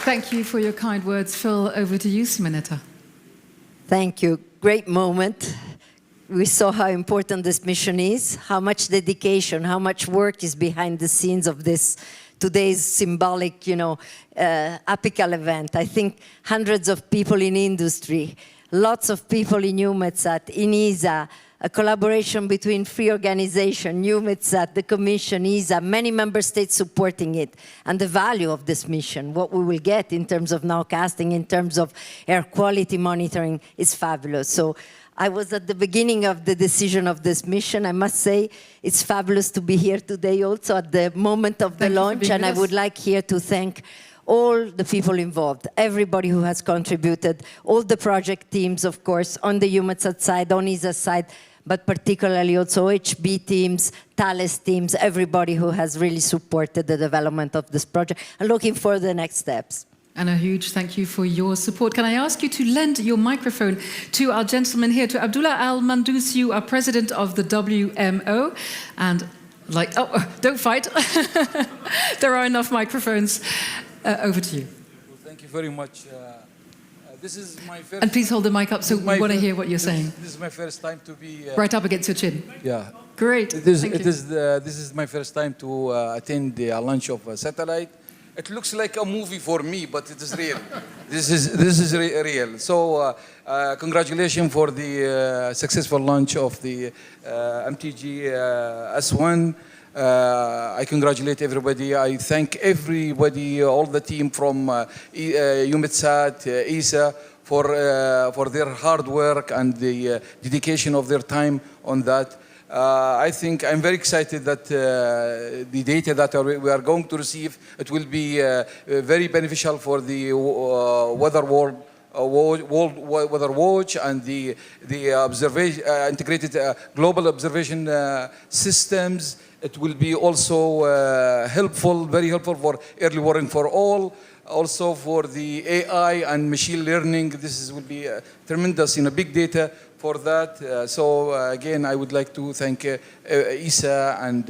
Thank you for your kind words. Phil, over to you, Simonetta. Thank you. Great moment. We saw how important this mission is, how much dedication, how much work is behind the scenes of this today's symbolic, apical event. I think hundreds of people in industry, lots of people in EUMETSAT, in ESA, a collaboration between free organization, EUMETSAT, the Commission, ESA, many member states supporting it, and the value of this mission, what we will get in terms of nowcasting, in terms of air quality monitoring, is fabulous. So I was at the beginning of the decision of this mission. I must say it's fabulous to be here today also at the moment of the launch, and I would like here to thank all the people involved, everybody who has contributed, all the project teams, of course, on the EUMETSAT side, on ESA side, but particularly also HB teams, Thales teams, everybody who has really supported the development of this project, and looking for the next steps. And a huge thank you for your support. Can I ask you to lend your microphone to our gentleman here, to Abdullah Al-Mandous, you are president of the WMO, and don't fight. There are enough microphones. Over to you. Well, thank you very much. This is my first. And please hold the mic up so we want to hear what you're saying. This is my first time to be right up against your chin. Yeah. Great. This is my first time to attend the launch of a satellite. It looks like a movie for me, but it is real. This is real. So congratulations for the successful launch of the MTG-S1. I congratulate everybody. I thank everybody, all the team from EUMETSAT, ESA, for their hard work and the dedication of their time on that. I think I'm very excited that the data that we are going to receive, it will be very beneficial for the World Weather Watch and the observation, integrated global observation systems. It will be also helpful, very helpful for early warning for all. Also for the AI and machine learning, will be tremendous in a big data for that. So again, I would like to thank ESA and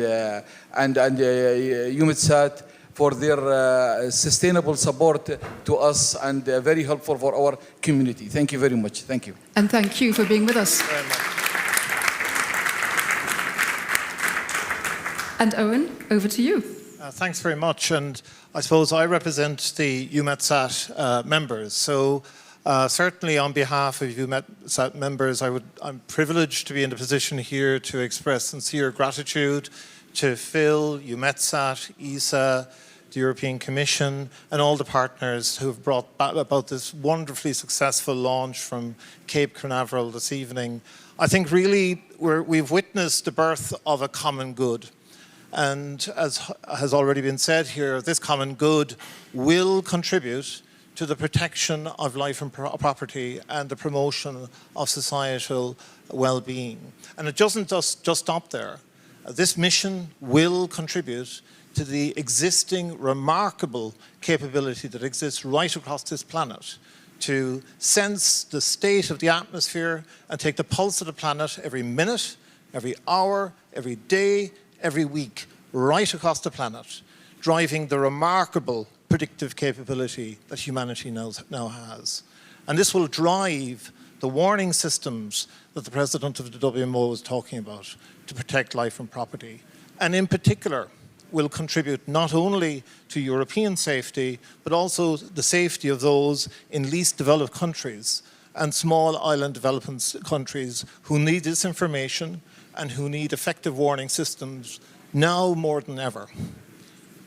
EUMETSAT for their sustainable support to us and very helpful for our community. Thank you very much. Thank you. And thank you for being with us. And Owen, over to you. Thanks very much. And I suppose I represent the EUMETSAT members. So certainly on behalf of EUMETSAT members, I'm privileged to be in a position here to express sincere gratitude to Phil, EUMETSAT, ESA, the European Commission, and all the partners who have brought about this wonderfully successful launch from Cape Canaveral this evening. I think really we've witnessed the birth of a common good. And as has already been said here, this common good will contribute to the protection of life and property and the promotion of societal well-being. And it doesn't just stop there. This mission will contribute to the existing remarkable capability that exists right across this planet to sense the state of the atmosphere and take the pulse of the planet every minute, every hour, every day, every week, right across the planet, driving the remarkable predictive capability that humanity now has. And this will drive the warning systems that the president of the WMO was talking about to protect life and property. And in particular, will contribute not only to European safety, but also the safety of those in least developed countries and small island development countries who need this information and who need effective warning systems now more than ever.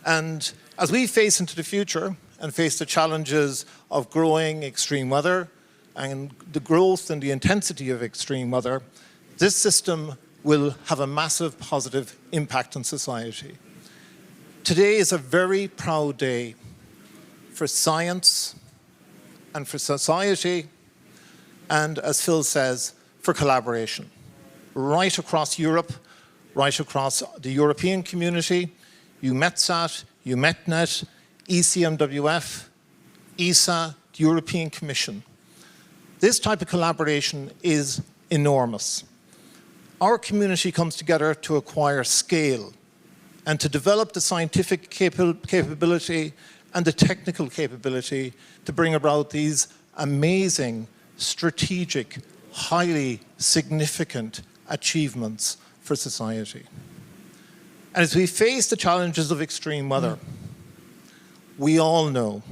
And as we face into the future and face the challenges of growing extreme weather and the growth and the intensity of extreme weather, this system will have a massive positive impact on society. Today is a very proud day for science and for society and, as Phil says, for collaboration. Right across Europe, right across the European community, EUMETSAT, EUMETNET, ECMWF, ESA, the European Commission. This type of collaboration is enormous. Our community comes together to acquire scale and to develop the scientific capability and the technical capability to bring about these amazing, strategic, highly significant achievements for society. And as we face the challenges of extreme weather, we all know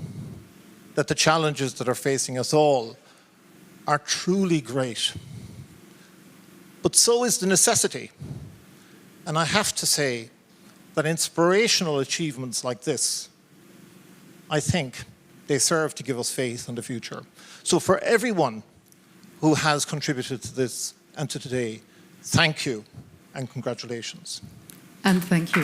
that the challenges that are facing us all are truly great. But so is the necessity. And I have to say that inspirational achievements like this, I think they serve to give us faith in the future. So for everyone who has contributed to this and to today, thank you and congratulations. And thank you.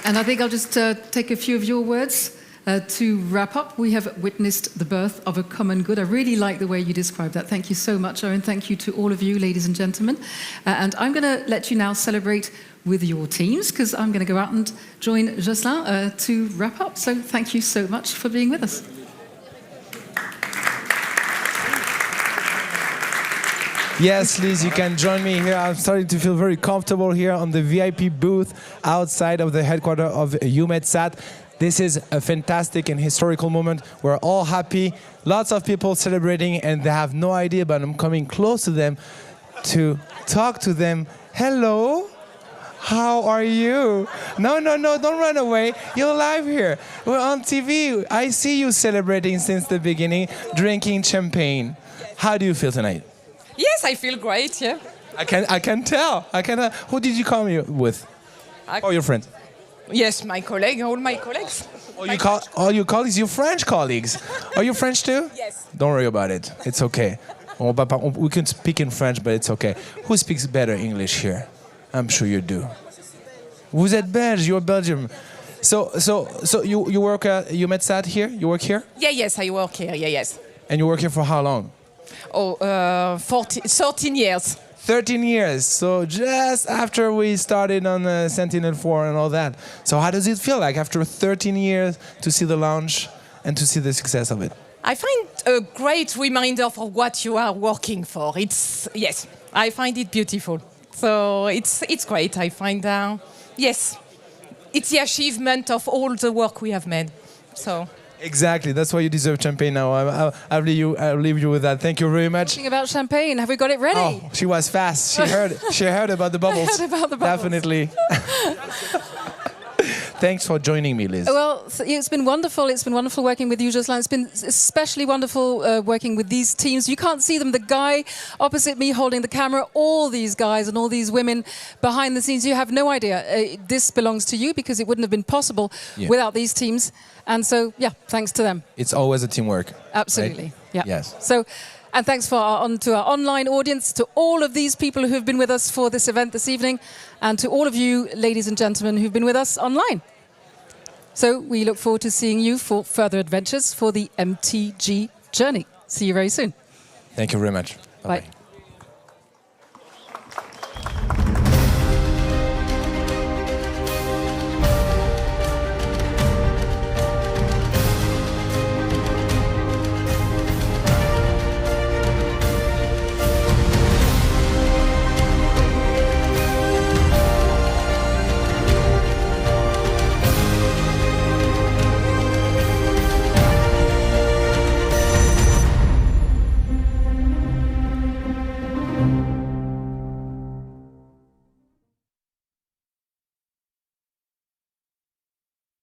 And I think I'll just take a few of your words to wrap up. We have witnessed the birth of a common good. I really like the way you described that. Thank you so much, Owen. Thank you to all of you, ladies and gentlemen. And I'm going to let you now celebrate with your teams, because I'm going to go out and join Jocelyn to wrap up. So thank you so much for being with us. Yes, Liz, you can join me here. I'm starting to feel very comfortable here on the VIP booth outside of the headquarters of EUMETSAT. This is a fantastic and historical moment. We're all happy. Lots of people celebrating, and they have no idea, but I'm coming close to them to talk to them. Hello. How are you? No, don't run away. You're live here. We're on TV. I see you celebrating since the beginning, drinking champagne. How do you feel tonight? Yes, I feel great, yeah. I can tell. Who did you come here with? Or your friends? Yes, my colleague, all my colleagues. All your colleagues, your French colleagues. Are you French too? Yes. Don't worry about it. It's okay. We can speak in French, but it's okay. Who speaks better English here? I'm sure you do. Vous êtes Belge, you're Belgium. So you work at EUMETSAT here? You work here? Yeah, yes, I work here, yeah, yes. And you work here for how long? 13 years. 13 years. So just after we started on Sentinel-4 and all that. So how does it feel like after 13 years to see the launch and to see the success of it? I find a great reminder for what you are working for. Yes, I find it beautiful. So it's great. I find, yes, it's the achievement of all the work we have made. So. Exactly. That's why you deserve champagne now. I'll leave you with that. Thank you very much. Talking about champagne, have we got it ready? Oh, she was fast. She heard about the bubbles. I heard about the bubbles. Definitely. Thanks for joining me, Liz. Well, it's been wonderful. It's been wonderful working with you, Jocelyn. It's been especially wonderful working with these teams. You can't see them. The guy opposite me holding the camera, all these guys and all these women behind the scenes, you have no idea. This belongs to you because it wouldn't have been possible without these teams. And so, yeah, thanks to them. It's always a teamwork. Absolutely. Right? Yeah. Yes. So And thanks to our online audience, to all of these people who have been with us for this event this evening, and to all of you, ladies and gentlemen, who've been with us online. So we look forward to seeing you for further adventures for the MTG journey. See you very soon. Thank you very much. Bye-bye. Bye.